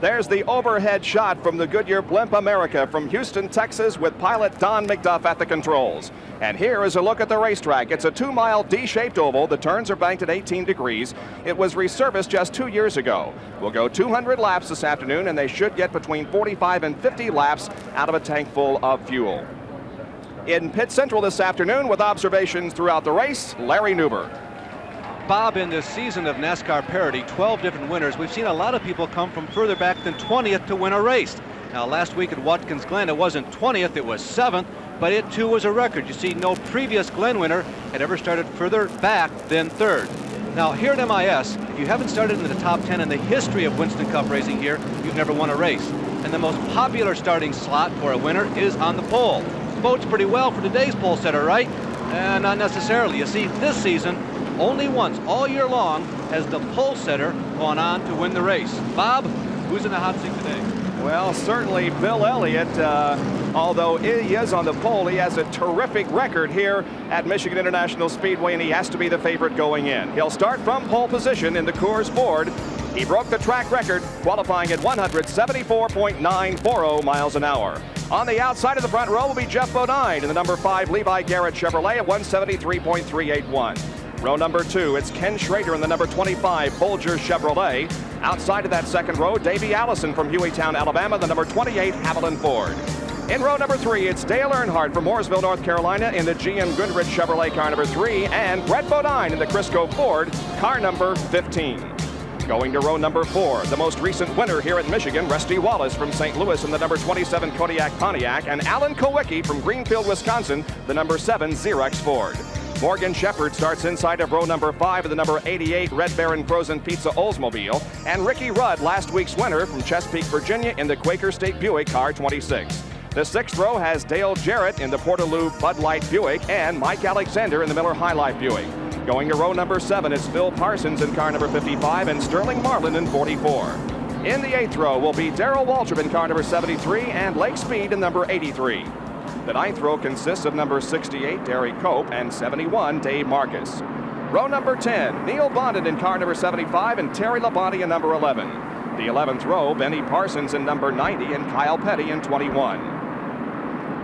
There's the overhead shot from the Goodyear Blimp America from Houston, Texas, with pilot Don McDuff at the controls. And here is a look at the racetrack. It's a 2-mile D-shaped oval. The turns are banked at 18 degrees. It was resurfaced just 2 years ago. We'll go 200 laps this afternoon, and they should get between 45 and 50 laps out of a tank full of fuel. In pit central this afternoon with observations throughout the race, Larry Newber. Bob, in this season of NASCAR parity, 12 different winners, we've seen a lot of people come from further back than 20th to win a race. Now, last week at Watkins Glen, it wasn't 20th, it was 7th, but it too was a record. You see, no previous Glen winner had ever started further back than 3rd. Now, here at MIS, if you haven't started in the top 10 in the history of Winston Cup racing here, you've never won a race. And the most popular starting slot for a winner is on the pole. Bodes pretty well for today's pole setter, right? Not necessarily. You see, this season, only once all year long has the pole setter gone on to win the race. Bob, who's in the hot seat today? Well, certainly Bill Elliott, although he is on the pole, he has a terrific record here at Michigan International Speedway, and he has to be the favorite going in. He'll start from pole position in the Coors Ford. He broke the track record, qualifying at 174.940 miles an hour. On the outside of the front row will be Jeff Bodine in the number 5 Levi Garrett Chevrolet at 173.381. Row number 2, it's Ken Schrader in the number 25 Folger Chevrolet. Outside of that second row, Davey Allison from Hueytown, Alabama, the number 28 Haviland Ford. In row number 3, it's Dale Earnhardt from Mooresville, North Carolina in the GM Goodrich Chevrolet car number 3, and Brett Bodine in the Crisco Ford, car number 15. Going to row number 4, the most recent winner here at Michigan, Rusty Wallace from St. Louis in the number 27 Kodiak Pontiac, and Alan Kowicki from Greenfield, Wisconsin, the number 7 Xerox Ford. Morgan Shepherd starts inside of row number 5 of the number 88 Red Baron Frozen Pizza Oldsmobile, and Ricky Rudd, last week's winner from Chesapeake, Virginia in the Quaker State Buick car 26. The 6th row has Dale Jarrett in the Portaloo Bud Light Buick and Mike Alexander in the Miller High Life Buick. Going to row number 7 is Phil Parsons in car number 55 and Sterling Marlin in 44. In the 8th row will be Darrell Waltrip in car number 73 and Lake Speed in number 83. The 9th row consists of number 68, Derek Cope, and 71, Dave Marcus. Row number 10, Neil Bonded in car number 75 and Terry Labonte in number 11. The 11th row, Benny Parsons in number 90 and Kyle Petty in 21.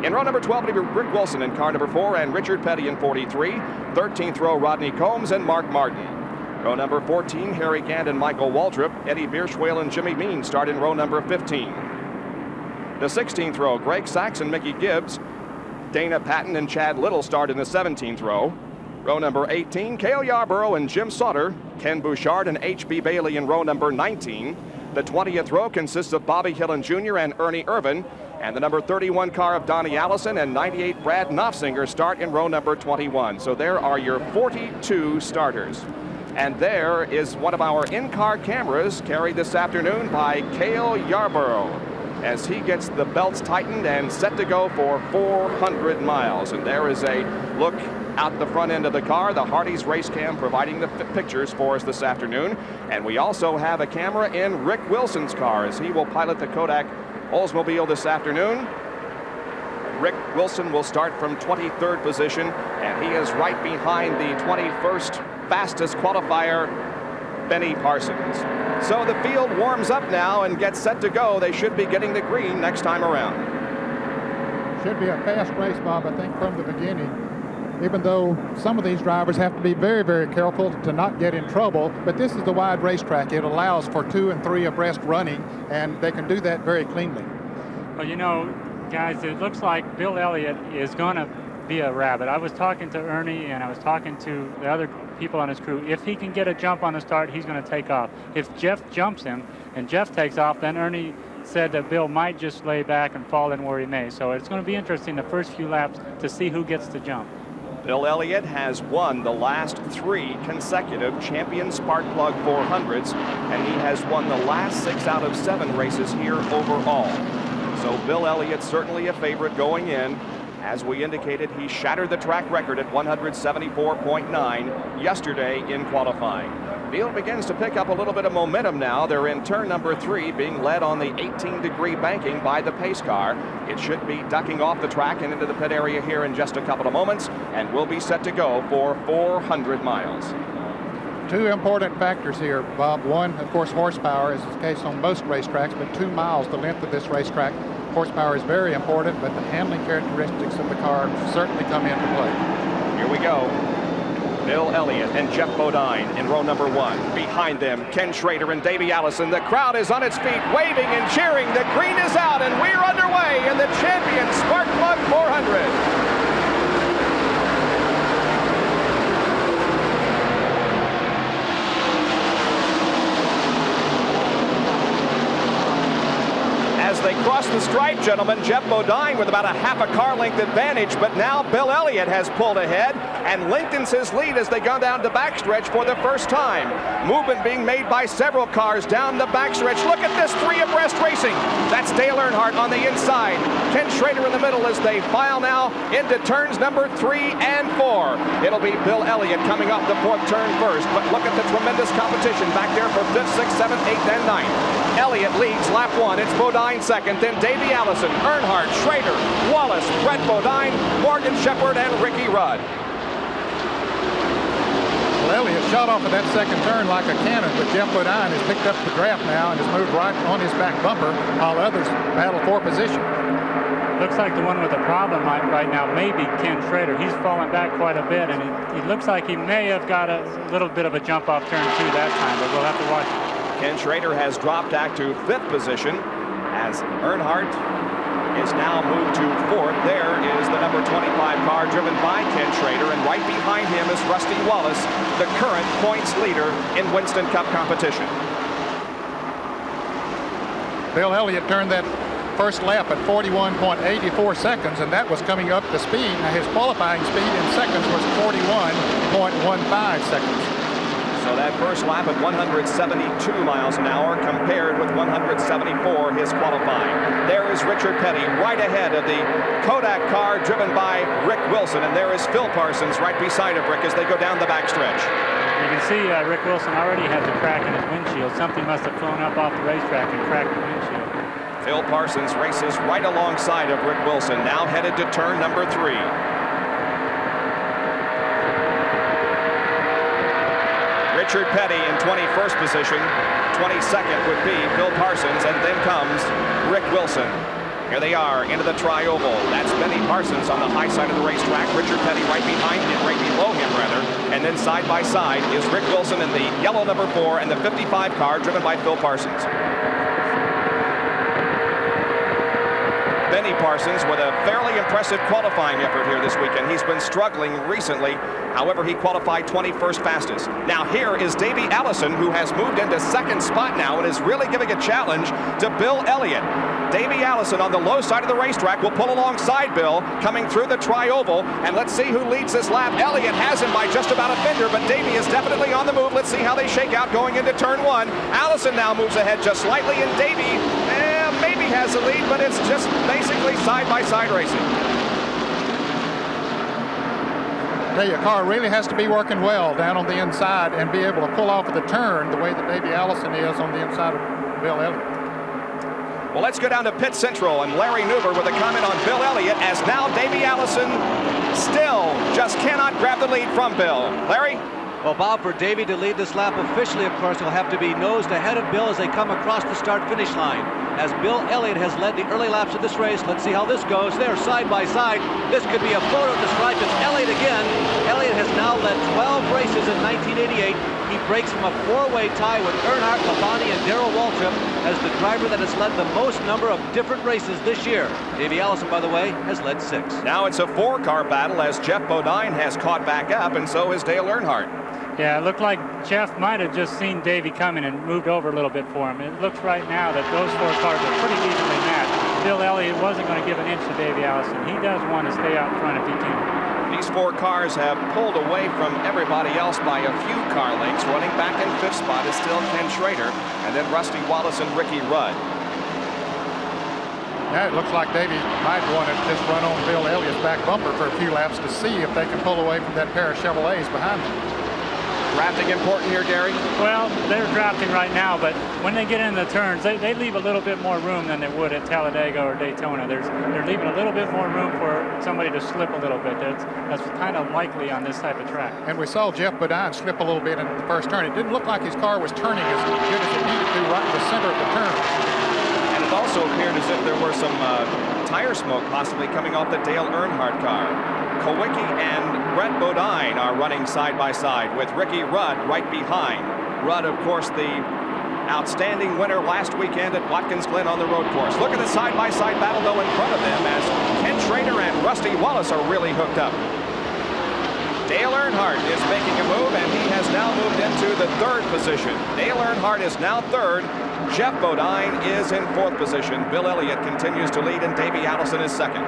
In row number 12, it'll be Rick Wilson in car number 4 and Richard Petty in 43. 13th row, Rodney Combs and Mark Martin. Row number 14, Harry Gant and Michael Waltrip. Eddie Bierschwale and Jimmy Mean start in row number 15. The 16th row, Greg Sachs and Mickey Gibbs. Dana Patton and Chad Little start in the 17th row. Row number 18, Cale Yarborough and Jim Sauter. Ken Bouchard and H.B. Bailey in row number 19. The 20th row consists of Bobby Hillen Jr. and Ernie Irvin. And the number 31 car of Donnie Allison and 98 Brad Knopfsinger start in row number 21. So there are your 42 starters. And there is one of our in-car cameras carried this afternoon by Cale Yarborough as he gets the belts tightened and set to go for 400 miles. And there is a look out the front end of the car, the Hardee's Race Cam providing the pictures for us this afternoon. And we also have a camera in Rick Wilson's car as he will pilot the Kodak Oldsmobile this afternoon. Rick Wilson will start from 23rd position, and he is right behind the 21st fastest qualifier, Benny Parsons. So the field warms up now and gets set to go. They should be getting the green next time around. Should be a fast race, Bob, I think, from the beginning. Even though some of these drivers have to be very, very careful to not get in trouble, but this is the wide racetrack. It allows for 2 and 3 abreast running, and they can do that very cleanly. Well, you know, guys, it looks like Bill Elliott is going to be a rabbit. I was talking to Ernie, and I was talking to the other people on his crew. If he can get a jump on the start, he's going to take off. If Jeff jumps him and Jeff takes off, then Ernie said that Bill might just lay back and fall in where he may. So it's going to be interesting the first few laps to see who gets the jump. Bill Elliott has won the last 3 consecutive Champion Spark Plug 400s, and he has won the last 6 out of 7 races here overall. So Bill Elliott certainly a favorite going in. As we indicated, he shattered the track record at 174.9 yesterday in qualifying. Field begins to pick up a little bit of momentum now. They're in turn number 3, being led on the 18-degree banking by the pace car. It should be ducking off the track and into the pit area here in just a couple of moments, and will be set to go for 400 miles. Two important factors here, Bob. One, of course, horsepower, as is the case on most racetracks, but 2 miles, the length of this racetrack. Horsepower is very important, but the handling characteristics of the car certainly come into play. Here we go. Bill Elliott and Jeff Bodine in row number 1. Behind them, Ken Schrader and Davey Allison. The crowd is on its feet, waving and cheering. The green is out, and we're underway in the champion Spark Plug 400. As they cross the stripe, gentlemen, Jeff Bodine with about a half a car length advantage, but now Bill Elliott has pulled ahead and lengthens his lead as they go down the backstretch for the first time. Movement being made by several cars down the backstretch. Look at this, 3 abreast racing. That's Dale Earnhardt on the inside. Ken Schrader in the middle as they file now into turns number 3 and 4. It'll be Bill Elliott coming off the 4th turn first, but look at the tremendous competition back there for 5th, 6th, 7th, 8th, and 9th. Elliott leads lap 1. It's Bodine second, then Davey Allison, Earnhardt, Schrader, Wallace, Brett Bodine, Morgan Shepherd, and Ricky Rudd. Well, Elliott shot off of that second turn like a cannon, but Jeff Bodine has picked up the draft now and has moved right on his back bumper, while others battle for position. Looks like the one with the problem right now may be Ken Schrader. He's fallen back quite a bit, and it looks like he may have got a little bit of a jump off turn 2 that time, but we'll have to watch it. Ken Schrader has dropped back to 5th position as Earnhardt is now moved to 4th. There is the number 25 car driven by Ken Schrader, and right behind him is Rusty Wallace, the current points leader in Winston Cup competition. Bill Elliott turned that first lap at 41.84 seconds, and that was coming up to speed. Now his qualifying speed in seconds was 41.15 seconds. So that first lap at 172 miles an hour compared with 174 his qualifying. There is Richard Petty right ahead of the Kodak car driven by Rick Wilson, and there is Phil Parsons right beside of Rick as they go down the backstretch. You can see Rick Wilson already has a crack in his windshield. Something must have flown up off the racetrack and cracked the windshield. Phil Parsons races right alongside of Rick Wilson, now headed to turn number 3. Richard Petty in 21st position. 22nd would be Phil Parsons, and then comes Rick Wilson. Here they are into the tri-oval. That's Benny Parsons on the high side of the racetrack. Richard Petty right behind him, right below him rather. And then side by side is Rick Wilson in the yellow number 4 and the 55 car driven by Phil Parsons. Benny Parsons with a fairly impressive qualifying effort here this weekend. He's been struggling recently. However, he qualified 21st fastest. Now here is Davey Allison, who has moved into 2nd spot now and is really giving a challenge to Bill Elliott. Davey Allison on the low side of the racetrack will pull alongside Bill coming through the tri-oval, and let's see who leads this lap. Elliott has him by just about a fender, but Davey is definitely on the move. Let's see how they shake out going into turn 1. Allison now moves ahead just slightly, and Davey maybe has the lead, but it's just basically side-by-side racing. Your car really has to be working well down on the inside and be able to pull off of the turn the way that Davey Allison is on the inside of Bill Elliott. Well, let's go down to Pit Central and Larry Newber with a comment on Bill Elliott, as now Davey Allison still just cannot grab the lead from Bill. Larry? Well, Bob, for Davey to lead this lap officially, of course, he'll have to be nosed ahead of Bill as they come across the start-finish line. As Bill Elliott has led the early laps of this race, let's see how this goes. They're side by side. This could be a photo at the stripe. It's Elliott again. Elliott has now led 12 races in 1988. He breaks from a 4-way tie with Earnhardt, Labonte, and Darrell Waltrip as the driver that has led the most number of different races this year. Davey Allison, by the way, has led 6. Now it's a 4-car battle as Jeff Bodine has caught back up, and so has Dale Earnhardt. Yeah, it looked like Jeff might have just seen Davey coming and moved over a little bit for him. It looks right now that those 4 cars are pretty evenly matched. Bill Elliott wasn't going to give an inch to Davey Allison. He does want to stay out front if he can. These 4 cars have pulled away from everybody else by a few car lengths. Running back in 5th spot is still Ken Schrader, and then Rusty Wallace and Ricky Rudd. Now it looks like Davey might want to just run on Bill Elliott's back bumper for a few laps to see if they can pull away from that pair of Chevrolets behind them. Drafting important here, Gary? Well, they're drafting right now, but when they get in the turns, they leave a little bit more room than they would at Talladega or Daytona. They're leaving a little bit more room for somebody to slip a little bit. That's kind of likely on this type of track. And we saw Jeff Bodine slip a little bit in the first turn. It didn't look like his car was turning as good as it needed to right in the center of the turn. And it also appeared as if there were some tire smoke possibly coming off the Dale Earnhardt car. Kowicki and Brett Bodine are running side by side with Ricky Rudd right behind. Rudd, of course, the outstanding winner last weekend at Watkins Glen on the road course. Look at the side-by-side battle, though, in front of them as Ken Schrader and Rusty Wallace are really hooked up. Dale Earnhardt is making a move, and he has now moved into the third position. Dale Earnhardt is now third. Jeff Bodine is in fourth position. Bill Elliott continues to lead, and Davey Allison is second.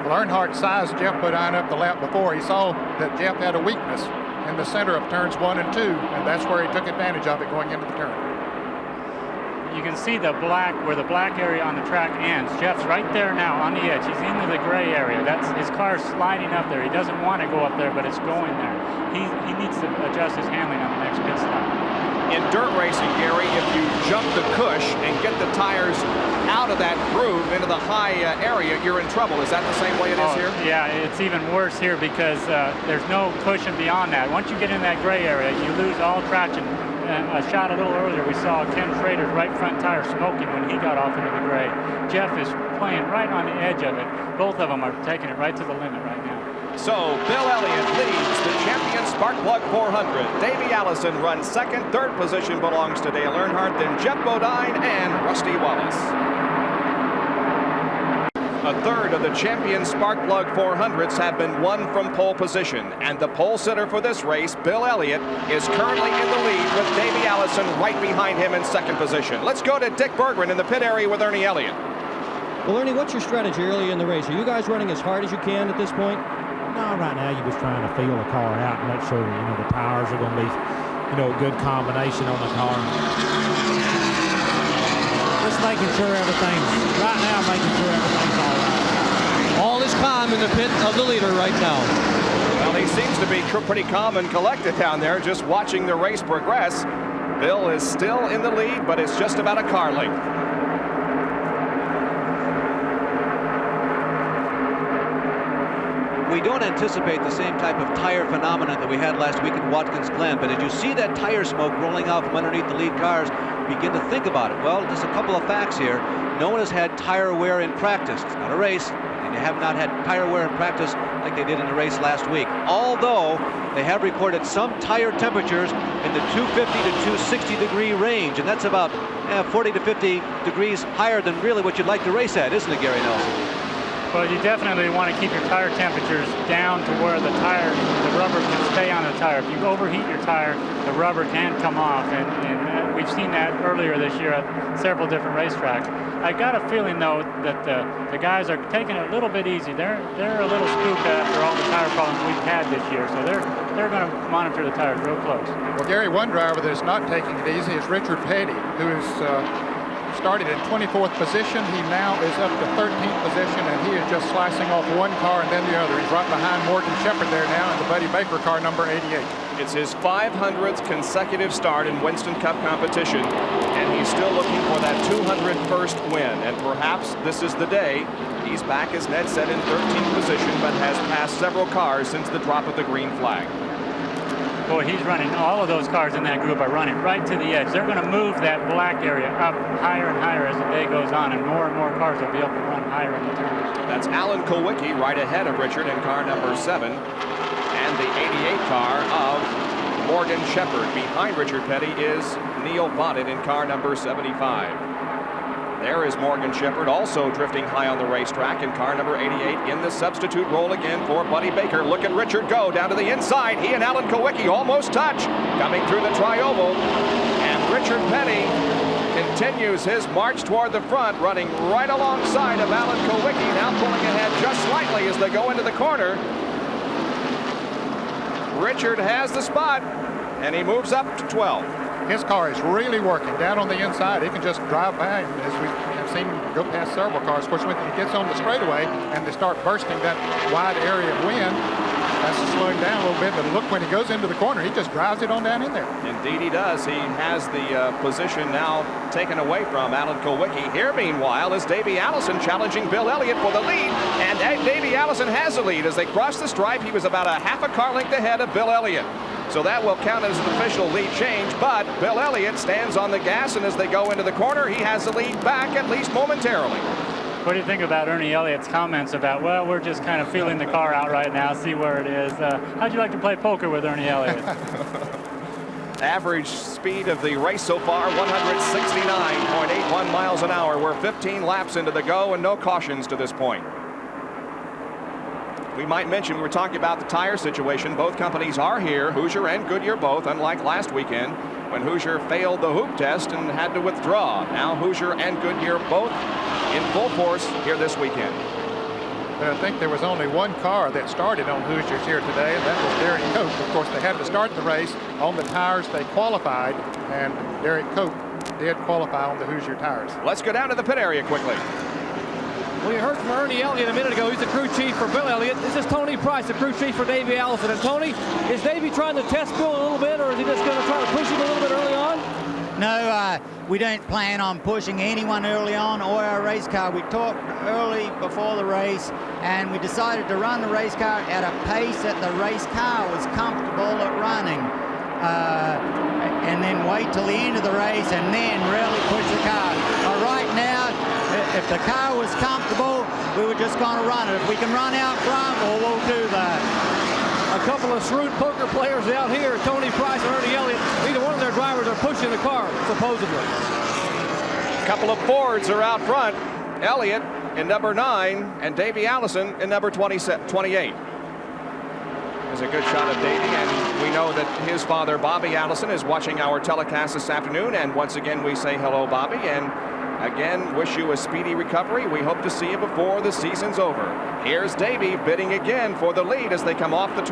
Well, Earnhardt sized Jeff Bodine up the lap before. He saw that Jeff had a weakness in the center of turns 1 and 2, and that's where he took advantage of it going into the turn. You can see the black, where the black area on the track ends. Jeff's right there now on the edge. He's into the gray area. That's his car sliding up there. He doesn't want to go up there, but it's going there. He needs to adjust his handling on the next pit stop. In dirt racing, Gary, if you jump the cush and get the tires out of that groove into the high area, you're in trouble. Is that the same way it is here? Yeah, it's even worse here because there's no cushion beyond that. Once you get in that gray area, you lose all traction. A shot a little earlier, we saw Ken Schrader's right front tire smoking when he got off into the gray. Jeff is playing right on the edge of it. Both of them are taking it right to the limit right now. So Bill Elliott leads the champion Sparkplug 400. Davey Allison runs second. Third position belongs to Dale Earnhardt, then Jeff Bodine and Rusty Wallace. A third of the champion Sparkplug 400s have been won from pole position, and the pole sitter for this race, Bill Elliott, is currently in the lead with Davey Allison right behind him in second position. Let's go to Dick Berggren in the pit area with Ernie Elliott. Well, Ernie, what's your strategy early in the race? Are you guys running as hard as you can at this point? No, right now you're just trying to feel the car out and make sure that, the tires are going to be, a good combination on the car. Just making sure everything's, right now, making sure everything's all right. All is calm in the pit of the leader right now. Well, he seems to be pretty calm and collected down there, just watching the race progress. Bill is still in the lead, but it's just about a car length. We don't anticipate the same type of tire phenomenon that we had last week at Watkins Glen, but as you see that tire smoke rolling out from underneath the lead cars, begin to think about it. Well, just a couple of facts here. No one has had tire wear in practice. It's not a race, and they have not had tire wear in practice like they did in the race last week. Although they have recorded some tire temperatures in the 250 to 260 degree range, and that's about 40 to 50 degrees higher than really what you'd like to race at, isn't it, Gary Nelson? Well, you definitely want to keep your tire temperatures down to where the rubber can stay on the tire. If you overheat your tire, the rubber can come off, and we've seen that earlier this year at several different racetracks. I got a feeling, though, that the guys are taking it a little bit easy. They're a little spooked after all the tire problems we've had this year, so they're going to monitor the tires real close. Well, Gary, one driver that is not taking it easy is Richard Petty, who is started in 24th position. He now is up to 13th position, and he is just slicing off one car and then the other. He's right behind Morgan Shepherd there now in the Buddy Baker car, number 88. It's his 500th consecutive start in Winston Cup competition, and he's still looking for that 201st win, and perhaps this is the day. He's back, as Ned said, in 13th position, but has passed several cars since the drop of the green flag. Boy, he's running, all of those cars in that group are running right to the edge. They're going to move that black area up higher and higher as the day goes on, and more cars will be able to run higher in the turns. That's Alan Kowicki right ahead of Richard in car number 7, and the 88 car of Morgan Shepherd. Behind Richard Petty is Neil Bonnet in car number 75. There is Morgan Shepherd, also drifting high on the racetrack in car number 88 in the substitute role again for Buddy Baker. Look at Richard go down to the inside. He and Alan Kowicki almost touch, coming through the tri-oval. And Richard Petty continues his march toward the front, running right alongside of Alan Kowicki, now pulling ahead just slightly as they go into the corner. Richard has the spot, and he moves up to 12. His car is really working down on the inside. He can just drive by, as we have seen him go past several cars. Of course, when he gets on the straightaway and they start bursting that wide area of wind, Has to slow him down a little bit, but look, when he goes into the corner, he just drives it on down in there. Indeed he does. He has the position now taken away from Alan Kulwicki. Here, meanwhile, is Davey Allison challenging Bill Elliott for the lead, and Davey Allison has the lead. As they cross the stripe, he was about a half a car length ahead of Bill Elliott. So that will count as an official lead change, but Bill Elliott stands on the gas, and as they go into the corner, he has the lead back, at least momentarily. What do you think about Ernie Elliott's comments about, well, we're just kind of feeling the car out right now, see where it is? How'd you like to play poker with Ernie Elliott? Average speed of the race so far, 169.81 miles an hour. We're 15 laps into the go and no cautions to this point. We might mention, we were talking about the tire situation. Both companies are here, Hoosier and Goodyear both, unlike last weekend when Hoosier failed the hoop test and had to withdraw. Now Hoosier and Goodyear both in full force here this weekend. I think there was only one car that started on Hoosiers here today, and that was Derek Cope. Of course, they had to start the race on the tires they qualified, and Derek Cope did qualify on the Hoosier tires. Let's go down to the pit area quickly. Well, you heard from Ernie Elliott a minute ago. He's the crew chief for Bill Elliott. This is Tony Price, the crew chief for Davey Allison. And Tony, is Davey trying to test Bill a little bit, or is he just going to try to push him a little bit early on? No, we don't plan on pushing anyone early on or our race car. We talked early before the race, and we decided to run the race car at a pace that the race car was comfortable at running. And then wait till the end of the race and then really push the car. But right now, if the car was comfortable, we were just going to run it. If we can run out front, well, we'll do that. A couple of shrewd poker players out here, Tony Price and Ernie Elliott. Neither one of their drivers are pushing the car, supposedly. A couple of Fords are out front. Elliott in number 9 and Davey Allison in number 28. There's a good shot of Davey, and we know that his father, Bobby Allison, is watching our telecast this afternoon. And once again, we say hello, Bobby, and again, wish you a speedy recovery. We hope to see you before the season's over. Here's Davey bidding again for the lead as they come off the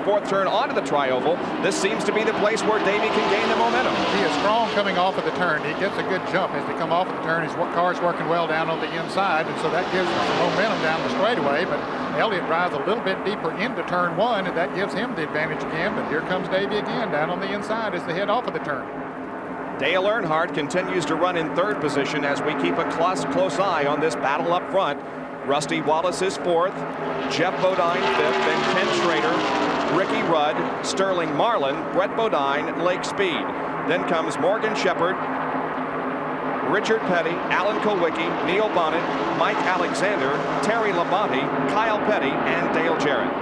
fourth turn onto the tri-oval. This seems to be the place where Davey can gain the momentum. He is strong coming off of the turn. He gets a good jump as they come off of the turn. His car's working well down on the inside, and so that gives him some momentum down the straightaway. But Elliott drives a little bit deeper into turn 1, and that gives him the advantage again. But here comes Davey again down on the inside as they head off of the turn. Dale Earnhardt continues to run in 3rd position as we keep a close eye on this battle up front. Rusty Wallace is 4th, Jeff Bodine 5th, then Ken Schrader, Ricky Rudd, Sterling Marlin, Brett Bodine, Lake Speed. Then comes Morgan Shepherd, Richard Petty, Alan Kulwicki, Neil Bonnet, Mike Alexander, Terry Labonte, Kyle Petty, and Dale Jarrett.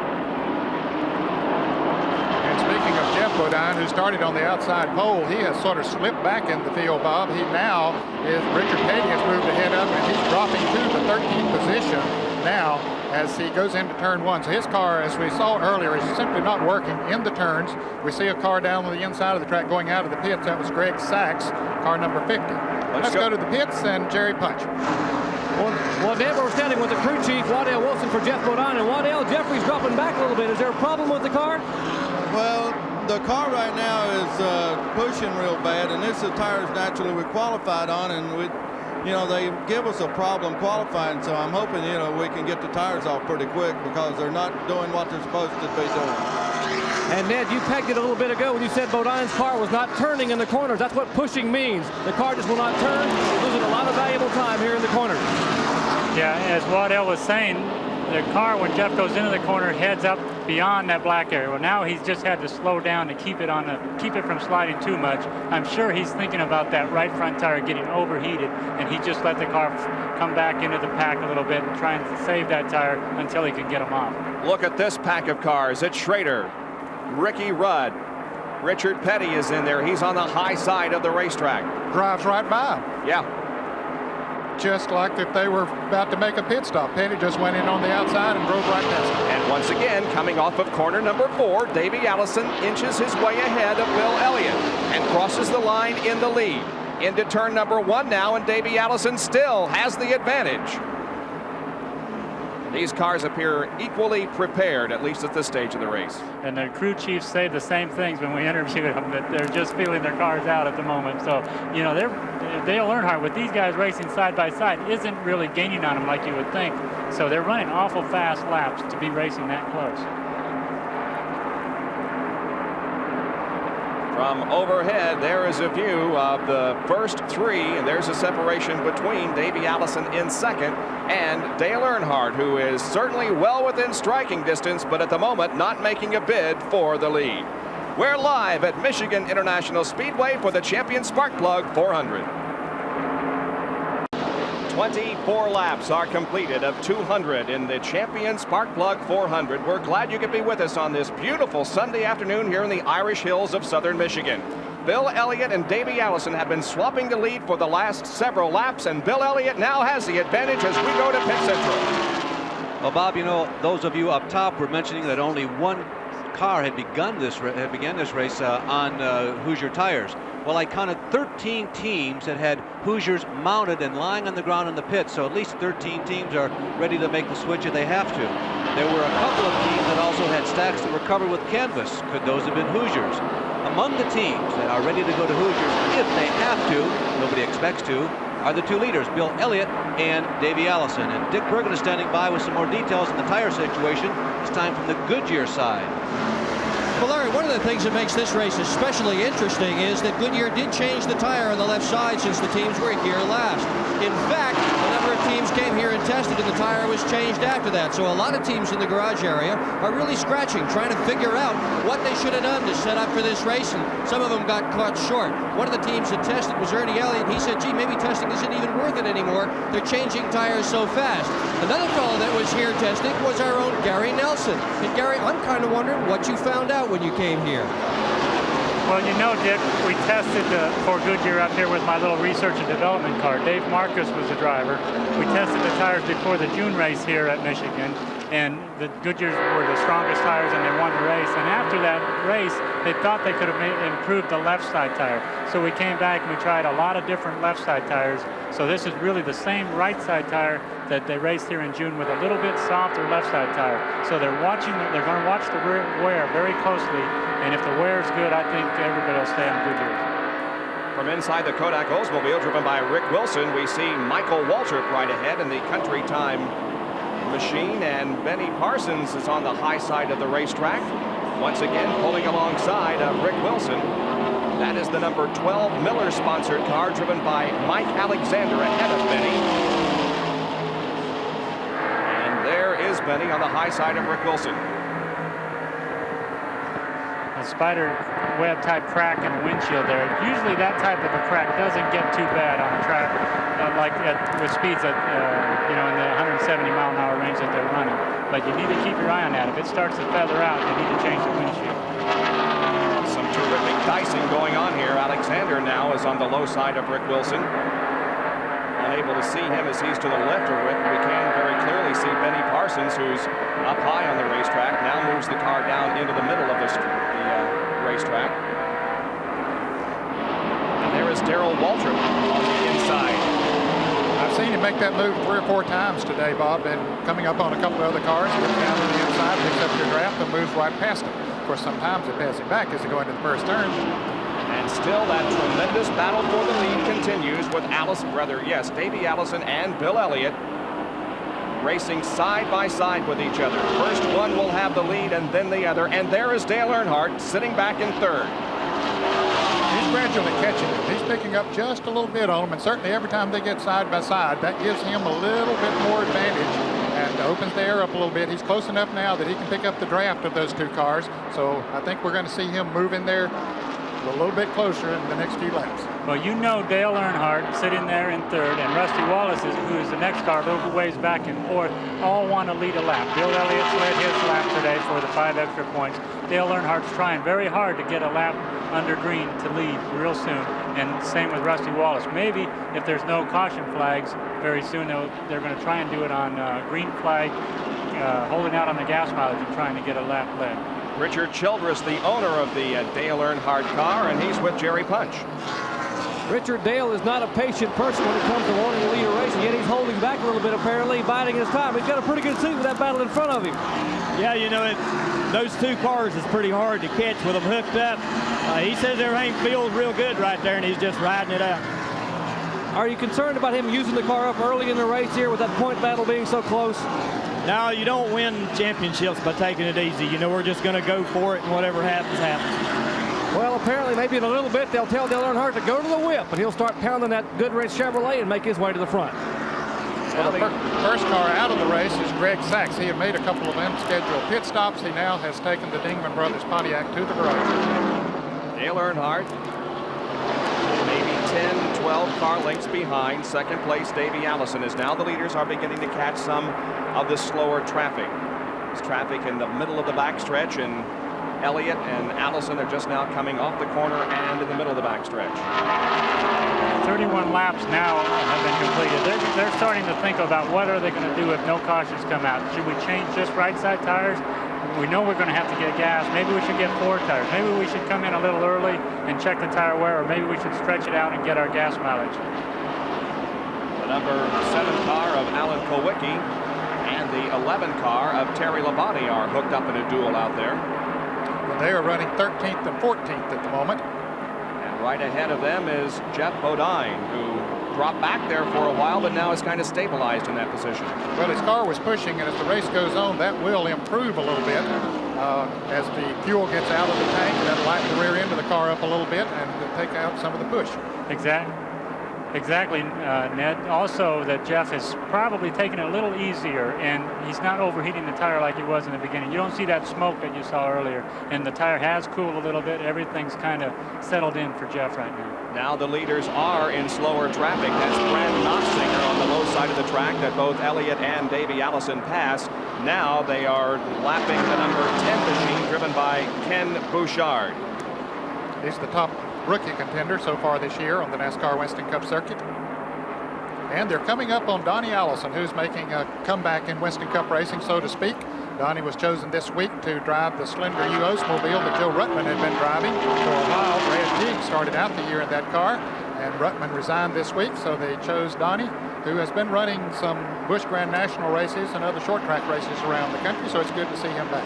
Speaking of Jeff Bodine, who started on the outside pole, he has sort of slipped back in the field, Bob. He now is, Richard Petty has moved ahead up, and he's dropping to the 13th position now as he goes into turn 1. So his car, as we saw earlier, is simply not working in the turns. We see a car down on the inside of the track going out of the pits. That was Greg Sachs, car number 50. Let's go to the pits and Jerry Punch. Well, Dan, we're standing with the crew chief, Waddell Wilson, for Jeff Bodine. And Waddell, Jeffrey's dropping back a little bit. Is there a problem with the car? Well, the car right now is pushing real bad, and this is the tires naturally we qualified on, and they give us a problem qualifying, so I'm hoping, we can get the tires off pretty quick because they're not doing what they're supposed to be doing. And Ned, you pegged it a little bit ago when you said Bodine's car was not turning in the corners. That's what pushing means. The car just will not turn, losing a lot of valuable time here in the corners. Yeah, as Waddell was saying, the car, when Jeff goes into the corner, heads up beyond that black area. Well, now he's just had to slow down to keep it from sliding too much. I'm sure he's thinking about that right front tire getting overheated, and he just let the car come back into the pack a little bit and try and save that tire until he can get them off. Look at this pack of cars. It's Schrader, Ricky Rudd, Richard Petty is in there. He's on the high side of the racetrack. Drives right by him. Yeah. Just like if they were about to make a pit stop. Petty just went in on the outside and drove right past him. And once again, coming off of corner number 4, Davey Allison inches his way ahead of Bill Elliott and crosses the line in the lead. Into turn number 1 now, and Davey Allison still has the advantage. These cars appear equally prepared, at least at this stage of the race. And the crew chiefs say the same things when we interview them, that they're just feeling their cars out at the moment. So, Dale Earnhardt, with these guys racing side by side, isn't really gaining on them like you would think. So they're running awful fast laps to be racing that close. From overhead, there is a view of the first three, and there's a separation between Davey Allison in second and Dale Earnhardt, who is certainly well within striking distance, but at the moment not making a bid for the lead. We're live at Michigan International Speedway for the Champion Sparkplug 400. 24 laps are completed of 200 in the Champion Sparkplug 400. We're glad you could be with us on this beautiful Sunday afternoon here in the Irish Hills of southern Michigan. Bill Elliott and Davey Allison have been swapping the lead for the last several laps, and Bill Elliott now has the advantage as we go to pit central. Well, Bob, you know, those of you up top were mentioning that only one car had begun this race on Hoosier tires. Well, I counted 13 teams that had Hoosiers mounted and lying on the ground in the pit, so at least 13 teams are ready to make the switch if they have to. There were a couple of teams that also had stacks that were covered with canvas. Could those have been Hoosiers? Among the teams that are ready to go to Hoosiers if they have to, nobody expects to, are the two leaders, Bill Elliott and Davey Allison. And Dick Bergen is standing by with some more details on the tire situation, this time from the Goodyear side. Well, Larry, one of the things that makes this race especially interesting is that Goodyear did change the tire on the left side since the teams were here last. In fact, a number of teams came here and tested, and the tire was changed after that. So a lot of teams in the garage area are really scratching, trying to figure out what they should have done to set up for this race, and some of them got caught short. One of the teams that tested was Ernie Elliott. He said, gee, maybe testing isn't even worth it anymore. They're changing tires so fast. Another fellow that was here testing was our own Gary Nelson. And Gary, I'm kind of wondering what you found out when you came here. Well, you know, Dick, we tested for Goodyear up here with my little research and development car. Dave Marcus was the driver. We tested the tires before the June race here at Michigan, and the Goodyears were the strongest tires, and they won the race. And after that race, they thought they could have improved the left side tire. So we came back and we tried a lot of different left side tires. So this is really the same right side tire that they raced here in June with a little bit softer left side tire. So they're going to watch the wear very closely. And if the wear is good, I think everybody will stay on Goodyear. From inside the Kodak Oldsmobile, driven by Rick Wilson, we see Michael Waltrip right ahead in the Country Time machine, and Benny Parsons is on the high side of the racetrack. Once again, pulling alongside Rick Wilson. That is the number 12 Miller-sponsored car, driven by Mike Alexander ahead of Benny. And there is Benny on the high side of Rick Wilson. A spider web type crack in the windshield there. Usually that type of a crack doesn't get too bad on a track with speeds at you know, in the 170 mile an hour range that they're running. But you need to keep your eye on that. If it starts to feather out, you need to change the windshield. Some terrific dicing going on here. Alexander now is on the low side of Rick Wilson. Unable to see him as he's to the left of Rick. We can very clearly see Benny Parsons, who's up high on the racetrack, now moves the car down into the middle of the racetrack. And there is Darrell Waltrip on the inside. I've seen him make that move 3 or 4 times today, Bob, and coming up on a couple of other cars, gets down to the inside, picks up your draft, and moves right past him. Of course, sometimes it passes him back as they go into the first turn. And still that tremendous battle for the lead continues with Davey Allison and Bill Elliott racing side by side with each other. First one will have the lead and then the other. And there is Dale Earnhardt sitting back in third. He's gradually catching it. He's picking up just a little bit on him, and certainly every time they get side by side, that gives him a little bit more advantage and opens the air up a little bit. He's close enough now that he can pick up the draft of those 2 cars. So I think we're going to see him move in there a little bit closer in the next few laps. Well, you know Dale Earnhardt sitting there in third, and Rusty Wallace, who is the next car, a little ways back and forth, all want to lead a lap. Bill Elliott's led his lap today for the 5 extra points. Dale Earnhardt's trying very hard to get a lap under green to lead real soon, and same with Rusty Wallace. Maybe if there's no caution flags very soon, they're going to try and do it on green flag, holding out on the gas mileage and trying to get a lap led. Richard Childress, the owner of the Dale Earnhardt car, and he's with Jerry Punch. Richard Dale is not a patient person when it comes to wanting to lead a race, and yet he's holding back a little bit, apparently, biding his time. He's got a pretty good seat with that battle in front of him. Yeah, you know, those 2 cars is pretty hard to catch with them hooked up. He says everything feels real good right there, and he's just riding it out. Are you concerned about him using the car up early in the race here with that point battle being so close? No, you don't win championships by taking it easy. You know, we're just going to go for it, and whatever happens, happens. Well, apparently, maybe in a little bit, they'll tell Dale Earnhardt to go to the whip, and he'll start pounding that Goodrich Chevrolet and make his way to the front. Well, the first car out of the race is Greg Sachs. He had made a couple of unscheduled pit stops. He now has taken the Dingman Brothers Pontiac to the garage. Dale Earnhardt, maybe 10, 12 car lengths behind. Second place, Davey Allison, as now the leaders are beginning to catch some of the slower traffic. There's traffic in the middle of the backstretch, and Elliott and Allison are just now coming off the corner and in the middle of the backstretch. 31 laps now have been completed. They're starting to think about what are they going to do if no cautions come out. Should we change just right side tires? We know we're going to have to get gas. Maybe we should get 4 tires. Maybe we should come in a little early and check the tire wear, or maybe we should stretch it out and get our gas mileage. The number 7 car of Alan Kowicki and the 11 car of Terry Labonte are hooked up in a duel out there. Well, they are running 13th and 14th at the moment. And right ahead of them is Jeff Bodine, who dropped back there for a while, but now is kind of stabilized in that position. Well, his car was pushing, and as the race goes on, that will improve a little bit. As the fuel gets out of the tank, that'll lighten the rear end of the car up a little bit and take out some of the push. Exactly, Ned. Also, that Jeff is probably taking it a little easier, and he's not overheating the tire like he was in the beginning. You don't see that smoke that you saw earlier, and the tire has cooled a little bit. Everything's kind of settled in for Jeff right now. Now the leaders are in slower traffic. That's Brad Knopfsinger on the low side of the track that both Elliott and Davey Allison passed. Now they are lapping the number 10 machine driven by Ken Bouchard. He's the top rookie contender so far this year on the NASCAR Winston Cup circuit. And they're coming up on Donnie Allison, who's making a comeback in Winston Cup racing, so to speak. Donnie was chosen this week to drive the Slender U Oldsmobile that Joe Ruttman had been driving for a while. Brad Teague started out the year in that car, and Ruttman resigned this week, so they chose Donnie, who has been running some Busch Grand National races and other short track races around the country, so it's good to see him back.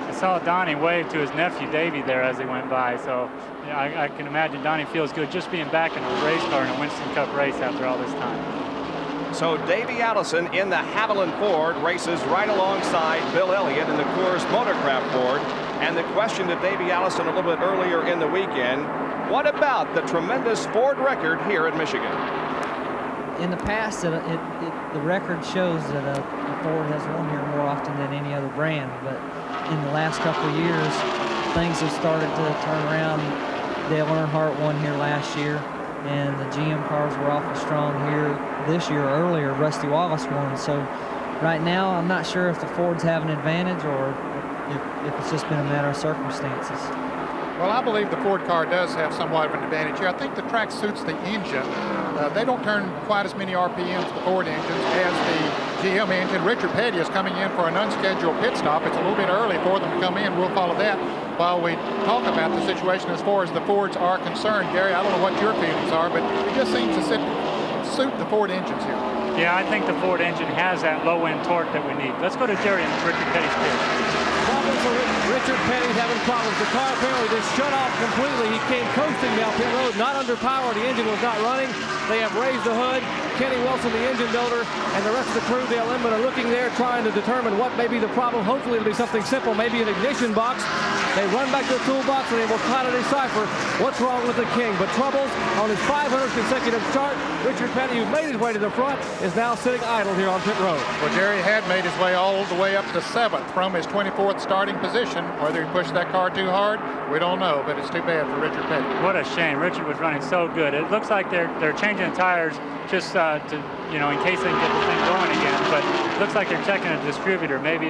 I saw Donnie wave to his nephew Davey there as he went by, so yeah, I can imagine Donnie feels good just being back in a race car in a Winston Cup race after all this time. So Davey Allison in the Haviland Ford races right alongside Bill Elliott in the Coors Motorcraft Ford. And the question to Davey Allison a little bit earlier in the weekend, what about the tremendous Ford record here in Michigan? In the past, the record shows that a Ford has won here more often than any other brand, but in the last couple of years, things have started to turn around. Dale Earnhardt won here last year, and the GM cars were awful strong here this year. Earlier, Rusty Wallace won. So right now, I'm not sure if the Fords have an advantage or if it's just been a matter of circumstances. Well, I believe the Ford car does have somewhat of an advantage here. I think the track suits the engine. They don't turn quite as many RPMs, the Ford engines, as the GM engine. Richard Petty is coming in for an unscheduled pit stop. It's a little bit early for them to come in. We'll follow that while we talk about the situation as far as the Fords are concerned. Gary, I don't know what your feelings are, but it just seems to suit the Ford engines here. Yeah, I think the Ford engine has that low-end torque that we need. Let's go to Jerry and Richard Petty's pit. Problems for Richard Petty's having problems. The car apparently just shut off completely. He came coasting down pit road, not under power. The engine was not running. They have raised the hood. Kenny Wilson, the engine builder, and the rest of the crew, Dale Inman, are looking there trying to determine what may be the problem. Hopefully it'll be something simple, maybe an ignition box. They run back to the toolbox and they will try to decipher what's wrong with the King. But troubles on his 500th consecutive start. Richard Petty, who made his way to the front, is now sitting idle here on pit road. Well, Jerry had made his way all the way up to 7th from his 24th starting position. Whether he pushed that car too hard, we don't know, but it's too bad for Richard Petty. What a shame. Richard was running so good. It looks like they're changing the tires just to, you know, in case they can get the thing going again. But it looks like they're checking a distributor. Maybe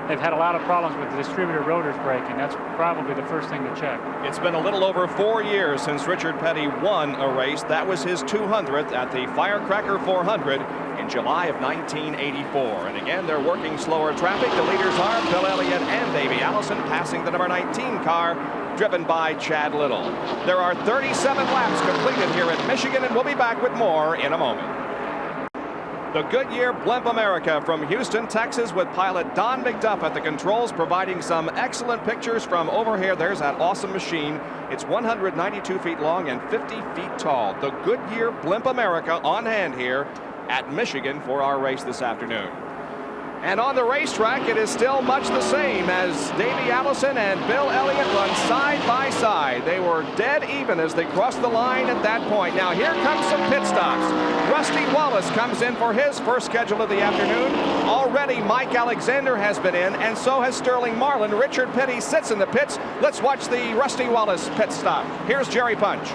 they've had a lot of problems with the distributor rotors breaking. That's probably the first thing to check. It's been a little over 4 years since Richard Petty won a race. That was his 200th at the Firecracker 400 in July of 1984. And again, they're working slower traffic. The leaders are Bill Elliott and Davey Allison, passing the number 19 car, driven by Chad Little. There are 37 laps completed here in Michigan, and we'll be back with more in a moment. The Goodyear Blimp America from Houston, Texas, with pilot Don McDuff at the controls, providing some excellent pictures from over here. There's that awesome machine. It's 192 feet long and 50 feet tall. The Goodyear Blimp America on hand here at Michigan for our race this afternoon. And on the racetrack, it is still much the same as Davey Allison and Bill Elliott run side by side. They were dead even as they crossed the line at that point. Now here comes some pit stops. Rusty Wallace comes in for his first schedule of the afternoon. Already Mike Alexander has been in, and so has Sterling Marlin. Richard Petty sits in the pits. Let's watch the Rusty Wallace pit stop. Here's Jerry Punch.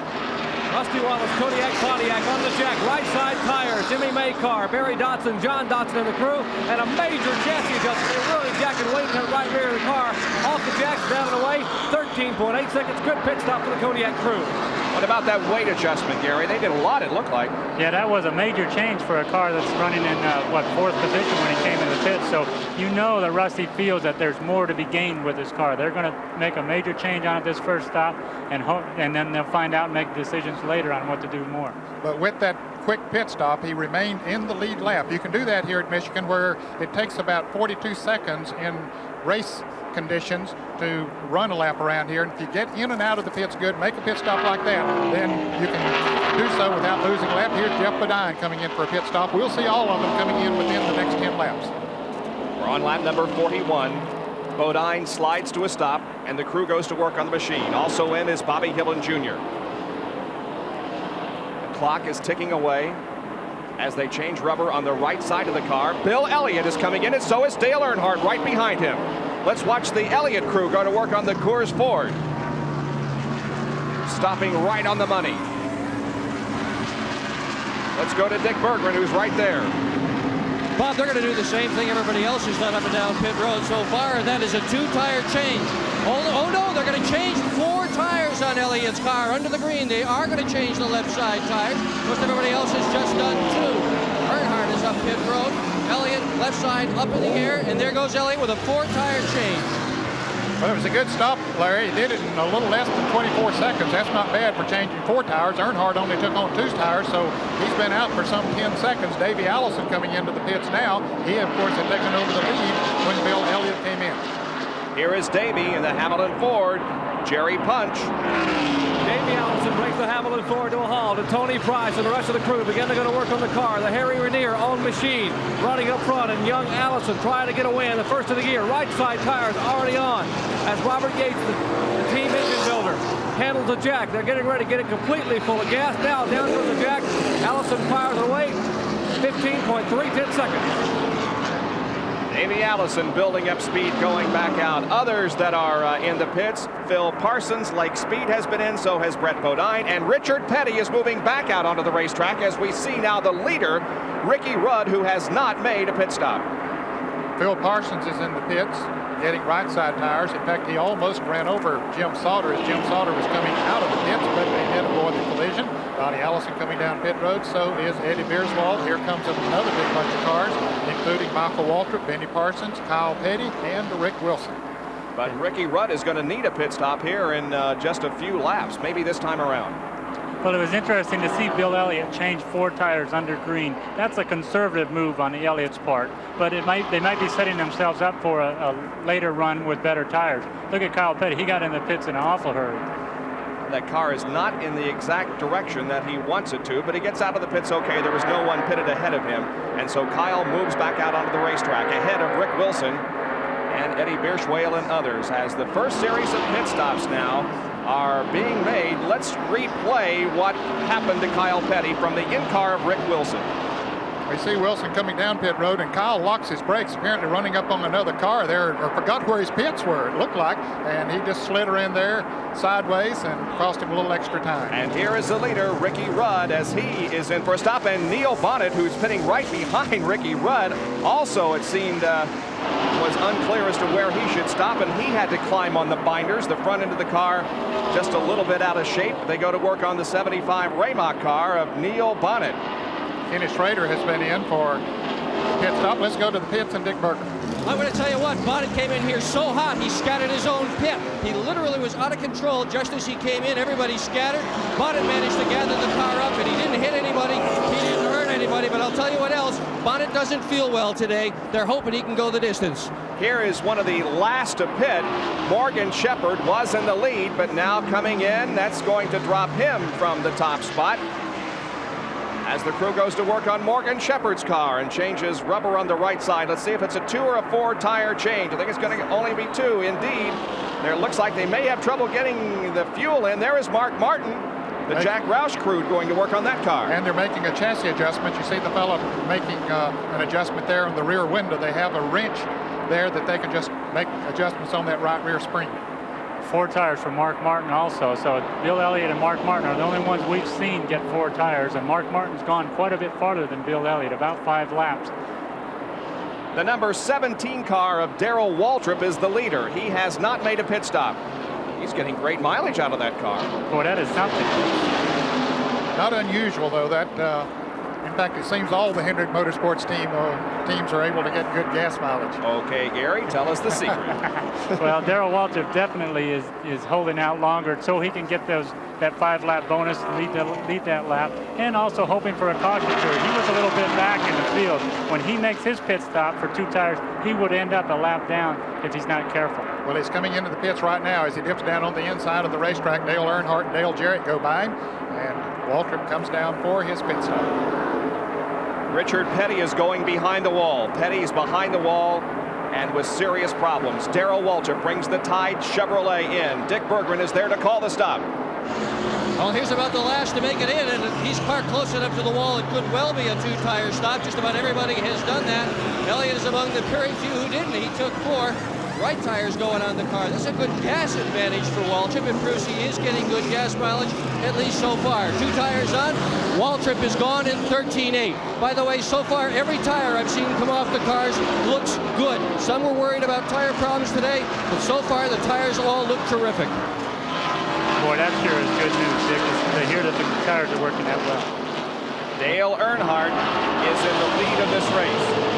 Rusty Wallace, Kodiak Pontiac on the jack, right side tire, Jimmy Maycar, Barry Dotson, John Dotson in the crew, and a major chassis adjustment. They're really jacking weight in the right rear of the car. Off the jacks, down and away, 13.8 seconds. Good pit stop for the Kodiak crew. What about that weight adjustment, Gary? They did a lot, it looked like. Yeah, that was a major change for a car that's running in, fourth position when he came in the pit. So you know that Rusty feels that there's more to be gained with this car. They're going to make a major change on it this first stop, and then they'll find out and make decisions later on what to do more. But with that quick pit stop, he remained in the lead lap. You can do that here at Michigan, where it takes about 42 seconds in race conditions to run a lap around here. And if you get in and out of the pits good, make a pit stop like that, then you can do so without losing a lap. Here's Jeff Bodine coming in for a pit stop. We'll see all of them coming in within the next 10 laps. We're on lap number 41. Bodine slides to a stop, and the crew goes to work on the machine. Also in is Bobby Hillen Jr. The clock is ticking away as they change rubber on the right side of the car. Bill Elliott is coming in, and so is Dale Earnhardt right behind him. Let's watch the Elliott crew go to work on the Coors Ford. Stopping right on the money. Let's go to Dick Berggren, who's right there. Bob, they're going to do the same thing everybody else has done up and down pit road so far, and that is a two-tire change. Oh no, they're going to change 4 tires on Elliott's car under the green. They are going to change the left side tire. Most everybody else has just done 2. Earnhardt is up pit road. Elliott left side up in the air, and there goes Elliott with a 4-tire change. Well, it was a good stop, Larry. He did it in a little less than 24 seconds. That's not bad for changing 4 tires. Earnhardt only took on 2 tires, so he's been out for some 10 seconds. Davey Allison coming into the pits now. He, of course, had taken over the lead when Bill Elliott came in. Here is Davey in the Hamilton Ford. Jerry Punch. Davey Allison brings the Hamilton Ford to a halt, and Tony Price and the rest of the crew begin to go to work on the car. The Harry Renier on machine, running up front, and young Allison trying to get a win. The first of the year, right side tires already on. As Robert Yates, the team engine builder, handles the jack. They're getting ready to get it completely full of gas. Now down goes the jack. Allison fires away. 15.3 seconds. Davey Allison building up speed going back out. Others that are in the pits, Phil Parsons, like speed has been in, so has Brett Bodine, and Richard Petty is moving back out onto the racetrack as we see now the leader, Ricky Rudd, who has not made a pit stop. Phil Parsons is in the pits, getting right side tires. In fact, he almost ran over Jim Sauter as Jim Sauter was coming out of the pits, but they did avoid the collision. Donnie Allison coming down pit road, so is Eddie Beerswald. Here comes another big bunch of cars, including Michael Waltrip, Benny Parsons, Kyle Petty, and Rick Wilson. But Ricky Rudd is going to need a pit stop here in just a few laps, maybe this time around. Well, it was interesting to see Bill Elliott change 4 tires under green. That's a conservative move on the Elliott's part, but they might be setting themselves up for a later run with better tires. Look at Kyle Petty. He got in the pits in an awful hurry. That car is not in the exact direction that he wants it to, but he gets out of the pits okay. There was no one pitted ahead of him, and so Kyle moves back out onto the racetrack ahead of Rick Wilson and Eddie Beerswale and others as the first series of pit stops now are being made. Let's replay what happened to Kyle Petty from the in-car of Rick Wilson. We see Wilson coming down pit road, and Kyle locks his brakes, apparently running up on another car there, or forgot where his pits were, it looked like, and he just slid her in there sideways and cost him a little extra time. And here is the leader, Ricky Rudd, as he is in for a stop, and Neil Bonnet, who's pitting right behind Ricky Rudd, also it seemed was unclear as to where he should stop, and he had to climb on the binders. The front end of the car just a little bit out of shape. They go to work on the 75 Raymock car of Neil Bonnet. Kenny Schrader has been in for pit stop. Let's go to the pits and Dick Berggren. I'm going to tell you what, Bonnet came in here so hot, he scattered his own pit. He literally was out of control just as he came in. Everybody scattered. Bonnet managed to gather the car up, and he didn't hit anybody. He didn't hurt anybody, but I'll tell you what else. Bonnet doesn't feel well today. They're hoping he can go the distance. Here is one of the last to pit. Morgan Shepherd was in the lead, but now coming in, that's going to drop him from the top spot. as the crew goes to work on Morgan Shepherd's car and changes rubber on the right side. Let's see if it's a 2 or a 4 tire change. I think it's going to only be 2. Indeed, there looks like they may have trouble getting the fuel in. There is Mark Martin, the Jack Roush crew, going to work on that car. And they're making a chassis adjustment. You see the fellow making an adjustment there on the rear window. They have a wrench there that they can just make adjustments on that right rear spring. 4 tires for Mark Martin also. So Bill Elliott and Mark Martin are the only ones we've seen get 4 tires, and Mark Martin's gone quite a bit farther than Bill Elliott, about 5 laps. The number 17 car of Darrell Waltrip is the leader. He has not made a pit stop. He's getting great mileage out of that car. Boy, that is something. Not unusual, though. That in fact, it seems all the Hendrick Motorsports teams are able to get good gas mileage. Okay, Gary, tell us the secret. Well, Darrell Waltrip definitely is holding out longer so he can get that 5-lap bonus and lead that lap, and also hoping for a caution turn. He was a little bit back in the field. When he makes his pit stop for 2 tires, he would end up a lap down if he's not careful. Well, he's coming into the pits right now as he dips down on the inside of the racetrack. Dale Earnhardt and Dale Jarrett go by, and Waltrip comes down for his pit stop. Richard Petty is going behind the wall. Petty's behind the wall and with serious problems. Darrell Waltrip brings the Tide Chevrolet in. Dick Berggren is there to call the stop. Well, here's about the last to make it in, and he's parked close enough to the wall. It could well be a 2-tire stop. Just about everybody has done that. Elliott is among the very few who didn't. He took 4. Right tires going on the car. This is a good gas advantage for Waltrip. It proves he is getting good gas mileage, at least so far. 2 tires on. Waltrip is gone in 13.8. By the way, so far, every tire I've seen come off the cars looks good. Some were worried about tire problems today, but so far the tires all look terrific. Boy, that sure is good news, Dick, to hear that the tires are working that well. Dale Earnhardt is in the lead of this race.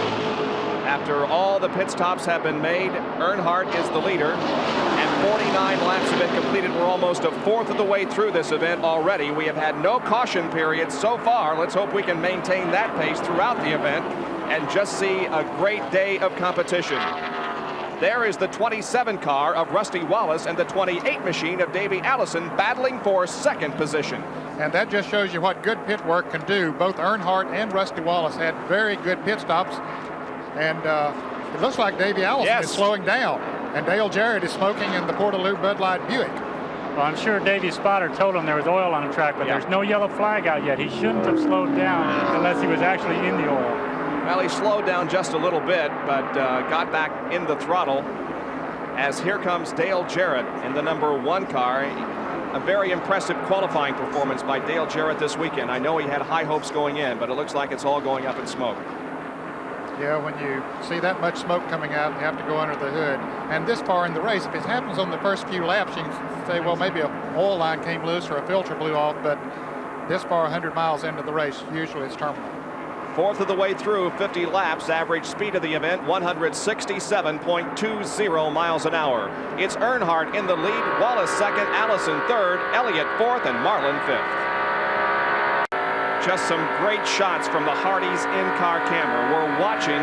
After all the pit stops have been made, Earnhardt is the leader, and 49 laps have been completed. We're almost a 1/4 of the way through this event already. We have had no caution period so far. Let's hope we can maintain that pace throughout the event and just see a great day of competition. There is the 27 car of Rusty Wallace and the 28 machine of Davey Allison battling for 2nd position. And that just shows you what good pit work can do. Both Earnhardt and Rusty Wallace had very good pit stops. And it looks like Davey Allison is slowing down. And Dale Jarrett is smoking in the Portaloo Bud Light Buick. Well, I'm sure Davey's spotter told him there was oil on the track, but there's no yellow flag out yet. He shouldn't have slowed down unless he was actually in the oil. Well, he slowed down just a little bit, but got back in the throttle as here comes Dale Jarrett in the number 1 car. A very impressive qualifying performance by Dale Jarrett this weekend. I know he had high hopes going in, but it looks like it's all going up in smoke. Yeah, when you see that much smoke coming out, you have to go under the hood. And this far in the race, if it happens on the first few laps, you can say, well, maybe a oil line came loose or a filter blew off, but this far 100 miles into the race, usually it's terminal. 4th of the way through, 50 laps. Average speed of the event, 167.20 miles an hour. It's Earnhardt in the lead, Wallace 2nd, Allison 3rd, Elliott 4th, and Marlin 5th. Just some great shots from the Hardee's in-car camera. We're watching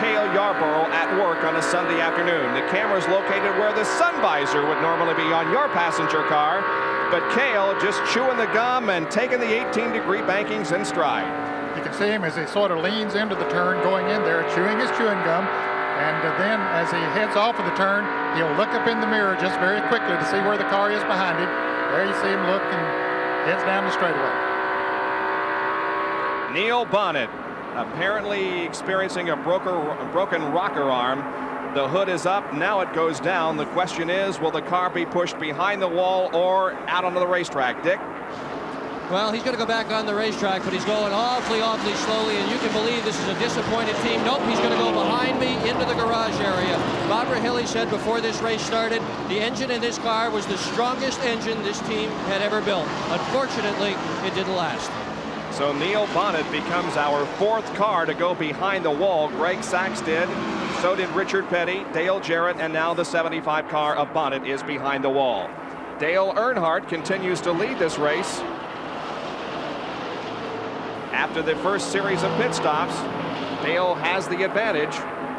Cale Yarborough at work on a Sunday afternoon. The camera's located where the sun visor would normally be on your passenger car, but Cale just chewing the gum and taking the 18-degree bankings in stride. You can see him as he sort of leans into the turn, going in there, chewing his chewing gum, and then as he heads off of the turn, he'll look up in the mirror just very quickly to see where the car is behind him. There you see him look and heads down the straightaway. Neil Bonnet apparently experiencing a broken rocker arm. The hood is up, now it goes down. The question is, will the car be pushed behind the wall or out onto the racetrack? Dick? Well, he's going to go back on the racetrack, but he's going awfully slowly, and you can believe this is a disappointed team. Nope, he's going to go behind me into the garage area. Bob Rahilly said before this race started, the engine in this car was the strongest engine this team had ever built. Unfortunately, it didn't last. So Neil Bonnet becomes our 4th car to go behind the wall. Greg Sachs did. So did Richard Petty, Dale Jarrett, and now the 75 car of Bonnet is behind the wall. Dale Earnhardt continues to lead this race. After the first series of pit stops, Dale has the advantage.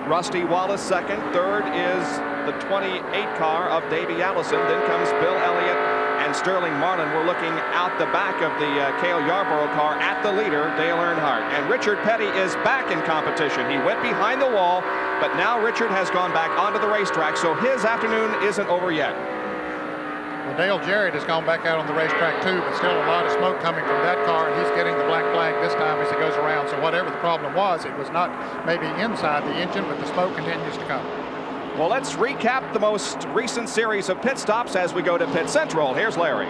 Rusty Wallace 2nd. 3rd is the 28 car of Davey Allison. Then comes Bill Elliott and and Sterling Marlin were looking out the back of the Cale Yarborough car at the leader, Dale Earnhardt. And Richard Petty is back in competition. He went behind the wall, but now Richard has gone back onto the racetrack, so his afternoon isn't over yet. Well, Dale Jarrett has gone back out on the racetrack too, but still a lot of smoke coming from that car, and he's getting the black flag this time as he goes around. So whatever the problem was, it was not maybe inside the engine, but the smoke continues to come. Well, let's recap the most recent series of pit stops as we go to Pit Central. Here's Larry.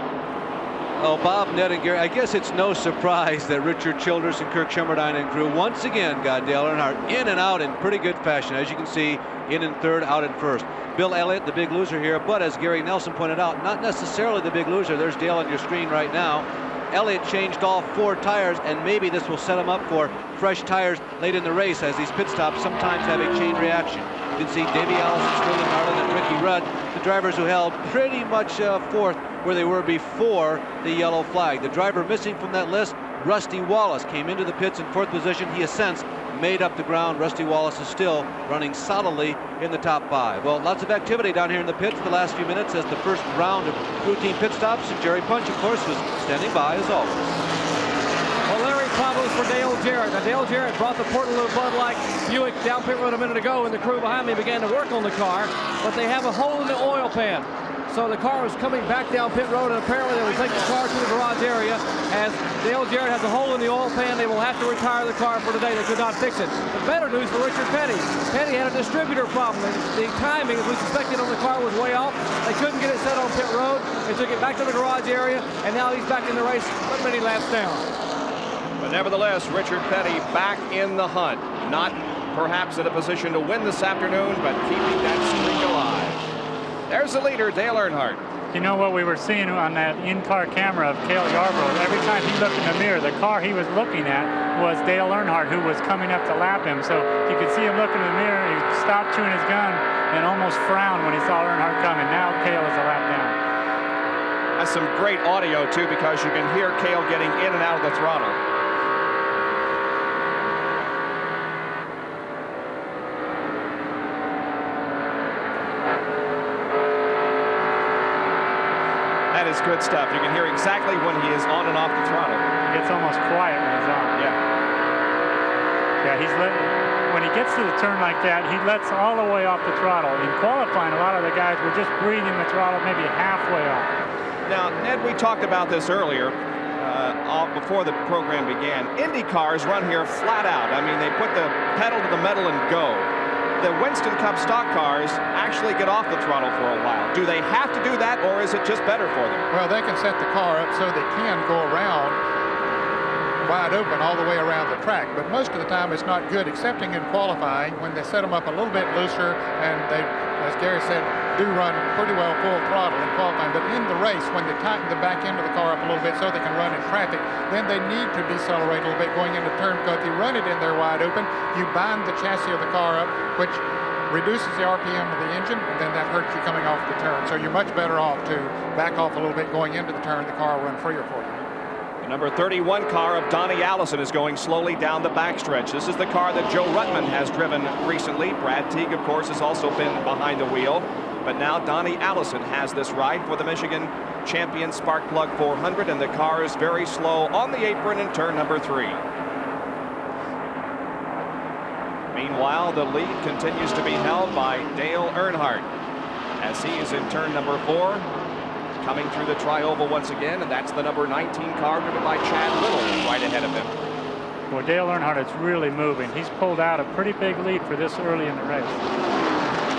Oh, Bob, Ned, and Gary, I guess it's no surprise that Richard Childress and Kirk Schimmerdine and crew once again got Dale Earnhardt in and out in pretty good fashion. As you can see, in and third, out in first. Bill Elliott, the big loser here, but as Gary Nelson pointed out, not necessarily the big loser. There's Dale on your screen right now. Elliott changed all 4 tires, and maybe this will set him up for fresh tires late in the race, as these pit stops sometimes have a chain reaction. You can see Davey Allison, Sterling Marlin, and Ricky Rudd, the drivers who held pretty much fourth where they were before the yellow flag. The driver missing from that list, Rusty Wallace, came into the pits in 4th position. He has since made up the ground. Rusty Wallace is still running solidly in the top 5. Well, lots of activity down here in the pits the last few minutes as the first round of routine pit stops, and Jerry Punch, of course, was standing by as always. Well, Larry, problems for Dale Jarrett. Now, Dale Jarrett brought the Portland Bud Light Buick down pit road a minute ago, and the crew behind me began to work on the car, but they have a hole in the oil pan. So the car was coming back down pit road, and apparently they will take the car to the garage area. As Dale Jarrett has a hole in the oil pan, they will have to retire the car for today. They could not fix it. The better news for Richard Petty. Petty had a distributor problem. The timing, as we suspected, on the car was way off. They couldn't get it set on pit road. They took it back to the garage area, and now he's back in the race, but many laps down. But nevertheless, Richard Petty back in the hunt. Not perhaps in a position to win this afternoon, but keeping that streak alive. There's the leader, Dale Earnhardt. You know what we were seeing on that in-car camera of Cale Yarborough? Every time he looked in the mirror, the car he was looking at was Dale Earnhardt, who was coming up to lap him. So you could see him look in the mirror. He stopped chewing his gum and almost frowned when he saw Earnhardt coming. Now Cale is a lap down. That's some great audio, too, because you can hear Cale getting in and out of the throttle. That is good stuff. You can hear exactly when he is on and off the throttle. It's almost quiet when he's on. Yeah. Yeah, when he gets to the turn like that, he lets all the way off the throttle. In qualifying, a lot of the guys were just breathing the throttle maybe halfway off. Now, Ned, we talked about this earlier before the program began. Indy cars run here flat out. I mean, they put the pedal to the metal and go. The Winston Cup stock cars actually get off the throttle for a while. Do they have to do that, or is it just better for them? Well, they can set the car up so they can go around wide open all the way around the track, but most of the time it's not good, excepting in qualifying when they set them up a little bit looser, and they, as Gary said, do run pretty well full throttle in qualifying. But in the race, when they tighten the back end of the car up a little bit so they can run in traffic, then they need to decelerate a little bit going into turn, because if you run it in there wide open, you bind the chassis of the car up, which reduces the RPM of the engine, and then that hurts you coming off the turn. So you're much better off to back off a little bit going into the turn. The car will run freer for you. The number 31 car of Donnie Allison is going slowly down the backstretch. This is the car that Joe Ruttman has driven recently. Brad Teague, of course, has also been behind the wheel. But now Donnie Allison has this ride for the Michigan Champion Sparkplug 400, and the car is very slow on the apron in turn number 3. Meanwhile, the lead continues to be held by Dale Earnhardt as he is in turn number 4. Coming through the tri-oval once again, and that's the number 19 car driven by Chad Little right ahead of him. Well, Dale Earnhardt is really moving. He's pulled out a pretty big lead for this early in the race.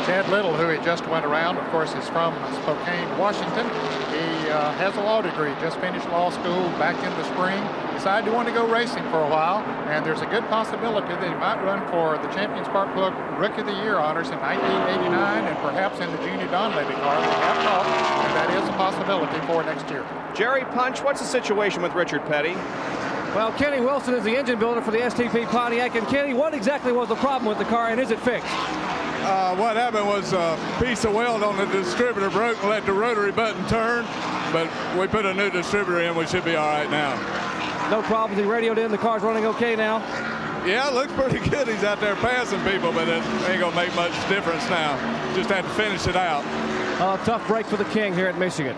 Chad Little, who he just went around, of course, is from Spokane, Washington. He has a law degree, just finished law school back in the spring. Decided to want to go racing for a while, and there's a good possibility that he might run for the Champion Sparkplug Rookie of the Year honors in 1989, and perhaps in the Jeannie Donlevy car. They have talked, and that is a possibility for next year. Jerry Punch, what's the situation with Richard Petty? Well, Kenny Wilson is the engine builder for the STP Pontiac. And Kenny, what exactly was the problem with the car, and is it fixed? What happened was a piece of weld on the distributor broke and let the rotary button turn, but we put a new distributor in. We should be all right now. No problems. He radioed in. The car's running okay now? Yeah, it looks pretty good. He's out there passing people, but it ain't going to make much difference now. Just had to finish it out. Tough break for the King here at Michigan.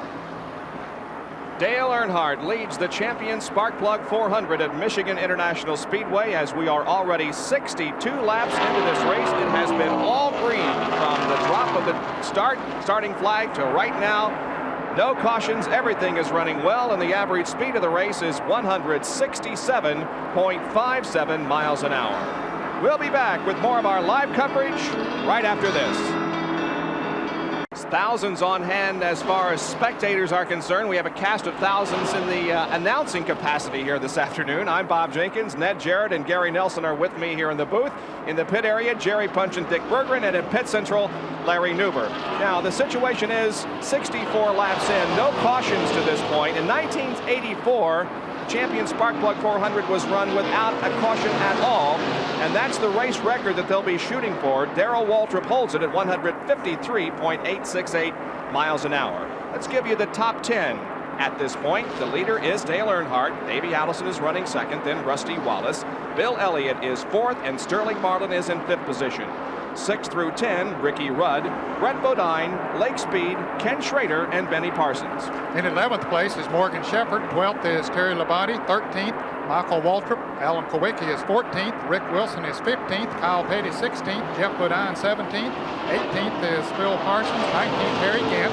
Dale Earnhardt leads the champion Sparkplug 400 at Michigan International Speedway as we are already 62 laps into this race. It has been all green from the drop of the starting flag to right now. No cautions. Everything is running well, and the average speed of the race is 167.57 miles an hour. We'll be back with more of our live coverage right after this. Thousands on hand as far as spectators are concerned. We have a cast of thousands in the announcing capacity here this afternoon. I'm Bob Jenkins. Ned Jarrett and Gary Nelson are with me here in the booth. In the pit area, Jerry Punch and Dick Berggren, and in pit central, Larry Newber. Now, the situation is 64 laps in, no cautions to this point. In 1984, champion Sparkplug 400 was run without a caution at all, and that's the race record that they'll be shooting for. Darrell Waltrip holds it at 153.868 miles an hour. Let's give you the top 10 at this point. The leader is Dale Earnhardt. Davey Allison is running second, then Rusty Wallace. Bill Elliott is fourth, and Sterling Marlin is in fifth position. 6 through 10, Ricky Rudd, Brett Bodine, Lake Speed, Ken Schrader, and Benny Parsons. In 11th place is Morgan Shepherd. 12th is Terry Labonte. 13th, Michael Waltrip. Alan Kowicki is 14th. Rick Wilson is 15th. Kyle Petty 16th. Jeff Bodine 17th. 18th is Phil Parsons. 19th, Harry Gant.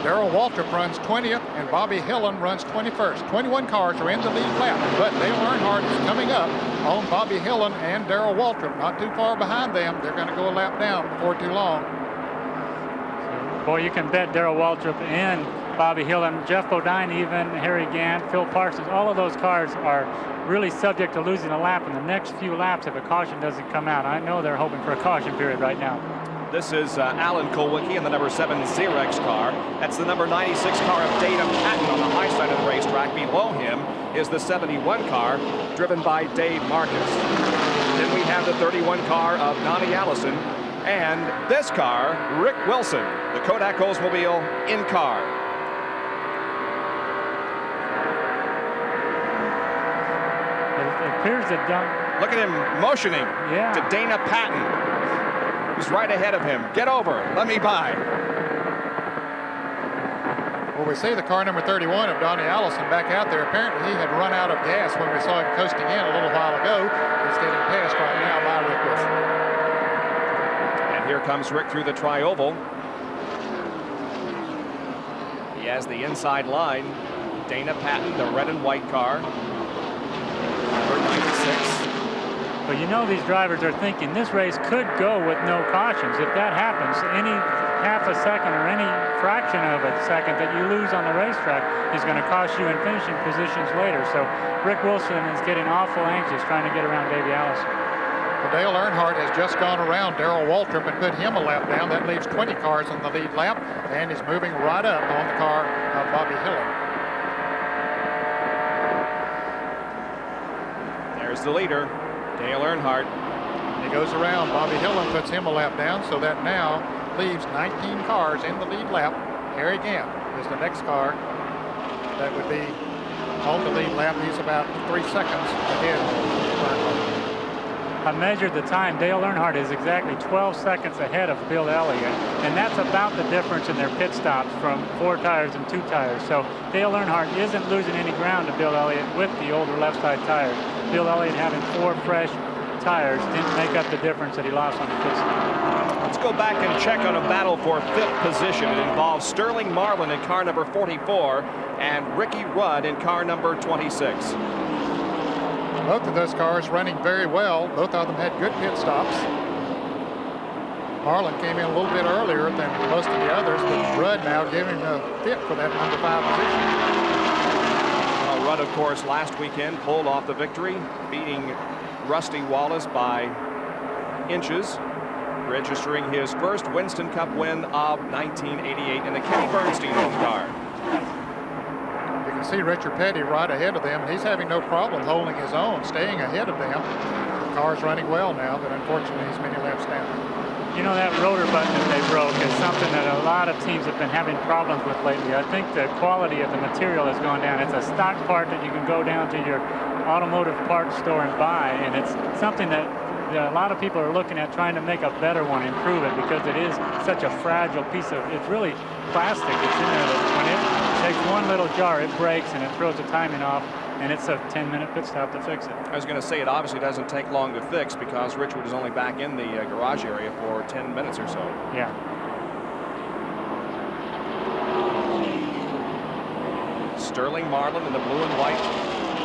Darrell Waltrip runs 20th, and Bobby Hillen runs 21st. 21 cars are in the lead lap, but Dale Earnhardt is coming up on Bobby Hillen and Darrell Waltrip. Not too far behind them. They're going to go a lap down before too long. Boy, you can bet Darrell Waltrip and Bobby Hillen, Jeff Bodine, even Harry Gant, Phil Parsons, all of those cars are really subject to losing a lap in the next few laps if a caution doesn't come out. I know they're hoping for a caution period right now. This is Alan Kowicki in the number 7 Xerox car. That's the number 96 car of Dana Patton on the high side of the racetrack. Below him is the 71 car driven by Dave Marcus. Then we have the 31 car of Donnie Allison, and this car, Rick Wilson, the Kodak Oldsmobile in car. It appears that look at him motioning to Dana Patton, who's right ahead of him. Get over, let me by. Well, we see the car number 31 of Donnie Allison back out there. Apparently he had run out of gas when we saw him coasting in a little while ago. He's getting passed right now by Rick Wilson. And here comes Rick through the tri-oval. He has the inside line. Dana Patton, the red and white car. Number 96. But you know these drivers are thinking this race could go with no cautions. If that happens, any half a second or any fraction of a second that you lose on the racetrack is going to cost you in finishing positions later. So Rick Wilson is getting awful anxious trying to get around Davey Allison. Well, Dale Earnhardt has just gone around Darrell Waltrip and put him a lap down. That leaves 20 cars in the lead lap, and he's moving right up on the car of Bobby Hillen. There's the leader, Dale Earnhardt. He goes around. Bobby Hillen puts him a lap down, so that now leaves 19 cars in the lead lap. Harry Gant is the next car that would be on the lead lap. He's about 3 seconds ahead of Earnhardt. I measured the time. Dale Earnhardt is exactly 12 seconds ahead of Bill Elliott, and that's about the difference in their pit stops from 4 tires and 2 tires. So Dale Earnhardt isn't losing any ground to Bill Elliott with the older left side tires. Bill Elliott having 4 fresh tires didn't make up the difference that he lost on the pit stop. Let's go back and check on a battle for 5th position. It involves Sterling Marlin in car number 44 and Ricky Rudd in car number 26. Both of those cars running very well. Both of them had good pit stops. Marlin came in a little bit earlier than most of the others, but Rudd now giving a fit for that number 5 position. Well, Rudd, of course, last weekend pulled off the victory, beating Rusty Wallace by inches, registering his first Winston Cup win of 1988 in the Kenny Bernstein owned car. You can see Richard Petty right ahead of them. He's having no problem holding his own, staying ahead of them. The car's running well now, but unfortunately he's many laps down. You know, that rotor button that they broke is something that a lot of teams have been having problems with lately. I think the quality of the material has gone down. It's a stock part that you can go down to your automotive parts store and buy, and it's something that a lot of people are looking at trying to make a better one, improve it, because it is such a fragile piece of, it's really plastic that's in there that when it takes one little jar, it breaks and it throws the timing off, and it's a 10-minute pit stop to fix it. I was going to say, it obviously doesn't take long to fix because Richard is only back in the garage area for 10 minutes or so. Yeah. Sterling Marlin in the blue and white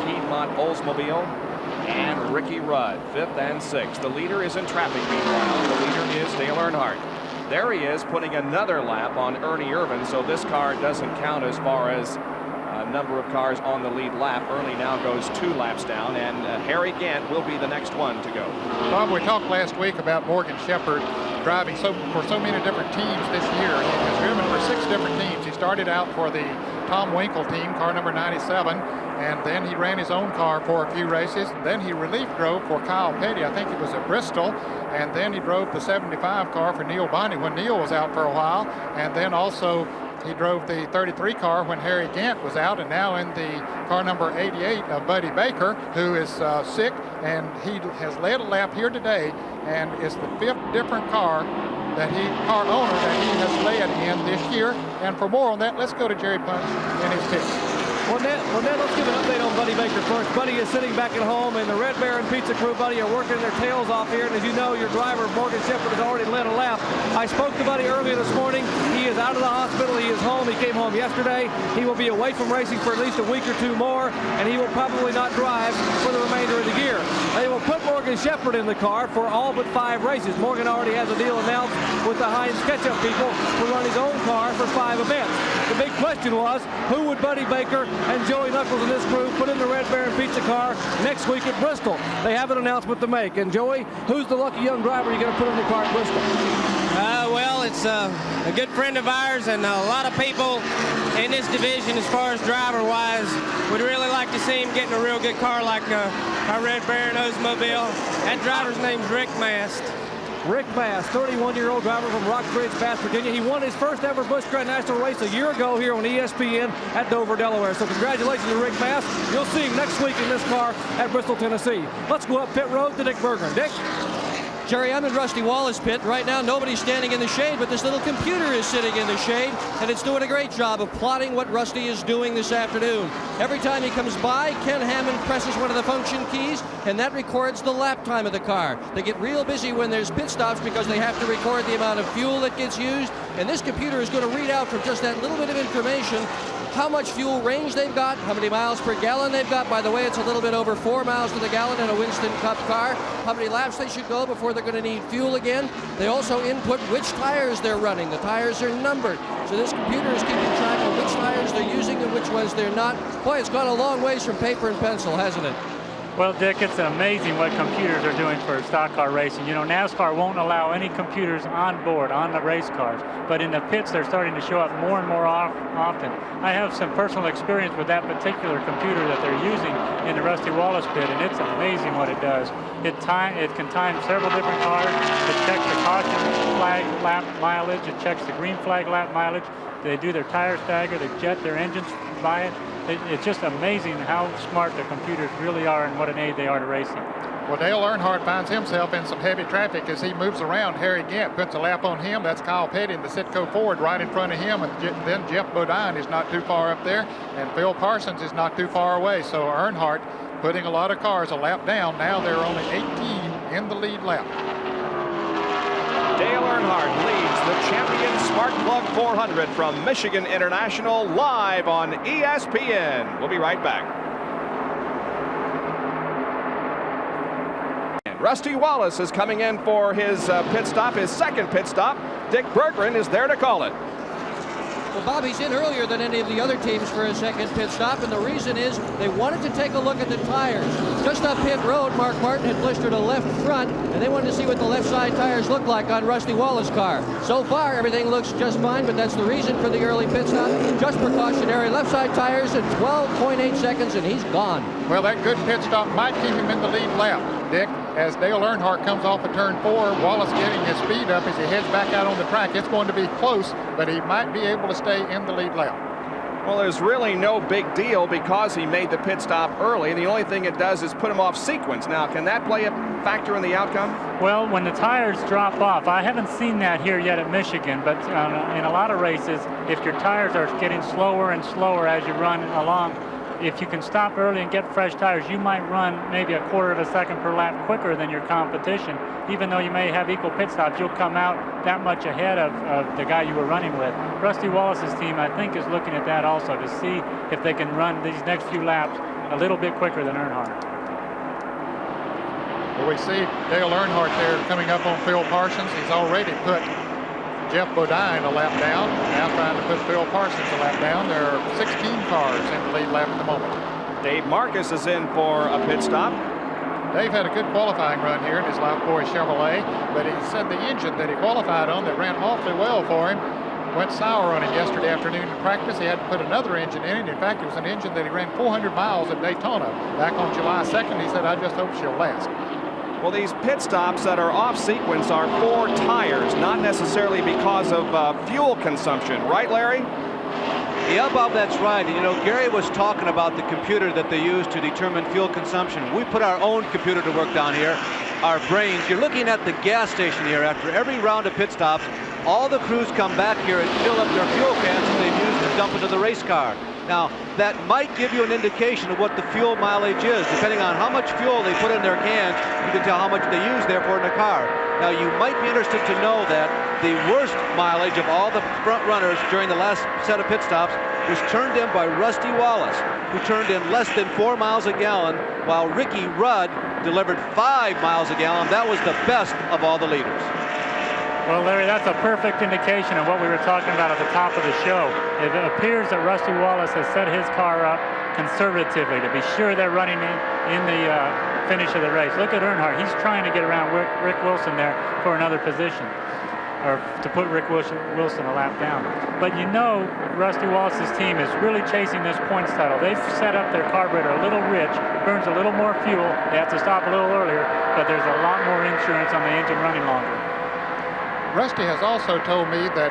Piedmont Oldsmobile, and Ricky Rudd, 5th and 6th. The leader is in traffic meanwhile. The leader is Dale Earnhardt. There he is, putting another lap on Ernie Irvan, so this car doesn't count as far as number of cars on the lead lap. Ernie now goes 2 laps down, and Harry Gant will be the next one to go. Bob, we talked last week about Morgan Shepherd driving for so many different teams this year. He has driven for 6 different teams. He started out for the Tom Winkle team, car number 97, and then he ran his own car for a few races. Then he relief drove for Kyle Petty, I think it was at Bristol, and then he drove the 75 car for Neil Bonney when Neil was out for a while, and then also he drove the 33 car when Harry Gant was out, and now in the car number 88 of Buddy Baker, who is sick, and he has led a lap here today, and is the 5th different car owner that he has led in this year. And for more on that, let's go to Jerry Punch and his picks. Well, Ned, let's give an update on Buddy Baker first. Buddy is sitting back at home, and the Red Baron Pizza crew, Buddy, are working their tails off here. And as you know, your driver, Morgan Shepherd, has already led a lap. I spoke to Buddy earlier this morning. He is out of the hospital. He is home. He came home yesterday. He will be away from racing for at least a week or 2 more, and he will probably not drive for the remainder of the year. They will put Morgan Shepherd in the car for all but 5 races. Morgan already has a deal announced with the Heinz Ketchup people to run his own car for 5 events. The big question was, who would Buddy Baker and Joey Knuckles and this crew put in the Red Baron Pizza car next week at Bristol? They have an announcement to make. And Joey, who's the lucky young driver you're going to put in the car at Bristol? Well, it's a good friend of ours, and a lot of people in this division, as far as driver-wise, would really like to see him getting a real good car like our Red Baron Oldsmobile. That driver's name's Rick Mast. Rick Mast, 31-year-old driver from Rockbridge, Pass, Virginia. He won his first ever Busch Grand National race a year ago here on ESPN at Dover, Delaware. So congratulations to Rick Mast. You'll see him next week in this car at Bristol, Tennessee. Let's go up pit road to Dick Berggren. Dick? Jerry, I'm in Rusty Wallace pit. Right now, nobody's standing in the shade, but this little computer is sitting in the shade, and it's doing a great job of plotting what Rusty is doing this afternoon. Every time he comes by, Ken Hammond presses one of the function keys, and that records the lap time of the car. They get real busy when there's pit stops because they have to record the amount of fuel that gets used, and this computer is going to read out from just that little bit of information how much fuel range they've got, how many miles per gallon they've got. By the way, it's a little bit over 4 miles to the gallon in a Winston Cup car. How many laps they should go before they're going to need fuel again. They also input which tires they're running. The tires are numbered. So this computer is keeping track of which tires they're using and which ones they're not. Boy, it's gone a long ways from paper and pencil, hasn't it? Well, Dick, it's amazing what computers are doing for stock car racing. You know, NASCAR won't allow any computers on board on the race cars, but in the pits they're starting to show up more and more often. I have some personal experience with that particular computer that they're using in the Rusty Wallace pit, and it's amazing what it does. It can time several different cars. It checks the caution flag lap mileage. It checks the green flag lap mileage. They do their tire stagger. They jet their engines by it. It's just amazing how smart the computers really are and what an aid they are to racing. Well, Dale Earnhardt finds himself in some heavy traffic as he moves around. Harry Gant puts a lap on him. That's Kyle Petty in the Citgo Ford right in front of him. And then Jeff Bodine is not too far up there. And Phil Parsons is not too far away. So Earnhardt putting a lot of cars a lap down. Now they're only 18 in the lead lap. Dale Earnhardt leads the Champion Spark Plug 400 from Michigan International live on ESPN. We'll be right back. And Rusty Wallace is coming in for his pit stop, his second pit stop. Dick Berggren is there to call it. Well, Bobby's in earlier than any of the other teams for a second pit stop, and the reason is they wanted to take a look at the tires. Just up pit road, Mark Martin had blistered a left front, and they wanted to see what the left side tires look like on Rusty Wallace's car. So far, everything looks just fine, but that's the reason for the early pit stop. Just precautionary left side tires at 12.8 seconds, and he's gone. Well, that good pit stop might keep him in the lead lap, Dick. As Dale Earnhardt comes off of turn 4, Wallace getting his speed up as he heads back out on the track. It's going to be close, but he might be able to stay in the lead lap. Well, there's really no big deal because he made the pit stop early. The only thing it does is put him off sequence. Now, can that play a factor in the outcome? Well, when the tires drop off, I haven't seen that here yet at Michigan, but in a lot of races, if your tires are getting slower and slower as you run along, if you can stop early and get fresh tires, you might run maybe a quarter of a second per lap quicker than your competition. Even though you may have equal pit stops, you'll come out that much ahead of the guy you were running with. Rusty Wallace's team, I think, is looking at that also to see if they can run these next few laps a little bit quicker than Earnhardt. Well, we see Dale Earnhardt there coming up on Phil Parsons. He's already put Jeff Bodine a lap down, now trying to put Phil Parsons a lap down. There are 16 cars in the lead lap at the moment. Dave Marcus is in for a pit stop. Dave had a good qualifying run here in his Lifebuoy Chevrolet, but he said the engine that he qualified on that ran awfully well for him went sour on him yesterday afternoon in practice. He had to put another engine in it. In fact, it was an engine that he ran 400 miles at Daytona back on July 2nd. He said, I just hope she'll last. Well, these pit stops that are off sequence are for tires, not necessarily because of fuel consumption. Right, Larry? Yeah, Bob, that's right. And, you know, Gary was talking about the computer that they use to determine fuel consumption. We put our own computer to work down here, our brains. You're looking at the gas station here. After every round of pit stops, all the crews come back here and fill up their fuel cans that they've used to dump into the race car. Now, that might give you an indication of what the fuel mileage is. Depending on how much fuel they put in their cans, you can tell how much they use, therefore, in the car. Now, you might be interested to know that the worst mileage of all the front runners during the last set of pit stops was turned in by Rusty Wallace, who turned in less than 4 miles a gallon, while Ricky Rudd delivered 5 miles a gallon. That was the best of all the leaders. Well, Larry, that's a perfect indication of what we were talking about at the top of the show. It appears that Rusty Wallace has set his car up conservatively to be sure they're running in the finish of the race. Look at Earnhardt. He's trying to get around Rick Wilson there for another position, or to put Rick Wilson a lap down. But you know, Rusty Wallace's team is really chasing this points title. They've set up their carburetor a little rich, burns a little more fuel. They have to stop a little earlier, but there's a lot more insurance on the engine running longer. Rusty has also told me that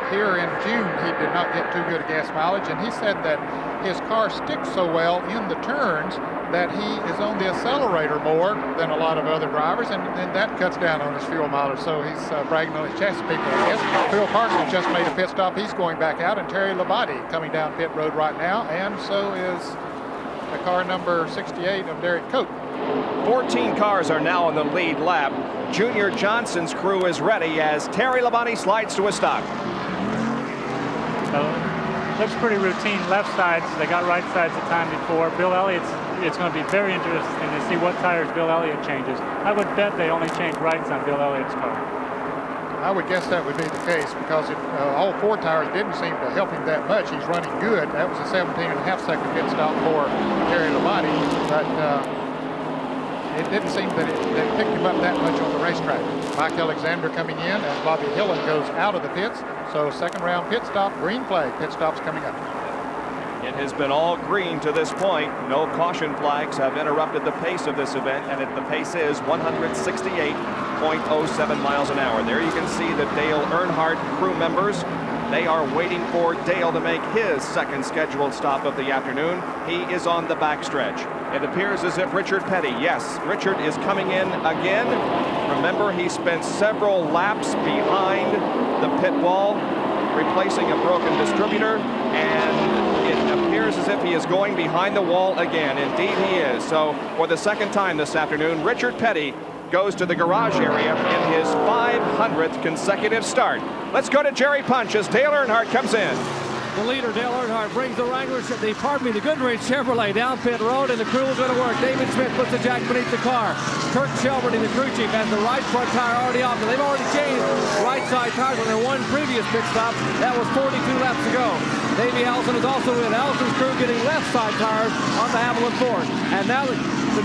here in June he did not get too good a gas mileage, and he said that his car sticks so well in the turns that he is on the accelerator more than a lot of other drivers, and that cuts down on his fuel mileage. So he's bragging on his chassis people, I guess. Phil Parsons just made a pit stop. He's going back out, and Terry Labonte coming down pit road right now, and so is the car number 68 of Derek Cope. 14 cars are now on the lead lap. Junior Johnson's crew is ready as Terry Labonte slides to a stop. So, looks pretty routine. Left sides, they got right sides the time before. Bill Elliott's, it's going to be very interesting to see what tires Bill Elliott changes. I would bet they only change rights on Bill Elliott's car. I would guess that would be the case, because if all 4 tires didn't seem to help him that much, he's running good. That was a 17.5-second pit stop for Terry Labonte, but it didn't seem that it picked him up that much on the racetrack. Mike Alexander coming in as Bobby Hillin goes out of the pits. So second round pit stop, green flag, pit stops coming up. It has been all green to this point. No caution flags have interrupted the pace of this event, and the pace is 168.07 miles an hour. There you can see the Dale Earnhardt crew members. They are waiting for Dale to make his second scheduled stop of the afternoon. He is on the backstretch. It appears as if Richard Petty, yes, Richard is coming in again. Remember, he spent several laps behind the pit wall, replacing a broken distributor, and it appears as if he is going behind the wall again. Indeed he is. So for the second time this afternoon, Richard Petty goes to the garage area in his 500th consecutive start. Let's go to Jerry Punch as Dale Earnhardt comes in. The leader, Dale Earnhardt, brings the the Goodrich Chevrolet down pit road, and the crew is going to work. David Smith puts the jack beneath the car. Kirk Shelburne, the crew chief, has the right front tire already off. And they've already changed right side tires on their one previous pit stop. That was 42 laps ago. Davey Allison is also in. Allison's crew getting left side tires on the Hamilton Ford. And now the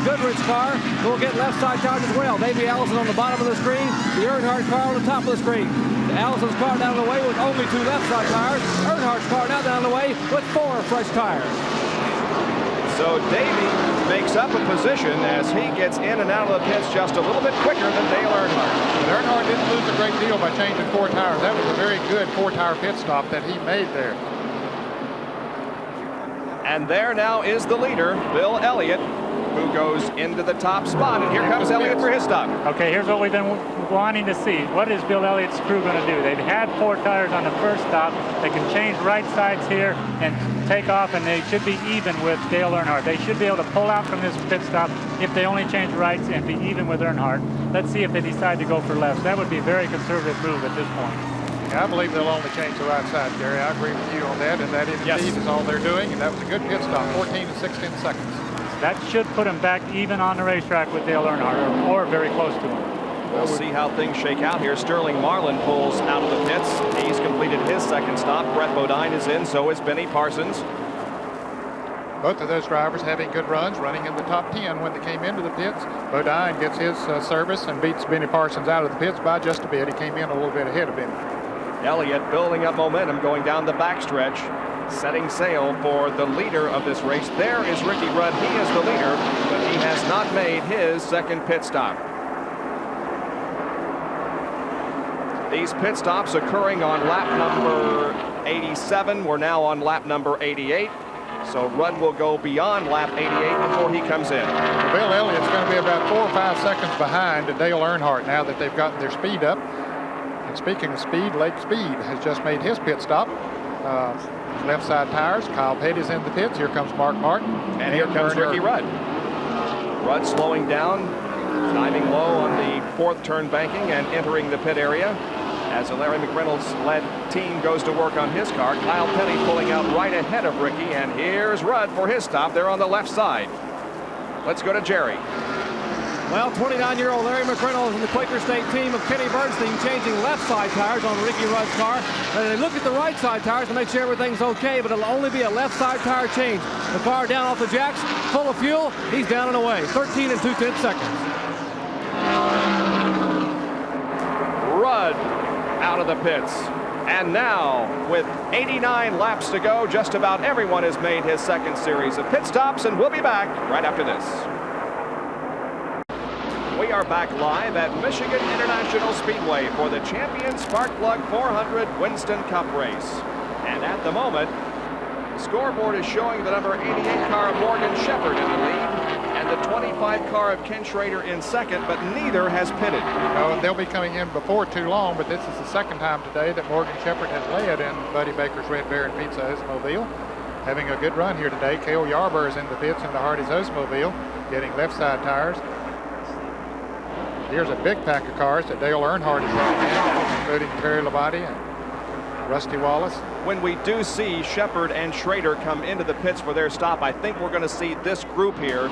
Goodrich car will get left side tires as well. Davey Allison on the bottom of the screen, the Earnhardt car on the top of the screen. Allison's car down the way with only 2 left side tires. Earnhardt's car now down the way with 4 fresh tires. So Davey makes up a position as he gets in and out of the pits just a little bit quicker than Dale Earnhardt. But Earnhardt didn't lose a great deal by changing 4 tires. That was a very good 4-tire pit stop that he made there. And there now is the leader, Bill Elliott, who goes into the top spot. And here comes Elliott for his stop. Okay, here's what we've been wanting to see. What is Bill Elliott's crew going to do? They've had 4 tires on the first stop. They can change right sides here and take off, and they should be even with Dale Earnhardt. They should be able to pull out from this pit stop if they only change rights and be even with Earnhardt. Let's see if they decide to go for lefts. That would be a very conservative move at this point. Yeah, I believe they'll only change the right side, Gary. I agree with you on that, and that indeed is all they're doing, and that was a good pit stop, 14 and 16 seconds. That should put him back even on the racetrack with Dale Earnhardt, or very close to him. We'll see how things shake out here. Sterling Marlin pulls out of the pits. He's completed his second stop. Brett Bodine is in, so is Benny Parsons. Both of those drivers having good runs, running in the top 10 when they came into the pits. Bodine gets his service and beats Benny Parsons out of the pits by just a bit. He came in a little bit ahead of Benny. Elliott building up momentum going down the backstretch, setting sail for the leader of this race. There is Ricky Rudd. He is the leader, but he has not made his second pit stop. These pit stops occurring on lap number 87. We're now on lap number 88. So Rudd will go beyond lap 88 before he comes in. Well, Bill Elliott's going to be about 4 or 5 seconds behind Dale Earnhardt now that they've gotten their speed up. And speaking of speed, Lake Speed has just made his pit stop. Left side tires. Kyle Petty's in the pits. Here comes Mark Martin. And here comes Ricky Rudd. Rudd slowing down, diving low on the 4th turn banking and entering the pit area. As the Larry McReynolds-led team goes to work on his car, Kyle Petty pulling out right ahead of Ricky, and here's Rudd for his stop there on the left side. Let's go to Jerry. Well, 29-year-old Larry McReynolds and the Quaker State team of Kenny Bernstein changing left side tires on Ricky Rudd's car. And they look at the right side tires to make sure everything's okay, but it'll only be a left side tire change. The car down off the jacks, full of fuel. He's down and away. 13 and 2/10 seconds. Rudd out of the pits. And now, with 89 laps to go, just about everyone has made his second series of pit stops, and we'll be back right after this. We are back live at Michigan International Speedway for the Champion Sparkplug 400 Winston Cup race. And at the moment, the scoreboard is showing the number 88 car of Morgan Shepherd in the lead, and the 25 car of Ken Schrader in second, but neither has pitted. No, they'll be coming in before too long, but this is the second time today that Morgan Shepherd has led in Buddy Baker's Red Baron Pizza Oldsmobile. Having a good run here today. Cale Yarber is in the pits in the Hardee's Oldsmobile, getting left side tires. Here's a big pack of cars that Dale Earnhardt is running in, including Terry Labonte and Rusty Wallace. When we do see Shepherd and Schrader come into the pits for their stop, I think we're going to see this group here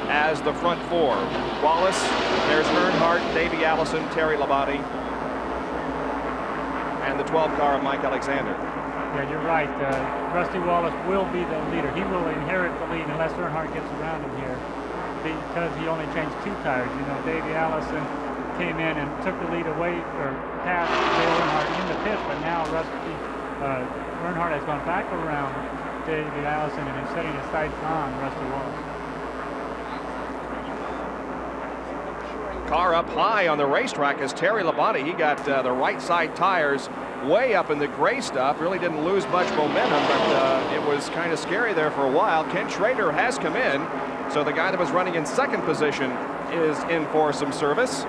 as the front 4. Wallace, there's Earnhardt, Davey Allison, Terry Labonte, and the 12 car of Mike Alexander. Yeah, you're right. Rusty Wallace will be the leader. He will inherit the lead unless Earnhardt gets around him here, because he only changed 2 tires. You know, Davey Allison came in and took the lead away, or past Dale Earnhardt in the pits, but now Earnhardt has gone back around Davey Allison and is setting his sights on Rusty Wallace. Car up high on the racetrack is Terry Labonte. He got the right side tires way up in the gray stuff. Really didn't lose much momentum, but it was kind of scary there for a while. Ken Schrader has come in, so the guy that was running in second position is in for some service.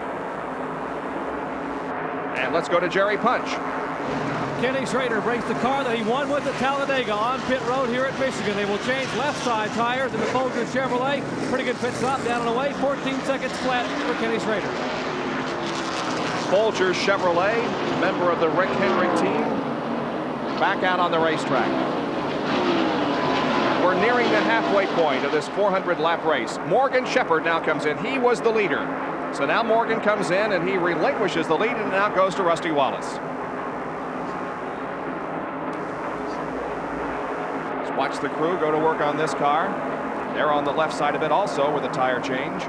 And let's go to Jerry Punch. Kenny Schrader brings the car that he won with at Talladega on pit road here at Michigan. They will change left side tires in the Folger Chevrolet. Pretty good pit stop down and away. 14 seconds flat for Kenny Schrader. Folger Chevrolet, member of the Rick Hendrick team, back out on the racetrack. We're nearing the halfway point of this 400 lap race. Morgan Shepherd now comes in. He was the leader. So now Morgan comes in and he relinquishes the lead and now goes to Rusty Wallace. Let's watch the crew go to work on this car. They're on the left side of it also with a tire change.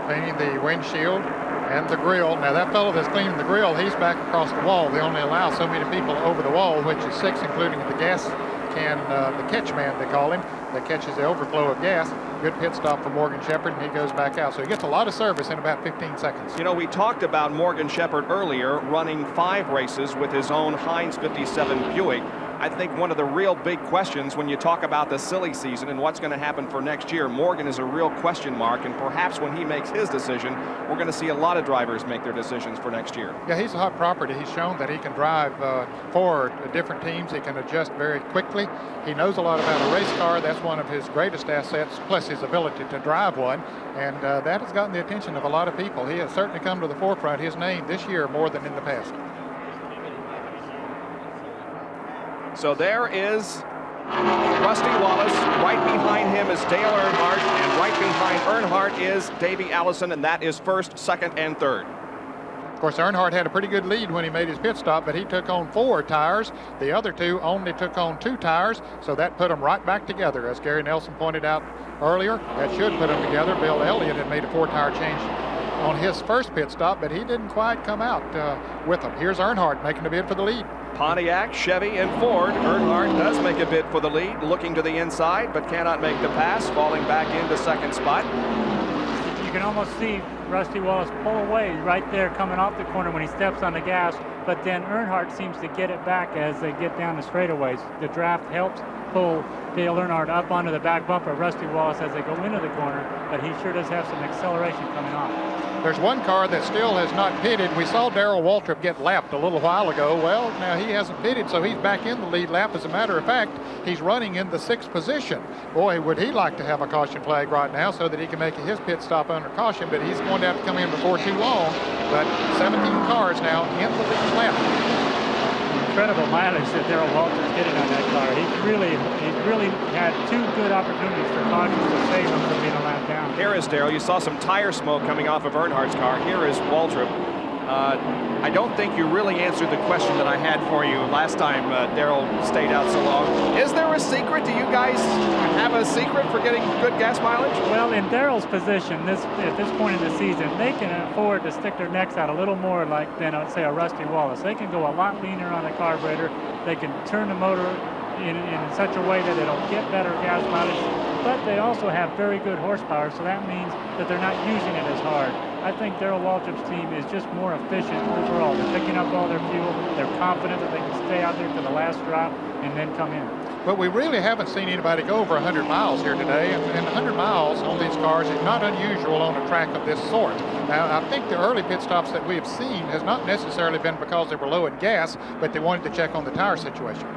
Cleaning the windshield and the grill. Now that fellow that's cleaning the grill, he's back across the wall. They only allow so many people over the wall, which is 6, including the gas can, the catch man, they call him, that catches the overflow of gas. Good pit stop for Morgan Shepherd, and he goes back out. So he gets a lot of service in about 15 seconds. You know, we talked about Morgan Shepherd earlier running 5 races with his own Heinz 57 Buick. I think one of the real big questions when you talk about the silly season and what's going to happen for next year, Morgan is a real question mark, and perhaps when he makes his decision, we're going to see a lot of drivers make their decisions for next year. Yeah, he's a hot property. He's shown that he can drive for different teams. He can adjust very quickly. He knows a lot about a race car. That's one of his greatest assets, plus his ability to drive one, and that has gotten the attention of a lot of people. He has certainly come to the forefront, his name this year more than in the past. So there is Rusty Wallace. Right behind him is Dale Earnhardt, and right behind Earnhardt is Davey Allison, and that is first, second, and third. Of course, Earnhardt had a pretty good lead when he made his pit stop, but he took on 4 tires. The other 2 only took on 2 tires, so that put them right back together. As Gary Nelson pointed out earlier, that should put them together. Bill Elliott had made a 4-tire change on his first pit stop, but he didn't quite come out with them. Here's Earnhardt making a bid for the lead. Pontiac, Chevy, and Ford. Earnhart does make a bid for the lead, looking to the inside, but cannot make the pass, falling back into second spot. You can almost see Rusty Wallace pull away right there coming off the corner when he steps on the gas, but then Earnhardt seems to get it back as they get down the straightaways. The draft helps pull Dale Earnhardt up onto the back bumper of Rusty Wallace as they go into the corner, but he sure does have some acceleration coming off. There's one car that still has not pitted. We saw Darrell Waltrip get lapped a little while ago. Well, now he hasn't pitted, so he's back in the lead lap. As a matter of fact, he's running in the 6th position. Boy, would he like to have a caution flag right now so that he can make his pit stop under caution, but he's going to have to come in before too long. But 17 cars now in the lead lap. Incredible mileage that Darrell Waltrip's getting on that car. He really had 2 good opportunities for cautions to save him from being a lap down. Here is Darrell. You saw some tire smoke coming off of Earnhardt's car. Here is Waltrip. I don't think you really answered the question that I had for you last time Darrell stayed out so long. Is there a secret? Do you guys have a secret for getting good gas mileage? Well, in Darrell's position, at this point in the season, they can afford to stick their necks out a little more than, say, a Rusty Wallace. They can go a lot leaner on the carburetor. They can turn the motor in such a way that it'll get better gas mileage, but they also have very good horsepower, so that means that they're not using it as hard. I think Darrell Waltrip's team is just more efficient overall. They're picking up all their fuel. They're confident that they can stay out there to the last drop and then come in. But we really haven't seen anybody go over 100 miles here today, and 100 miles on these cars is not unusual on a track of this sort. Now, I think the early pit stops that we have seen has not necessarily been because they were low in gas, but they wanted to check on the tire situation.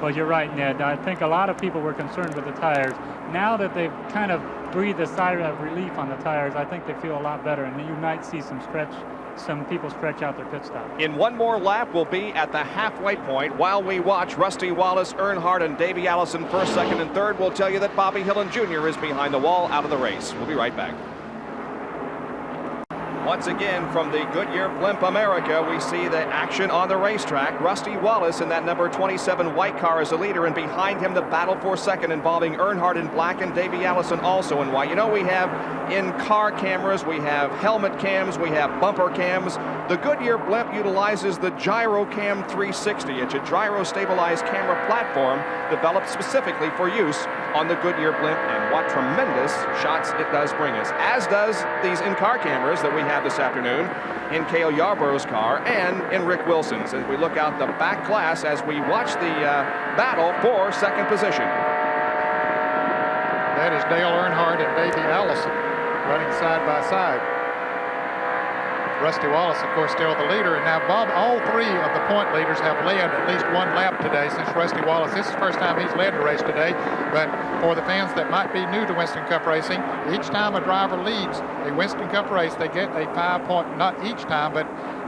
Well, you're right, Ned. I think a lot of people were concerned with the tires. Now that they've kind of breathed a sigh of relief on the tires, I think they feel a lot better, and you might see some people stretch out their pit stop. In one more lap, we'll be at the halfway point. While we watch Rusty Wallace, Earnhardt, and Davey Allison first, second, and third, we'll tell you that Bobby Hillin Jr. is behind the wall out of the race. We'll be right back. Once again, from the Goodyear Blimp America, we see the action on the racetrack. Rusty Wallace in that number 27 white car is the leader, and behind him the battle for second involving Earnhardt in black and Davey Allison also in white. You know, we have in-car cameras, we have helmet cams, we have bumper cams. The Goodyear Blimp utilizes the GyroCam 360. It's a gyro-stabilized camera platform developed specifically for use on the Goodyear Blimp, and what tremendous shots it does bring us, as does these in-car cameras that we have this afternoon in Cale Yarborough's car and in Rick Wilson's, as we look out the back glass as we watch the battle for second position. That is Dale Earnhardt and Davey Allison running side by side. Rusty Wallace, of course, still the leader. And now, Bob, all 3 of the point leaders have led at least 1 lap today since Rusty Wallace. This is the first time he's led the race today. But for the fans that might be new to Winston Cup racing, each time a driver leads a Winston Cup race, they get a 5-point, not each time, but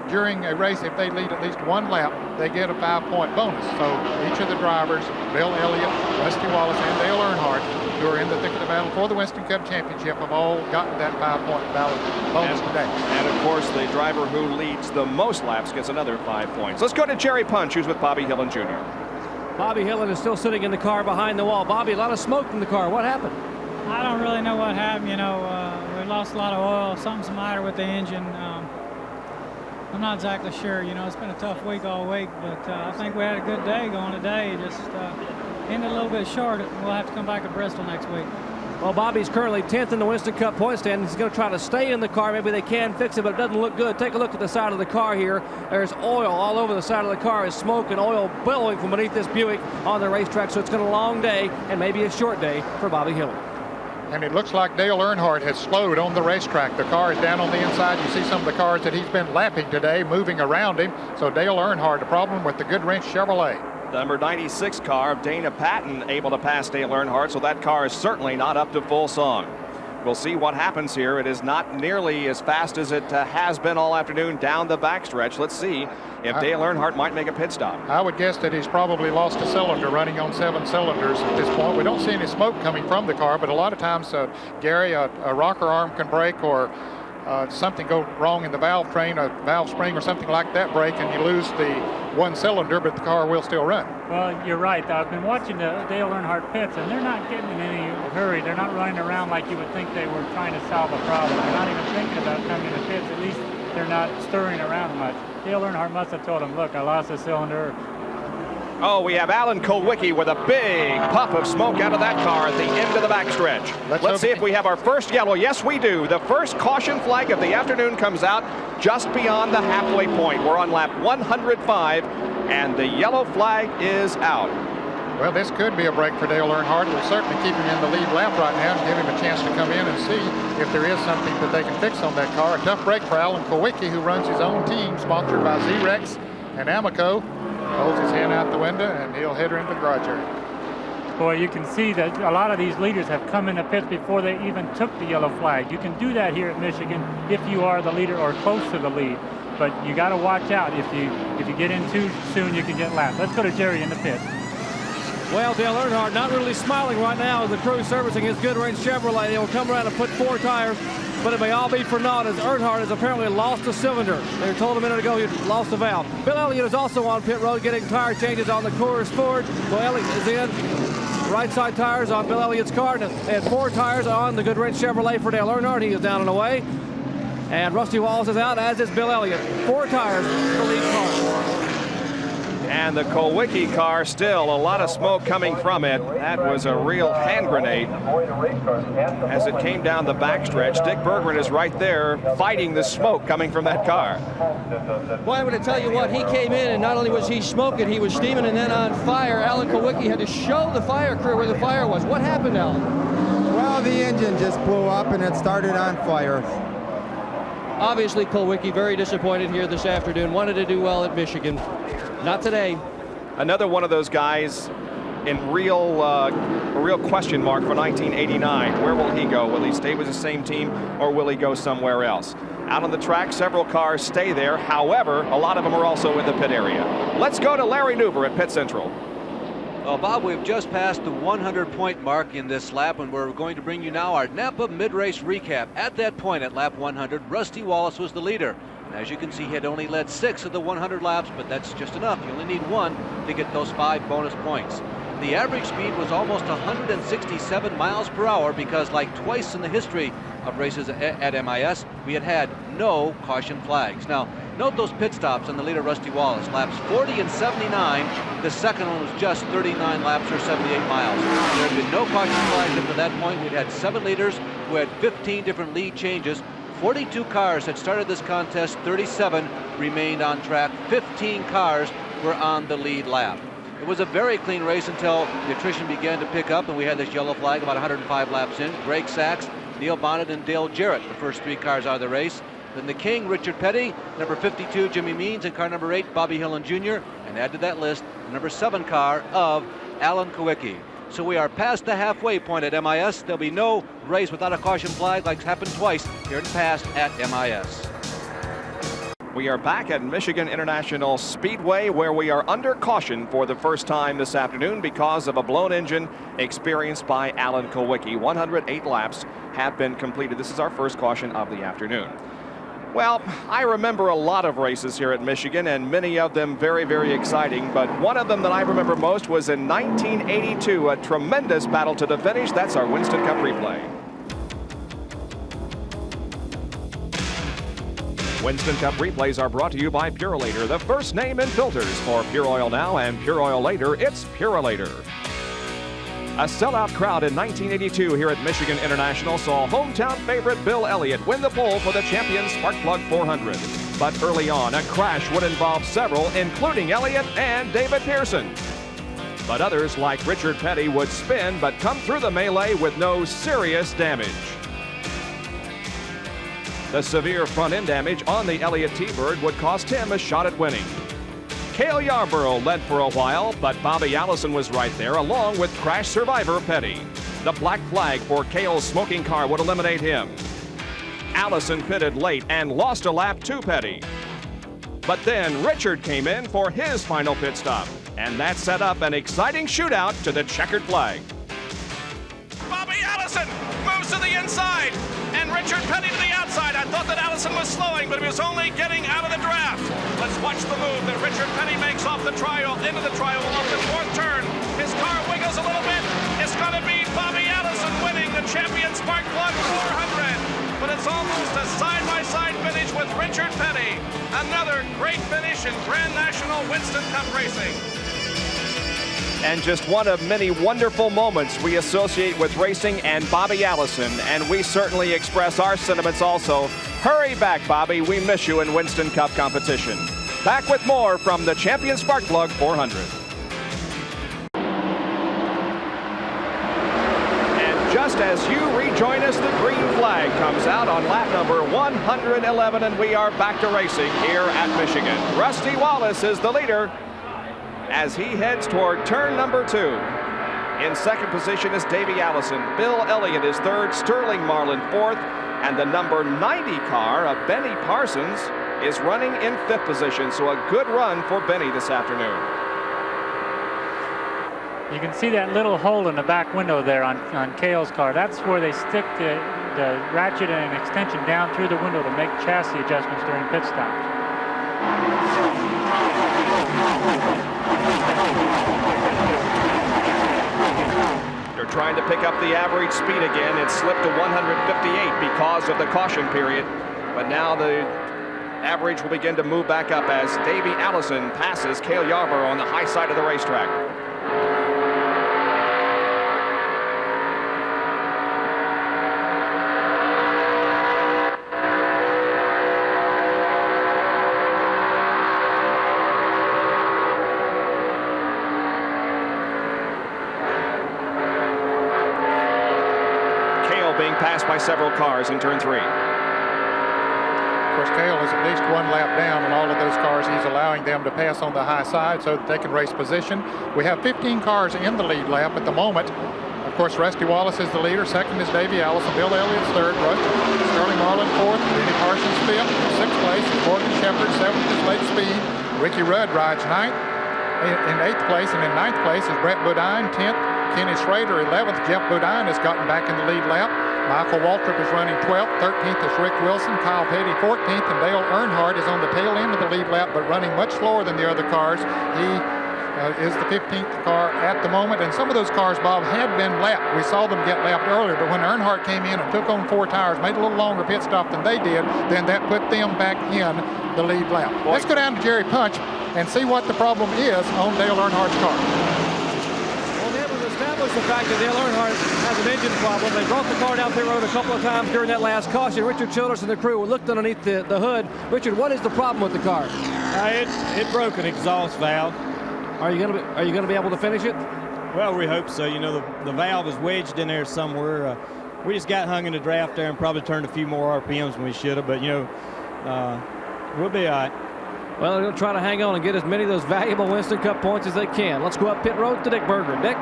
during a race, if they lead at least 1 lap, they get a 5-point bonus. So each of the drivers, Bill Elliott, Rusty Wallace, and Dale Earnhardt, who are in the thick of the battle for the Winston Cup Championship, have all gotten that 5-point bonus today. And of course, the driver who leads the most laps gets another 5 points. Let's go to Jerry Punch, who's with Bobby Hillin Jr. Bobby Hillin is still sitting in the car behind the wall. Bobby, a lot of smoke from the car. What happened? I don't really know what happened. You know, we lost a lot of oil. Something's the matter with the engine. I'm not exactly sure. You know, it's been a tough week all week, but I think we had a good day going today. Just ended a little bit short. We'll have to come back to Bristol next week. Well, Bobby's currently 10th in the Winston Cup point stand. He's going to try to stay in the car. Maybe they can fix it, but it doesn't look good. Take a look at the side of the car here. There's oil all over the side of the car. There's smoke and oil billowing from beneath this Buick on the racetrack, so it's been a long day and maybe a short day for Bobby Hillin. And it looks like Dale Earnhardt has slowed on the racetrack. The car is down on the inside. You see some of the cars that he's been lapping today moving around him. So Dale Earnhardt, the problem with the Goodwrench Chevrolet. The number 96 car of Dana Patton able to pass Dale Earnhardt, so that car is certainly not up to full song. We'll see what happens here. It is not nearly as fast as it has been all afternoon down the backstretch. Let's see if Dale Earnhardt might make a pit stop. I would guess that he's probably lost a cylinder running on 7 cylinders at this point. We don't see any smoke coming from the car, but a lot of times, Gary, a rocker arm can break, or something go wrong in the valve train, a valve spring or something like that break, and you lose the 1 cylinder, but the car will still run. Well, you're right. I've been watching the Dale Earnhardt pits, and they're not getting in any hurry. They're not running around like you would think they were trying to solve a problem. They're not even thinking about coming to pits. At least they're not stirring around much. Dale Earnhardt must have told him, look, I lost a cylinder. Oh, we have Alan Kulwicki with a big puff of smoke out of that car at the end of the backstretch. Let's see if we have our first yellow. Yes, we do. The first caution flag of the afternoon comes out just beyond the halfway point. We're on lap 105, and the yellow flag is out. Well, this could be a break for Dale Earnhardt. It will certainly keep him in the lead lap right now and give him a chance to come in and see if there is something that they can fix on that car. A tough break for Alan Kulwicki, who runs his own team, sponsored by Z-Rex and Amoco. Holds his hand out the window, and he'll head her into the garage area. Boy, you can see that a lot of these leaders have come into pits before they even took the yellow flag. You can do that here at Michigan if you are the leader or close to the lead. But you got to watch out. If you get in too soon, you can get lapped. Let's go to Jerry in the pit. Well, Dale Earnhardt not really smiling right now as the crew servicing his Goodwrench Chevrolet. They will come around and put 4 tires, but it may all be for naught as Earnhardt has apparently lost a cylinder. They were told a minute ago he lost a valve. Bill Elliott is also on pit road getting tire changes on the Coors Ford. Well, Elliott is in. Right side tires on Bill Elliott's car. They had 4 tires on the Goodwrench Chevrolet for Dale Earnhardt. He is down and away. And Rusty Wallace is out, as is Bill Elliott. 4 tires for the lead car. And the Kulwicki car, still a lot of smoke coming from it. That was a real hand grenade as it came down the backstretch. Dick Bergman is right there fighting the smoke coming from that car. Boy, I'm going to tell you what, he came in and not only was he smoking, he was steaming and then on fire. Alan Kulwicki had to show the fire crew where the fire was. What happened, Alan? Well, the engine just blew up and it started on fire. Obviously, Kulwicki very disappointed here this afternoon. Wanted to do well at Michigan. Not today. Another one of those guys in a real question mark for 1989. Where will he go? Will he stay with the same team, or will he go somewhere else? Out on the track, several cars stay there. However, a lot of them are also in the pit area. Let's go to Larry Nuber at Pit Central. Well, Bob, we've just passed the 100-point mark in this lap, and we're going to bring you now our Napa mid-race recap. At that point, at lap 100, Rusty Wallace was the leader. And as you can see, he had only led 6 of the 100 laps, but that's just enough. You only need 1 to get those 5 bonus points. The average speed was almost 167 miles per hour because, like twice in the history of races at MIS, we had no caution flags. Now, note those pit stops on the leader, Rusty Wallace. Laps 40 and 79. The second one was just 39 laps or 78 miles. There had been no caution flags up to that point. We'd had 7 leaders who had 15 different lead changes. 42 cars had started this contest. 37 remained on track. 15 cars were on the lead lap. It was a very clean race until the attrition began to pick up, and we had this yellow flag about 105 laps in. Greg Sachs, Neil Bonnet, and Dale Jarrett, the first 3 cars out of the race. Then the King, Richard Petty, number 52, Jimmy Means, and car number 8, Bobby Hillin Jr., and add to that list the number 7 car of Alan Kulwicki. So we are past the halfway point at MIS. There'll be no race without a caution flag like happened twice here in the past at MIS. We are back at Michigan International Speedway, where we are under caution for the first time this afternoon because of a blown engine experienced by Alan Kulwicki. 108 laps have been completed. This is our first caution of the afternoon. Well, I remember a lot of races here at Michigan, and many of them very, very exciting. But one of them that I remember most was in 1982, a tremendous battle to the finish. That's our Winston Cup replay. Winston Cup replays are brought to you by Purolator, the first name in filters. For Pure Oil now and Pure Oil later, it's Purolator. A sellout crowd in 1982 here at Michigan International saw hometown favorite Bill Elliott win the pole for the champion Sparkplug 400. But early on, a crash would involve several, including Elliott and David Pearson. But others, like Richard Petty, would spin but come through the melee with no serious damage. The severe front-end damage on the Elliott T-Bird would cost him a shot at winning. Cale Yarborough led for a while, but Bobby Allison was right there, along with crash survivor Petty. The black flag for Cale's smoking car would eliminate him. Allison pitted late and lost a lap to Petty. But then Richard came in for his final pit stop, and that set up an exciting shootout to the checkered flag. Bobby Allison moves to the inside, and Richard Petty to the outside. I thought that Allison was slowing, but he was only getting out of the draft. Let's watch the move that Richard Petty makes off the trial, into the trial, off the fourth turn. His car wiggles a little bit. It's going to be Bobby Allison winning the champion Sparkplug 400. But it's almost a side-by-side finish with Richard Petty. Another great finish in Grand National Winston Cup racing. And just one of many wonderful moments we associate with racing and Bobby Allison, and we certainly express our sentiments also. Hurry back, Bobby. We miss you in Winston Cup competition. Back with more from the champion Sparkplug 400. And just as you rejoin us, the green flag comes out on lap number 111, and we are back to racing here at Michigan. Rusty Wallace is the leader as he heads toward turn number 2. In second position is Davey Allison. Bill Elliott is third, Sterling Marlin fourth, and the number 90 car of Benny Parsons is running in fifth position. So a good run for Benny this afternoon. You can see that little hole in the back window there on Cale's car. That's where they stick the ratchet and an extension down through the window to make chassis adjustments during pit stops. They're trying to pick up the average speed again. It slipped to 158 because of the caution period. But now the average will begin to move back up as Davey Allison passes Cale Yarborough on the high side of the racetrack. Being passed by several cars in turn 3. Of course, Cale is at least one lap down in all of those cars. He's allowing them to pass on the high side so that they can race position. We have 15 cars in the lead lap at the moment. Of course, Rusty Wallace is the leader. Second is Davey Allison. Bill Elliott's third. Sterling Marlin fourth. Benny Parsons fifth. In sixth place is Morgan Shepherd. Seventh is Lake Speed. Ricky Rudd rides ninth. In eighth place, and in ninth place is Brett Bodine. 10th, Kenny Schrader. 11th, Jeff Bodine has gotten back in the lead lap. Michael Waltrip is running 12th. 13th is Rick Wilson. Kyle Petty 14th, and Dale Earnhardt is on the tail end of the lead lap, but running much slower than the other cars. He is the 15th car at the moment, and some of those cars, Bob, had been lapped. We saw them get lapped earlier, but when Earnhardt came in and took on 4 tires, made a little longer pit stop than they did, then that put them back in the lead lap. Let's go down to Jerry Punch and see what the problem is on Dale Earnhardt's car. The fact that Dale Earnhardt has an engine problem. They brought the car down pit road a couple of times during that last caution. Richard Childress and the crew looked underneath the hood. Richard, what is the problem with the car? It broke an exhaust valve. Are you gonna be able to finish it? Well, we hope so. You know, the valve is wedged in there somewhere. We just got hung in the draft there and probably turned a few more RPMs than we should have. But you know, we'll be all right. Well, they're going to try to hang on and get as many of those valuable Winston Cup points as they can. Let's go up pit road to Dick Berger. Dick?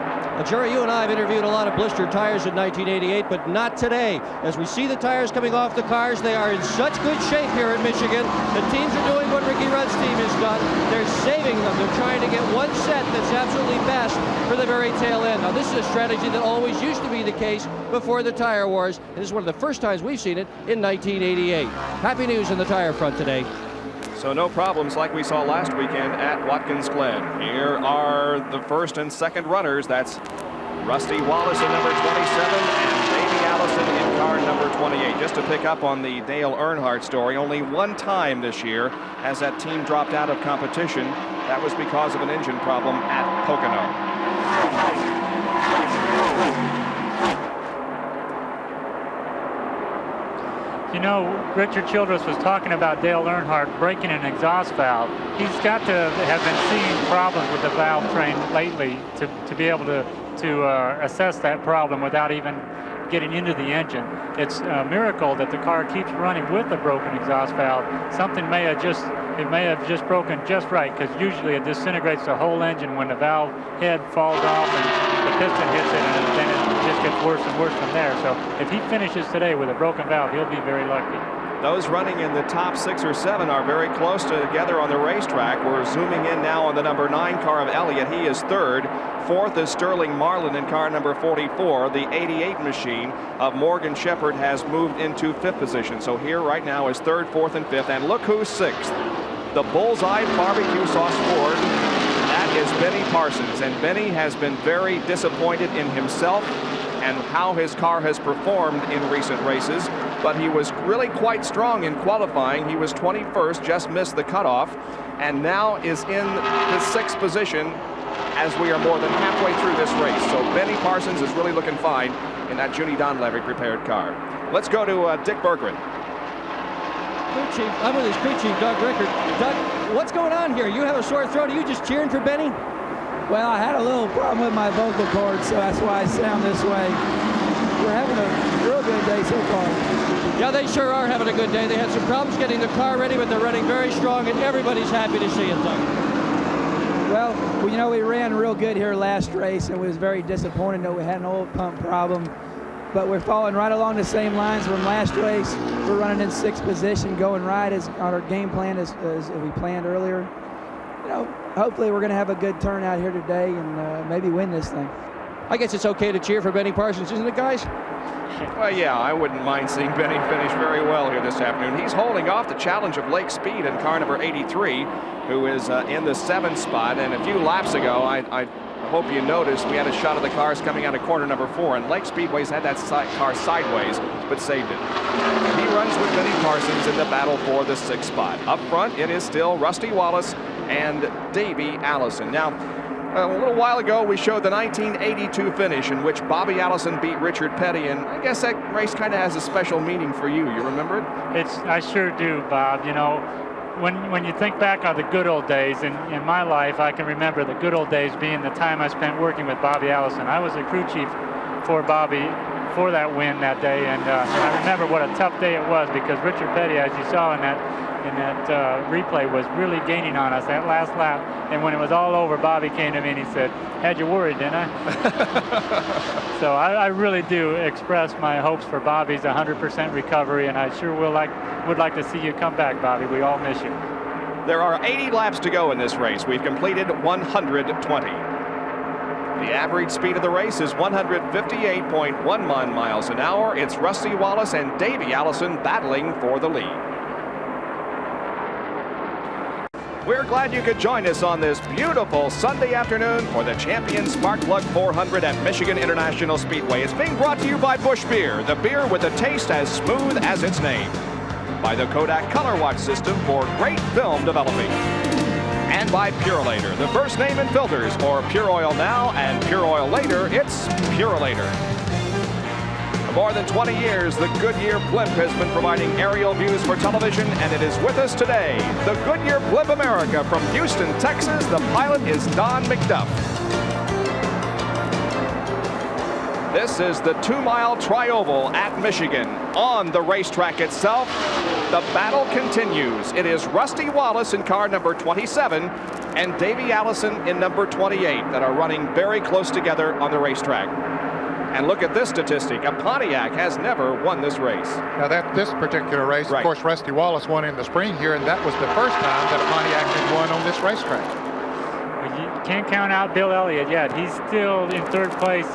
Jerry, you and I have interviewed a lot of blistered tires in 1988, but not today. As we see the tires coming off the cars, they are in such good shape here in Michigan. The teams are doing what Ricky Rudd's team has done. They're saving them. They're trying to get one set that's absolutely best for the very tail end. Now, this is a strategy that always used to be the case before the tire wars. And this is one of the first times we've seen it in 1988. Happy news on the tire front today. So no problems like we saw last weekend at Watkins Glen. Here are the first and second runners. That's Rusty Wallace in number 27 and Davey Allison in car number 28. Just to pick up on the Dale Earnhardt story, only one time this year has that team dropped out of competition. That was because of an engine problem at Pocono. You know, Richard Childress was talking about Dale Earnhardt breaking an exhaust valve. He's got to have been seeing problems with the valve train lately to be able to assess that problem without even getting into the engine. It's a miracle that the car keeps running with a broken exhaust valve. Something may have just broken just right, because usually it disintegrates the whole engine when the valve head falls off and the piston hits it, and then it just gets worse and worse from there. So if he finishes today with a broken valve, he'll be very lucky. Those running in the top 6 or 7 are very close together on the racetrack. We're zooming in now on the number 9 car of Elliott. He is 3rd. 4th is Sterling Marlin in car number 44. The 88 machine of Morgan Shepherd has moved into 5th position. So here right now is 3rd, 4th, and 5th. And look who's 6th. The Bullseye Barbecue Sauce Ford. That is Benny Parsons. And Benny has been very disappointed in himself and how his car has performed in recent races. But he was really quite strong in qualifying. He was 21st, just missed the cutoff, and now is in the 6th position as we are more than halfway through this race. So Benny Parsons is really looking fine in that Junie Donlevy prepared car. Let's go to Dick Berggren. Crew chief, I'm with his crew chief, Doug Rickard. Doug, what's going on here? You have a sore throat. Are you just cheering for Benny? Well, I had a little problem with my vocal cords, so that's why I sound this way. We're having a real good day so far. Yeah, they sure are having a good day. They had some problems getting the car ready, but they're running very strong, and everybody's happy to see it, Doug. Well, you know, we ran real good here last race, and we was very disappointed that we had an oil pump problem. But we're following right along the same lines from last race. We're running in 6th position, going right as on our game plan as we planned earlier. You know, hopefully we're going to have a good turnout here today and maybe win this thing. I guess it's okay to cheer for Benny Parsons, isn't it, guys? Well, yeah, I wouldn't mind seeing Benny finish very well here this afternoon. He's holding off the challenge of Lake Speed in car number 83, who is in the 7th spot. And a few laps ago, I hope you noticed, we had a shot of the cars coming out of corner number 4, and Lake Speedway's had that car sideways, but saved it. He runs with Benny Parsons in the battle for the 6th spot. Up front, it is still Rusty Wallace and Davey Allison. Now, a little while ago, we showed the 1982 finish in which Bobby Allison beat Richard Petty, and I guess that race kind of has a special meaning for you. You remember it? I sure do, Bob. You know, when you think back on the good old days in my life, I can remember the good old days being the time I spent working with Bobby Allison. I was a crew chief for Bobby for that win that day, and I remember what a tough day it was, because Richard Petty, as you saw in that replay, was really gaining on us that last lap. And when it was all over, Bobby came to me and he said, "Had you worried, didn't I?" So I really do express my hopes for Bobby's 100% recovery, and I sure would like to see you come back, Bobby. We all miss you. There are 80 laps to go in this race. We've completed 120. The average speed of the race is 158.1 miles an hour. It's Rusty Wallace and Davey Allison battling for the lead. We're glad you could join us on this beautiful Sunday afternoon for the Champion Spark Plug 400 at Michigan International Speedway. It's being brought to you by Busch Beer, the beer with a taste as smooth as its name. By the Kodak Color Watch system for great film developing. And by Purolator, the first name in filters for Pure Oil now and Pure Oil later. It's Purolator. For more than 20 years, the Goodyear Blimp has been providing aerial views for television, and it is with us today. The Goodyear Blimp America from Houston, Texas. The pilot is Don McDuff. This is the 2-mile tri-oval at Michigan. On the racetrack itself, the battle continues. It is Rusty Wallace in car number 27 and Davey Allison in number 28 that are running very close together on the racetrack. And look at this statistic. A Pontiac has never won this race. Now this particular race, right. Of course, Rusty Wallace won in the spring here, and that was the first time that a Pontiac had won on this racetrack. You can't count out Bill Elliott yet. He's still in 3rd place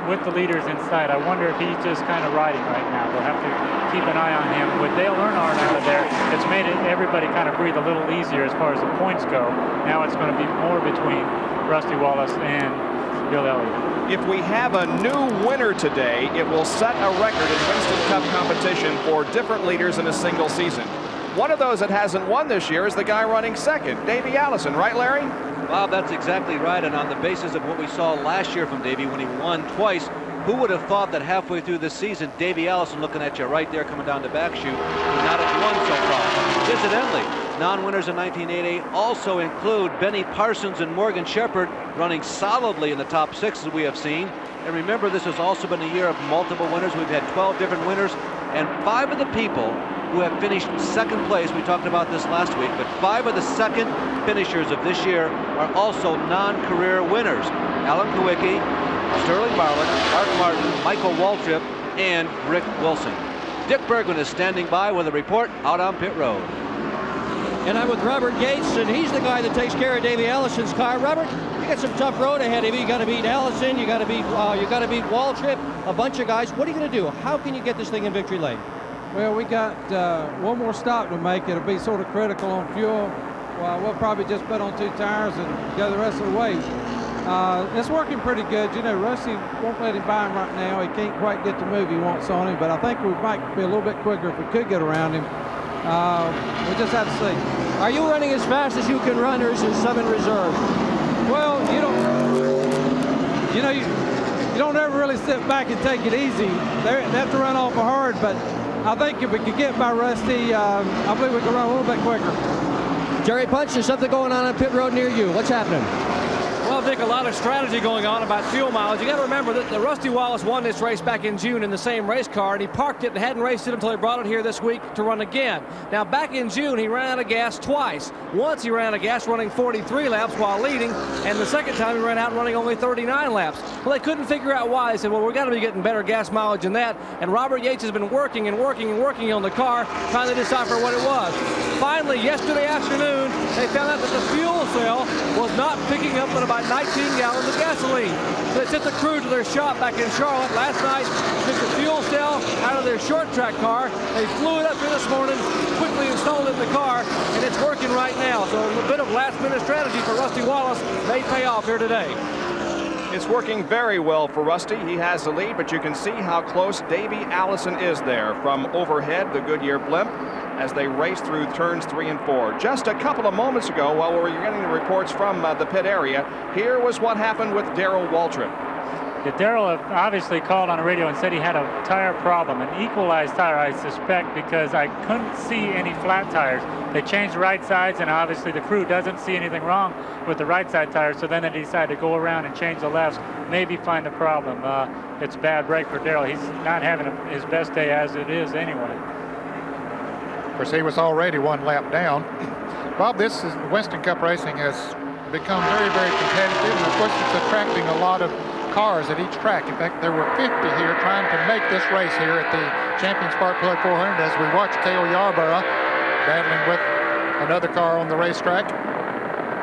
with the leaders inside. I wonder if he's just kind of riding right now. We'll have to keep an eye on him. With Dale Earnhardt out of there, it's made everybody kind of breathe a little easier as far as the points go. Now it's going to be more between Rusty Wallace and Bill Elliott. If we have a new winner today, it will set a record in Winston Cup competition for different leaders in a single season. One of those that hasn't won this year is the guy running second, Davey Allison. Right, Larry? Bob, that's exactly right. And on the basis of what we saw last year from Davey when he won twice, who would have thought that halfway through this season, Davey Allison, looking at you right there coming down the back chute, would not have won so far? Incidentally, non-winners in 1988 also include Benny Parsons and Morgan Shepherd, running solidly in the top 6 as we have seen. And remember, this has also been a year of multiple winners. We've had 12 different winners, and 5 of the people who have finished second place, we talked about this last week, but 5 of the second finishers of this year are also non-career winners. Alan Kawicki, Sterling Marlin, Mark Martin, Michael Waltrip, and Rick Wilson. Dick Bergman is standing by with a report out on pit road. And I'm with Robert Gates, and he's the guy that takes care of Davey Allison's car. Robert, you got some tough road ahead of you. You got to beat Allison. You got to beat Waltrip, a bunch of guys. What are you going to do? How can you get this thing in victory lane? Well, we got one more stop to make. It'll be sort of critical on fuel. Well, we'll probably just put on 2 tires and go the rest of the way. It's working pretty good. You know, Rusty won't let him by him right now. He can't quite get the move he wants on him, but I think we might be a little bit quicker if we could get around him. We just have to see. Are you running as fast as you can run, or is there some in reserve? Well, you don't ever really sit back and take it easy. They have to run awful hard, but I think if we could get by Rusty, I believe we can run a little bit quicker. Jerry Punch, there's something going on pit road near you. What's happening? Well, Dick, a lot of strategy going on about fuel mileage. You got to remember that the Rusty Wallace won this race back in June in the same race car, and he parked it and hadn't raced it until he brought it here this week to run again. Now, back in June, he ran out of gas twice. Once he ran out of gas running 43 laps while leading, and the second time he ran out running only 39 laps. Well, they couldn't figure out why. They said, well, we've got to be getting better gas mileage than that. And Robert Yates has been working and working and working on the car, trying to decipher what it was. Finally, yesterday afternoon, they found out that the fuel cell was not picking up but about 19 gallons of gasoline. So they sent the crew to their shop back in Charlotte last night, took the fuel cell out of their short track car. They flew it up here this morning, quickly installed it in the car, and it's working right now. So a bit of last-minute strategy for Rusty Wallace may pay off here today. It's working very well for Rusty. He has the lead, but you can see how close Davey Allison is there from overhead, the Goodyear blimp, as they race through turns 3 and 4. Just a couple of moments ago, while we were getting the reports from the pit area, here was what happened with Darrell Waltrip. Darrell obviously called on the radio and said he had a tire problem, an equalized tire, I suspect, because I couldn't see any flat tires. They changed right sides, and obviously the crew doesn't see anything wrong with the right side tires, so then they decided to go around and change the lefts, maybe find the problem. It's a bad break for Darrell. He's not having his best day as it is anyway. Of course, he was already 1 lap down. Bob, Winston Cup racing has become very, very competitive, and of course it's attracting a lot of cars at each track. In fact, there were 50 here trying to make this race here at the Champion Spark Plug 400 as we watch Cale Yarborough battling with another car on the racetrack.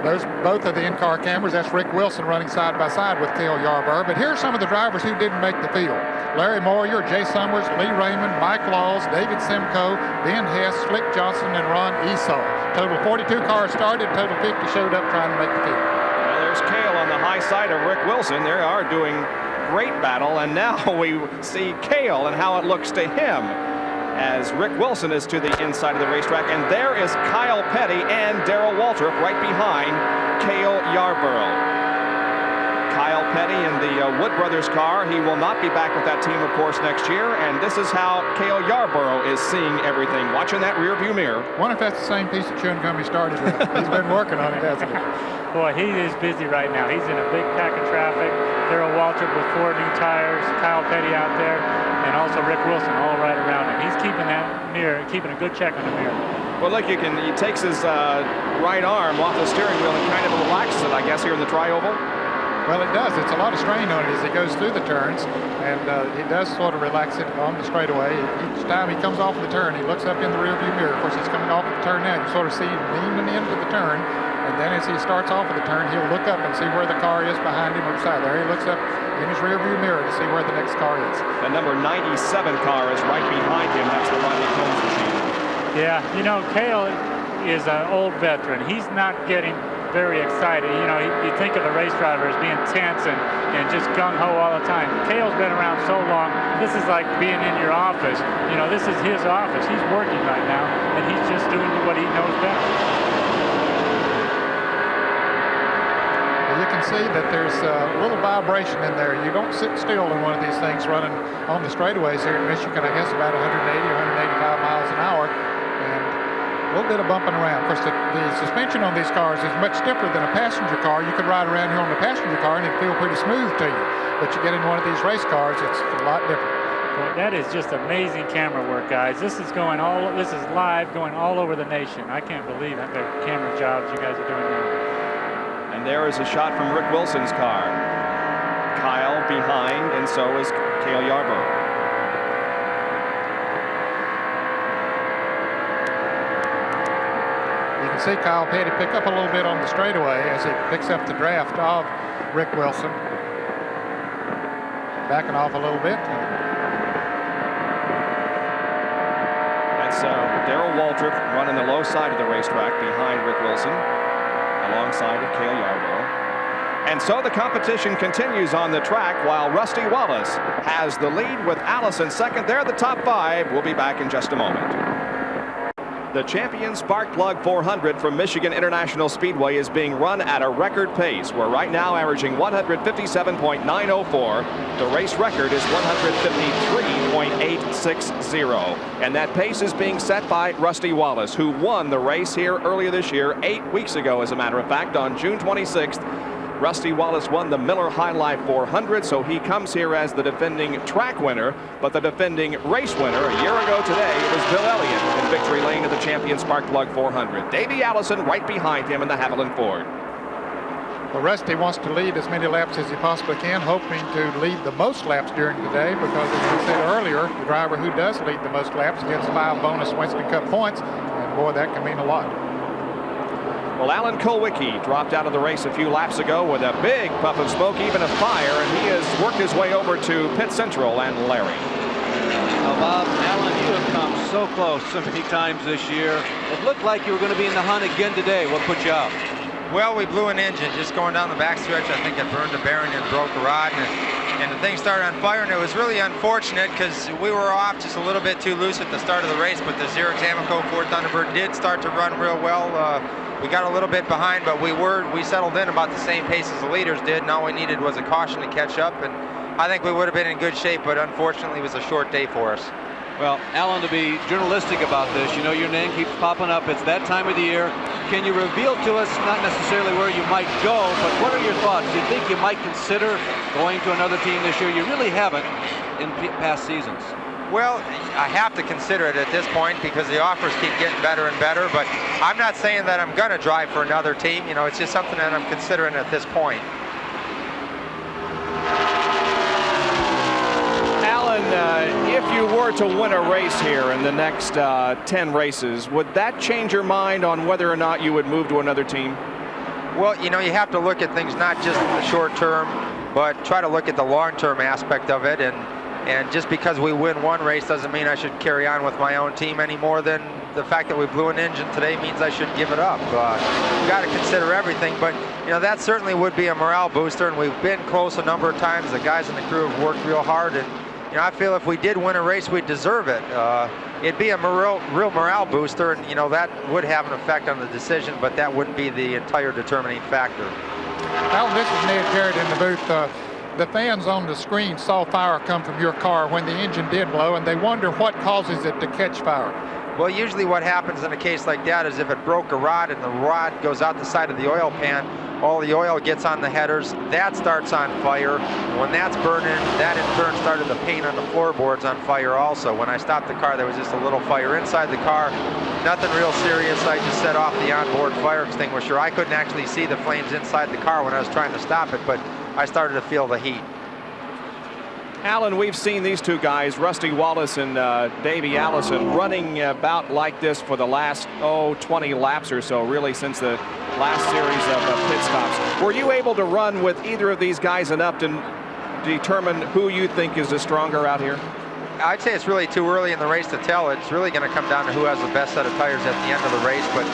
Both of the in-car cameras, that's Rick Wilson running side by side with Cale Yarborough. But here are some of the drivers who didn't make the field. Larry Moyer, Jay Summers, Lee Raymond, Mike Laws, David Simcoe, Ben Hess, Slick Johnson, and Ron Esau. Total 42 cars started, total 50 showed up trying to make the field. Well, there's Cale on the high side of Rick Wilson. They are doing great battle, and now we see Cale and how it looks to him as Rick Wilson is to the inside of the racetrack, and there is Kyle Petty and Darrell Waltrip right behind Cale Yarborough. Kyle Petty in the Wood Brothers car. He will not be back with that team, of course, next year, and this is how Cale Yarborough is seeing everything, watching that rear view mirror. Wonder if that's the same piece of chewing gum he started with. He's been working on it, hasn't he? Boy, he is busy right now. He's in a big pack of traffic. Darrell Waltrip with 4 new tires, Kyle Petty out there, and also Rick Wilson all right around him. He's keeping that mirror, keeping a good check on the mirror. Well, look, he takes his right arm off the steering wheel and kind of relaxes it, I guess, here in the tri-oval. Well, it does. It's a lot of strain on it as he goes through the turns, and he does sort of relax it on the straightaway. Each time he comes off of the turn, he looks up in the rearview mirror. Of course, he's coming off of the turn now. You sort of see him leaning into the turn, and then as he starts off of the turn, he'll look up and see where the car is behind him or beside there. He looks up in his rearview mirror to see where the next car is. The number 97 car is right behind him. That's the Ronnie Combs machine. Yeah, you know, Cale is an old veteran. He's not getting very excited. You know, you think of a race driver as being tense and just gung-ho all the time. Cale's been around so long, this is like being in your office. You know, this is his office. He's working right now, and he's just doing what he knows best. can see that there's a little vibration in there. You don't sit still in one of these things running on the straightaways here in Michigan. I guess about 180 or 185 miles an hour, and a little bit of bumping around. Of course, the suspension on these cars is much stiffer than a passenger car. You could ride around here on the passenger car and it'd feel pretty smooth to you. But you get in one of these race cars, it's a lot different. Well, that is just amazing camera work, guys. This is live, going all over the nation. I can't believe the camera jobs you guys are doing now. And there is a shot from Rick Wilson's car. Kyle behind, and so is Cale Yarborough. You can see Kyle Petty pick up a little bit on the straightaway as he picks up the draft of Rick Wilson. Backing off a little bit. That's Darrell Waltrip running the low side of the racetrack behind Rick Wilson, alongside of Cale Yarborough. And so the competition continues on the track while Rusty Wallace has the lead with Allison second. They're the top five. We'll be back in just a moment. The champion Sparkplug 400 from Michigan International Speedway is being run at a record pace. We're right now averaging 157.904. The race record is 153.860. And that pace is being set by Rusty Wallace, who won the race here earlier this year, 8 weeks ago, as a matter of fact, on June 26th. Rusty Wallace won the Miller High Life 400, so he comes here as the defending track winner, but the defending race winner a year ago today was Bill Elliott in victory lane of the champion Sparkplug 400. Davey Allison right behind him in the Haviland Ford. Well, Rusty wants to lead as many laps as he possibly can, hoping to lead the most laps during the day, because as we said earlier, the driver who does lead the most laps gets 5 bonus Winston Cup points, and boy, that can mean a lot. Well, Alan Kulwicki dropped out of the race a few laps ago with a big puff of smoke, even a fire, and he has worked his way over to Pit Central and Larry. Now, Bob, Alan, you have come so close so many times this year. It looked like you were going to be in the hunt again today. What put you out? Well, we blew an engine just going down the backstretch. I think it burned a bearing and broke a rod, and the thing started on fire, and it was really unfortunate because we were off just a little bit too loose at the start of the race, but the Xerox Amoco Ford Thunderbird did start to run real well. We got a little bit behind, but we settled in about the same pace as the leaders did, and all we needed was a caution to catch up, and I think we would have been in good shape, but unfortunately it was a short day for us. Well, Alan, to be journalistic about this, you know your name keeps popping up. It's that time of the year. Can you reveal to us not necessarily where you might go, but what are your thoughts? Do you think you might consider going to another team this year? You really haven't in past seasons. Well, I have to consider it at this point because the offers keep getting better and better, but I'm not saying that I'm going to drive for another team. You know, it's just something that I'm considering at this point. Alan, if you were to win a race here in the next 10 races, would that change your mind on whether or not you would move to another team? Well, you know, you have to look at things not just in the short term, but try to look at the long-term aspect of it. And just because we win one race doesn't mean I should carry on with my own team any more than the fact that we blew an engine today means I should give it up. You've got to consider everything, but you know that certainly would be a morale booster, and we've been close a number of times. The guys in the crew have worked real hard, and you know I feel if we did win a race, we'd deserve it. It'd be a real morale booster, and you know that would have an effect on the decision, but that wouldn't be the entire determining factor. Alan, this is Ned Garrett in the booth. The fans on the screen saw fire come from your car when the engine did blow, and they wonder what causes it to catch fire. Well, usually what happens in a case like that is if it broke a rod and the rod goes out the side of the oil pan, all the oil gets on the headers, that starts on fire. When that's burning, that in turn started the paint on the floorboards on fire also. When I stopped the car, there was just a little fire inside the car. Nothing real serious. I just set off the onboard fire extinguisher. I couldn't actually see the flames inside the car when I was trying to stop it, but I started to feel the heat. Alan, we've seen these two guys, Rusty Wallace and Davey Allison, running about like this for the last 20 laps or so, really since the last series of pit stops. Were you able to run with either of these guys enough to determine who you think is the stronger out here? I'd say it's really too early in the race to tell. It's really going to come down to who has the best set of tires at the end of the race, but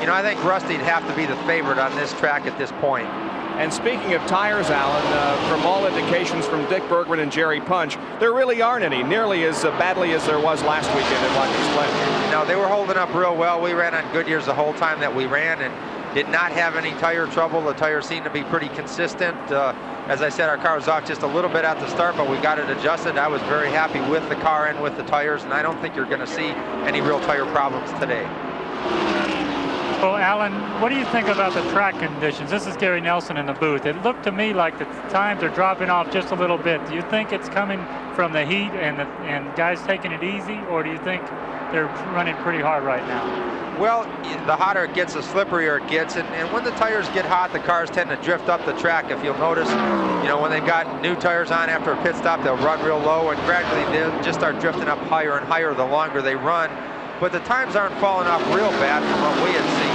you know I think Rusty'd have to be the favorite on this track at this point. And speaking of tires, Alan, from all indications from Dick Bergman and Jerry Punch, there really aren't any nearly as badly as there was last weekend at Watkins Glen. No, they were holding up real well. We ran on Goodyears the whole time that we ran, and did not have any tire trouble. The tires seemed to be pretty consistent. As I said, our car was off just a little bit at the start, but we got it adjusted. I was very happy with the car and with the tires, and I don't think you're going to see any real tire problems today. Well, Alan, what do you think about the track conditions? This is Gary Nelson in the booth. It looked to me like the times are dropping off just a little bit. Do you think it's coming from the heat and guys taking it easy, or do you think they're running pretty hard right now? Well, the hotter it gets, the slipperier it gets, and when the tires get hot, the cars tend to drift up the track. If you'll notice, you know, when they've got new tires on after a pit stop, they'll run real low, and gradually they'll just start drifting up higher and higher the longer they run. But the times aren't falling off real bad from what we had seen.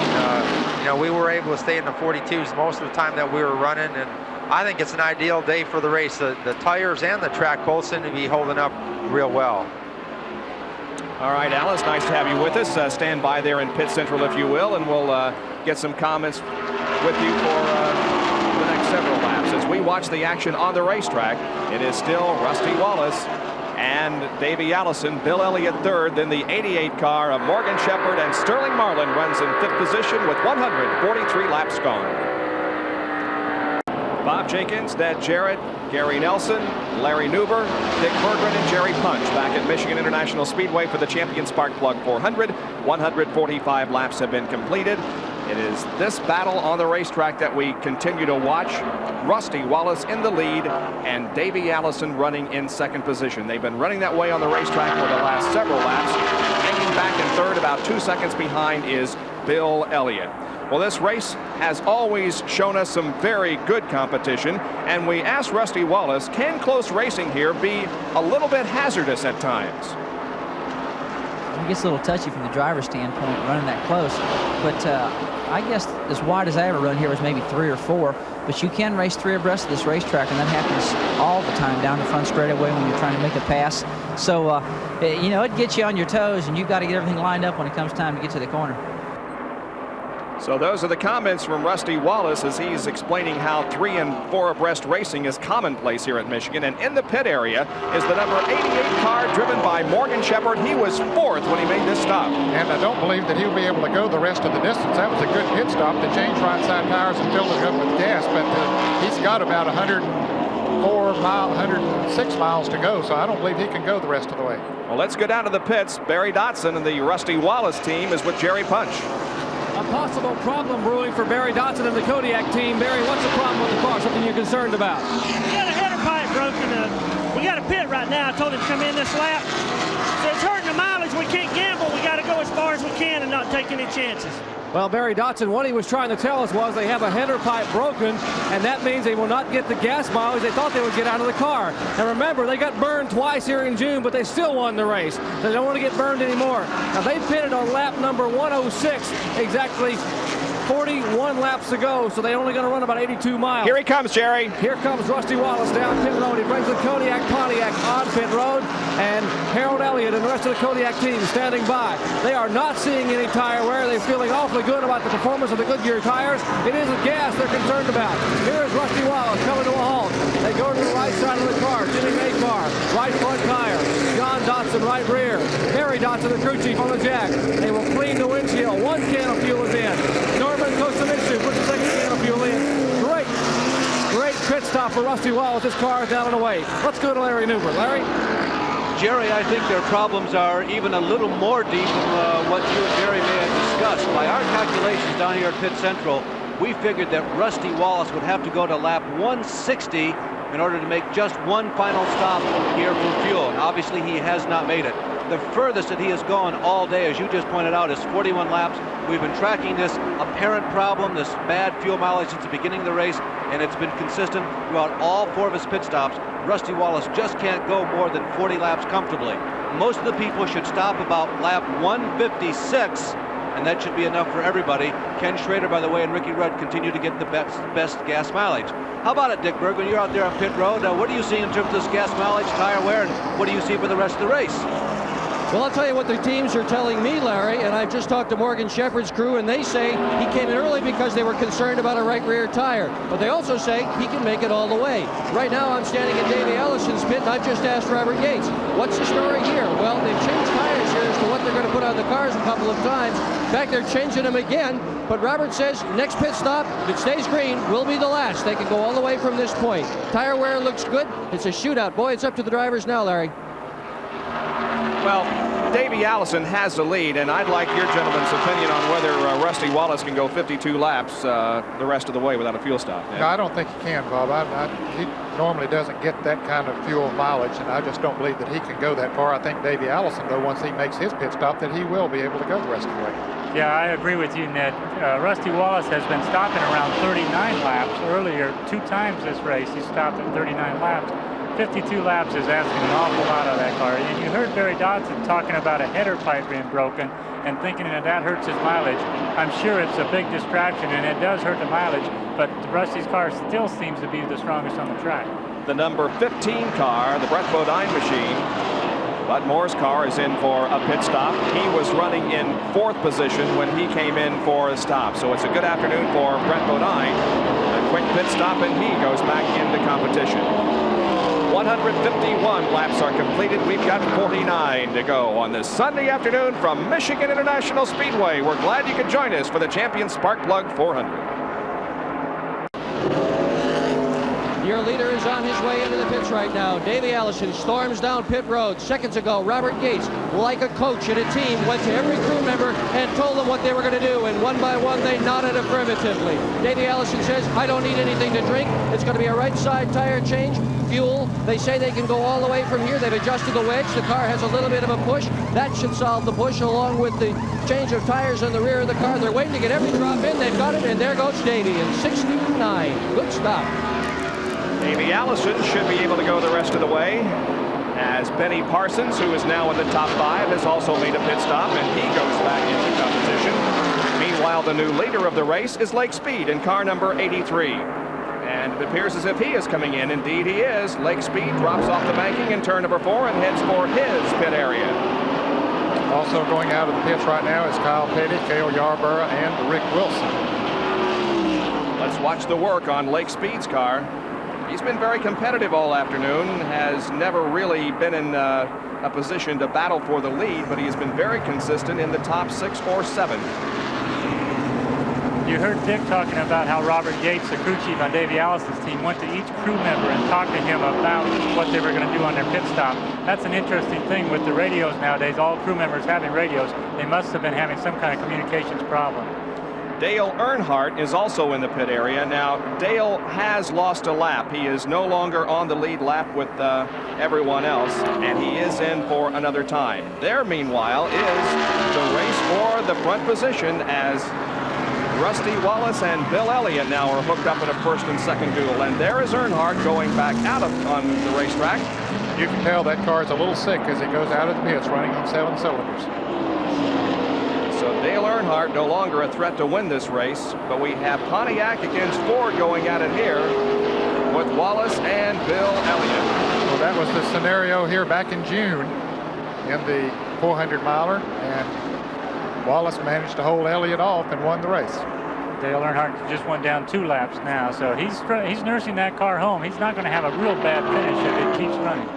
You know, we were able to stay in the 42s most of the time that we were running, and I think it's an ideal day for the race. The tires and the track both seem to be holding up real well. All right, Alice, nice to have you with us. Stand by there in pit central, if you will, and we'll get some comments with you for the next several laps. As we watch the action on the racetrack, it is still Rusty Wallace and Davey Allison, Bill Elliott third, then the 88 car of Morgan Shepherd and Sterling Marlin runs in fifth position with 143 laps gone. Bob Jenkins, Ned Jarrett, Gary Nelson, Larry Newber, Dick Berggren, and Jerry Punch back at Michigan International Speedway for the Champion Spark Plug 400. 145 laps have been completed. It is this battle on the racetrack that we continue to watch. Rusty Wallace in the lead and Davey Allison running in second position. They've been running that way on the racetrack for the last several laps. Hanging back in third, about 2 seconds behind, is Bill Elliott. Well, this race has always shown us some very good competition, and we asked Rusty Wallace, can close racing here be a little bit hazardous at times? It gets a little touchy from the driver's standpoint running that close, but I guess as wide as I ever run here was maybe 3 or 4, but you can race 3 abreast of this racetrack, and that happens all the time down the front straightaway when you're trying to make a pass. So, you know, it gets you on your toes, and you've got to get everything lined up when it comes time to get to the corner. So those are the comments from Rusty Wallace as he's explaining how 3 and 4 abreast racing is commonplace here at Michigan. And in the pit area is the number 88 car driven by Morgan Shepherd. He was 4th when he made this stop. And I don't believe that he'll be able to go the rest of the distance. That was a good pit stop. They changed right side tires and filled it up with gas, but he's got about 106 miles to go, so I don't believe he can go the rest of the way. Well, let's go down to the pits. Barry Dotson and the Rusty Wallace team is with Jerry Punch. A possible problem brewing for Barry Dotson and the Kodiak team. Barry, what's the problem with the car? Something you're concerned about? We got a header pipe broken up. We got a pit right now. I told him to come in this lap. So it's hurting the mileage. We can't gamble. We got to go as far as we can and not take any chances. Well, Barry Dotson, what he was trying to tell us was they have a header pipe broken, and that means they will not get the gas mileage they thought they would get out of the car. And remember, they got burned twice here in June, but they still won the race. They don't want to get burned anymore. Now, they pitted on lap number 106, exactly 41 laps to go, so they're only going to run about 82 miles. Here he comes, Jerry. Here comes Rusty Wallace down pit road. He brings the Kodiak Pontiac on pit road, and Harold Elliott and the rest of the Kodiak team standing by. They are not seeing any tire wear. They're feeling awfully good about the performance of the Goodyear tires. It isn't gas they're concerned about. Here is Rusty Wallace coming to a halt. They go to the right side of the car. Jimmy May car, right front tire. John Dotson, right rear. Harry Dotson, the crew chief, on the jack. They will clean the windshield. 1 can of fuel is in. Norman Kostamitsu puts the second can of fuel in. Great pit stop for Rusty Wallace. This car is down and away. Let's go to Larry Newber. Larry? Jerry, I think their problems are even a little more deep than what you and Jerry may have discussed. By our calculations down here at Pit Central, we figured that Rusty Wallace would have to go to lap 160 in order to make just one final stop here for fuel. And obviously, he has not made it. The furthest that he has gone all day, as you just pointed out, is 41 laps. We've been tracking this apparent problem, this bad fuel mileage since the beginning of the race, and it's been consistent throughout all 4 of his pit stops. Rusty Wallace just can't go more than 40 laps comfortably. Most of the people should stop about lap 156, and that should be enough for everybody. Ken Schrader, by the way, and Ricky Rudd continue to get the best gas mileage. How about it, Dick Berggren? You're out there on pit road. What do you see in terms of this gas mileage, tire wear, and what do you see for the rest of the race? Well, I'll tell you what the teams are telling me, Larry, and I've just talked to Morgan Shepherd's crew, and they say he came in early because they were concerned about a right rear tire. But they also say he can make it all the way. Right now, I'm standing in Davey Allison's pit, and I've just asked Robert Yates, what's the story here? Well, they've changed tires here as to what they're going to put on the cars a couple of times. In fact, they're changing them again. But Robert says next pit stop, if it stays green, will be the last. They can go all the way from this point. Tire wear looks good. It's a shootout. Boy, it's up to the drivers now, Larry. Well, Davey Allison has the lead, and I'd like your gentleman's opinion on whether Rusty Wallace can go 52 laps the rest of the way without a fuel stop. No, I don't think he can, Bob. He normally doesn't get that kind of fuel mileage, and I just don't believe that he can go that far. I think Davey Allison, though, once he makes his pit stop, that he will be able to go the rest of the way. Yeah, I agree with you, Ned. Rusty Wallace has been stopping around 39 laps. Earlier, 2 times this race, he stopped at 39 laps. 52 laps is asking an awful lot of that car. And you heard Barry Dodson talking about a header pipe being broken and thinking that hurts his mileage. I'm sure it's a big distraction, and it does hurt the mileage, but Rusty's car still seems to be the strongest on the track. The number 15 car, the Brett Bodine machine, Bud Moore's car is in for a pit stop. He was running in 4th position when he came in for a stop. So it's a good afternoon for Brett Bodine. A quick pit stop, and he goes back into competition. 151 laps are completed. We've got 49 to go on this Sunday afternoon from Michigan International Speedway. We're glad you could join us for the Champion Spark Plug 400. Your leader is on his way into the pits right now. Davey Allison storms down pit road. Seconds ago, Robert Gates, like a coach and a team, went to every crew member and told them what they were going to do, and one by one they nodded affirmatively. Davey Allison says, I don't need anything to drink. It's going to be a right side tire change. Fuel. They say they can go all the way from here. They've adjusted the wedge. The car has a little bit of a push. That should solve the push, along with the change of tires in the rear of the car. They're waiting to get every drop in. They've got it, and there goes Davey in 69. Good stop. Davey Allison should be able to go the rest of the way, as Benny Parsons, who is now in the top 5, has also made a pit stop, and he goes back into competition. Meanwhile, the new leader of the race is Lake Speed in car number 83. And it appears as if he is coming in. Indeed, he is. Lake Speed drops off the banking in turn number 4 and heads for his pit area. Also going out of the pits right now is Kyle Petty, Cale Yarborough, and Rick Wilson. Let's watch the work on Lake Speed's car. He's been very competitive all afternoon, has never really been in a position to battle for the lead, but he has been very consistent in the top 6 or 7. You heard Dick talking about how Robert Yates, the crew chief on Davey Allison's team, went to each crew member and talked to him about what they were going to do on their pit stop. That's an interesting thing with the radios nowadays. All crew members having radios. They must have been having some kind of communications problem. Dale Earnhardt is also in the pit area. Now, Dale has lost a lap. He is no longer on the lead lap with everyone else, and he is in for another time. There, meanwhile, is the race for the front position, as Rusty Wallace and Bill Elliott now are hooked up in a 1st and 2nd duel. And there is Earnhardt going back out on the racetrack. You can tell that car is a little sick as he goes out of the pits running on 7 cylinders. So Dale Earnhardt no longer a threat to win this race, but we have Pontiac against Ford going at it here with Wallace and Bill Elliott. Well, that was the scenario here back in June in the 400 miler, and Wallace managed to hold Elliott off and won the race. Dale Earnhardt just went down 2 laps now, so he's nursing that car home. He's not going to have a real bad finish if it keeps running.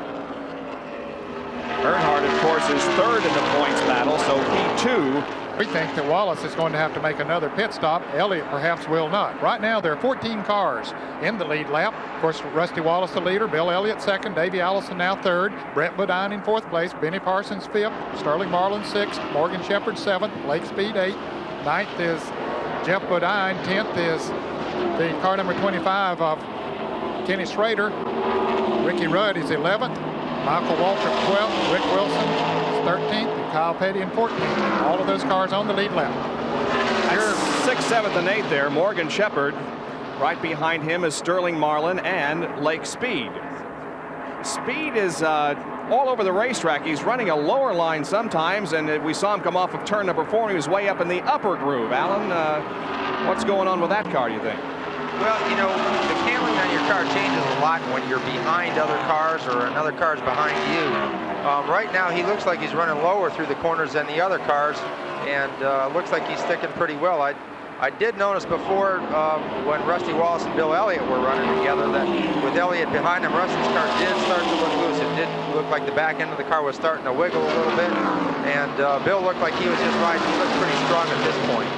Earnhardt, of course, is 3rd in the points battle, so he too. We think that Wallace is going to have to make another pit stop. Elliott perhaps will not. Right now, there are 14 cars in the lead lap. Of course, Rusty Wallace the leader, Bill Elliott 2nd, Davey Allison now 3rd, Brett Bodine in 4th place, Benny Parsons 5th, Sterling Marlin 6th, Morgan Shepherd 7th, Lake Speed 8th, 9th is Jeff Bodine, 10th is the car number 25 of Kenny Schrader, Ricky Rudd is 11th, Michael Waltrip 12th, Rick Wilson is 13th, and Kyle Petty in 14th. All of those cars on the lead lap. That's 6th, 7th, and 8th there. Morgan Shepherd. Right behind him is Sterling Marlin and Lake Speed. Speed is all over the racetrack. He's running a lower line sometimes, and we saw him come off of turn number 4, and he was way up in the upper groove. Alan, what's going on with that car, do you think? Well, you know, the handling on your car changes a lot when you're behind other cars or another car's behind you. Right now, he looks like he's running lower through the corners than the other cars, and looks like he's sticking pretty well. I did notice before when Rusty Wallace and Bill Elliott were running together that with Elliott behind him, Rusty's car did start to look loose. It did look like the back end of the car was starting to wiggle a little bit, and Bill looked like he was just riding. He looked pretty strong at this point.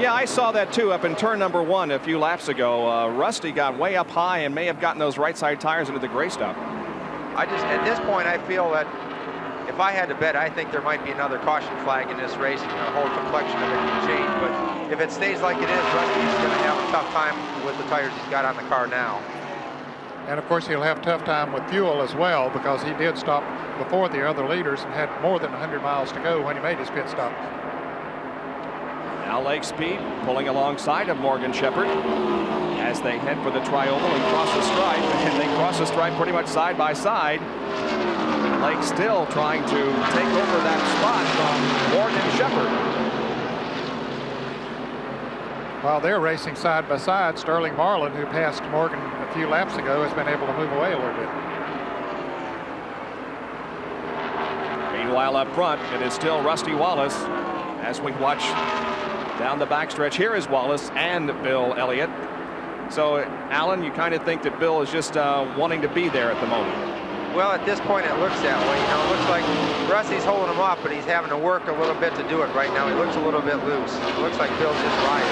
Yeah, I saw that too up in turn number 1 a few laps ago. Rusty got way up high and may have gotten those right side tires into the gray stuff. At this point, I feel that if I had to bet, I think there might be another caution flag in this race, and the whole complexion of it can change. But if it stays like it is, Rusty's going to have a tough time with the tires he's got on the car now. And of course, he'll have a tough time with fuel as well, because he did stop before the other leaders and had more than 100 miles to go when he made his pit stop. Now Lake Speed pulling alongside of Morgan Shepherd as they head for the trioval and cross the stripe. And they cross the stripe pretty much side by side. Lake still trying to take over that spot from Morgan Shepherd. While they're racing side by side, Sterling Marlin, who passed Morgan a few laps ago, has been able to move away a little bit. Meanwhile, up front, it is still Rusty Wallace as we watch down the backstretch. Here is Wallace and Bill Elliott. So, Alan, you kind of think that Bill is just wanting to be there at the moment. Well, at this point, it looks that way. You know, it looks like Rusty's holding him off, but he's having to work a little bit to do it right now. He looks a little bit loose. It looks like Bill's just riding.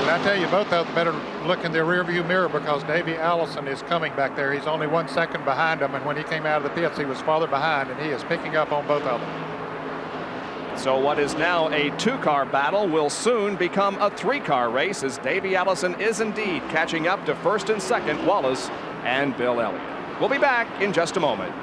And I tell you, both of them better look in their rearview mirror, because Davey Allison is coming back there. He's only 1 second behind him, and when he came out of the pits, he was farther behind, and he is picking up on both of them. So what is now a 2-car battle will soon become a 3-car race, as Davey Allison is indeed catching up to first and second Wallace and Bill Elliott. We'll be back in just a moment.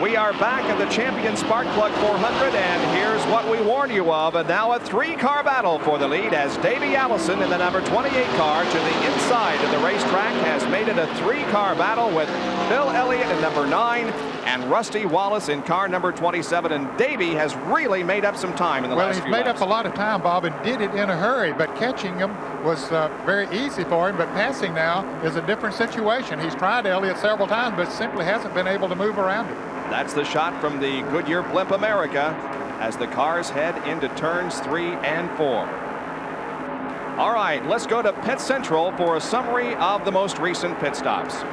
We are back at the Champion Spark Plug 400, and here's what we warned you of. And now a 3-car battle for the lead, as Davey Allison in the number 28 car to the inside of the racetrack has made it a 3-car battle with Bill Elliott in number 9 and Rusty Wallace in car number 27. And Davey has really made up some time in the last few laps. Well, he's made up a lot of time, Bob, and did it in a hurry, but catching him was very easy for him. But passing now is a different situation. He's tried Elliott several times, but simply hasn't been able to move around him. That's the shot from the Goodyear Blimp America as the cars head into turns 3 and 4. All right, let's go to Pit Central for a summary of the most recent pit stops.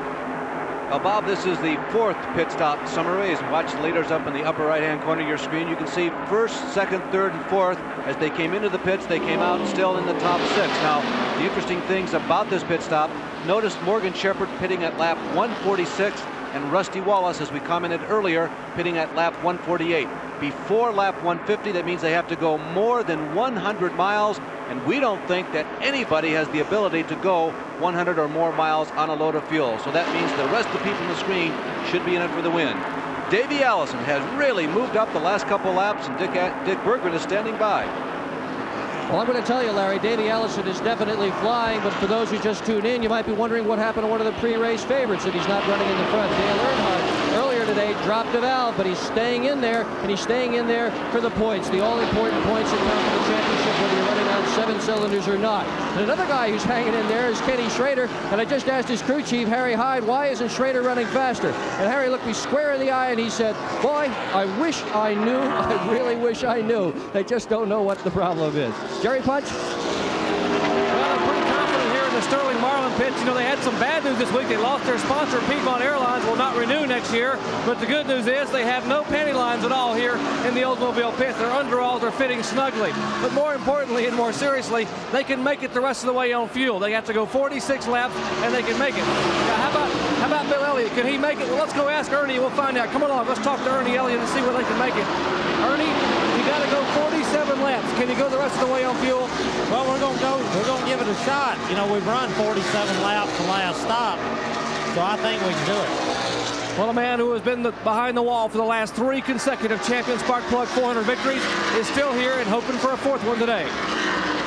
Well, Bob, this is the 4th pit stop summary. As you watch the leaders up in the upper right-hand corner of your screen, you can see 1st, 2nd, 3rd, and 4th. As they came into the pits, they came out still in the top 6. Now, the interesting things about this pit stop, notice Morgan Shepherd pitting at lap 146, and Rusty Wallace, as we commented earlier, pitting at lap 148. Before lap 150, that means they have to go more than 100 miles, and we don't think that anybody has the ability to go 100 or more miles on a load of fuel. So that means the rest of the people on the screen should be in it for the win. Davey Allison has really moved up the last couple laps, and Dick Bergman is standing by. Well, I'm going to tell you, Larry, Davey Allison is definitely flying, but for those who just tuned in, you might be wondering what happened to one of the pre-race favorites that he's not running in the front. Dale Earnhardt earlier today dropped a valve, but he's staying in there, and he's staying in there for the points, the all-important points that come to the championship, whether you're running on 7 cylinders or not. And another guy who's hanging in there is Kenny Schrader, and I just asked his crew chief, Harry Hyde, why isn't Schrader running faster? And Harry looked me square in the eye, and he said, boy, I wish I knew. I really wish I knew. They just don't know what the problem is. Jerry Punch? Well, I'm pretty confident here in the Sterling Marlin pits. You know, they had some bad news this week. They lost their sponsor, Piedmont Airlines, will not renew next year. But the good news is they have no penny lines at all here in the Oldsmobile pits. Their underalls are fitting snugly. But more importantly and more seriously, they can make it the rest of the way on fuel. They have to go 46 laps, and they can make it. Now, how about Bill Elliott? Can he make it? Well, let's go ask Ernie, and we'll find out. Come along, let's talk to Ernie Elliott and see whether they can make it. Ernie, you got to go 47 laps. Can you go the rest of the way on fuel? Well, we're going to give it a shot. You know, we've run 47 laps the last stop, so I think we can do it. Well, a man who has been behind the wall for the last 3 consecutive Champion Spark Plug 400 victories is still here and hoping for a 4th one today.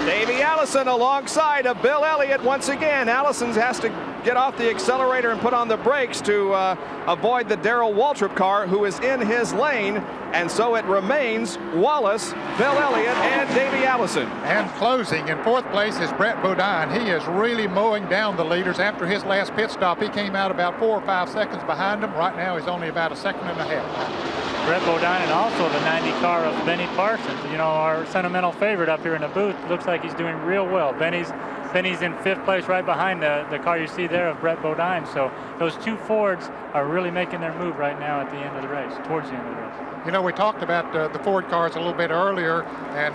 Davey Allison alongside of Bill Elliott once again. Allison has to get off the accelerator and put on the brakes to avoid the Darrell Waltrip car, who is in his lane. And so it remains Wallace, Bill Elliott, and Davey Allison. And closing in 4th place is Brett Bodine. He is really mowing down the leaders. After his last pit stop, he came out about 4 or 5 seconds behind them. Right now, he's only about 1.5 seconds. Brett Bodine, and also the 90 car of Benny Parsons, you know, our sentimental favorite up here in the booth. Looks like he's doing real well. Benny's in 5th place right behind the car you see there of Brett Bodine. So those 2 Fords are really making their move right now at the end of the race, towards the end of the race. You know, we talked about the Ford cars a little bit earlier, and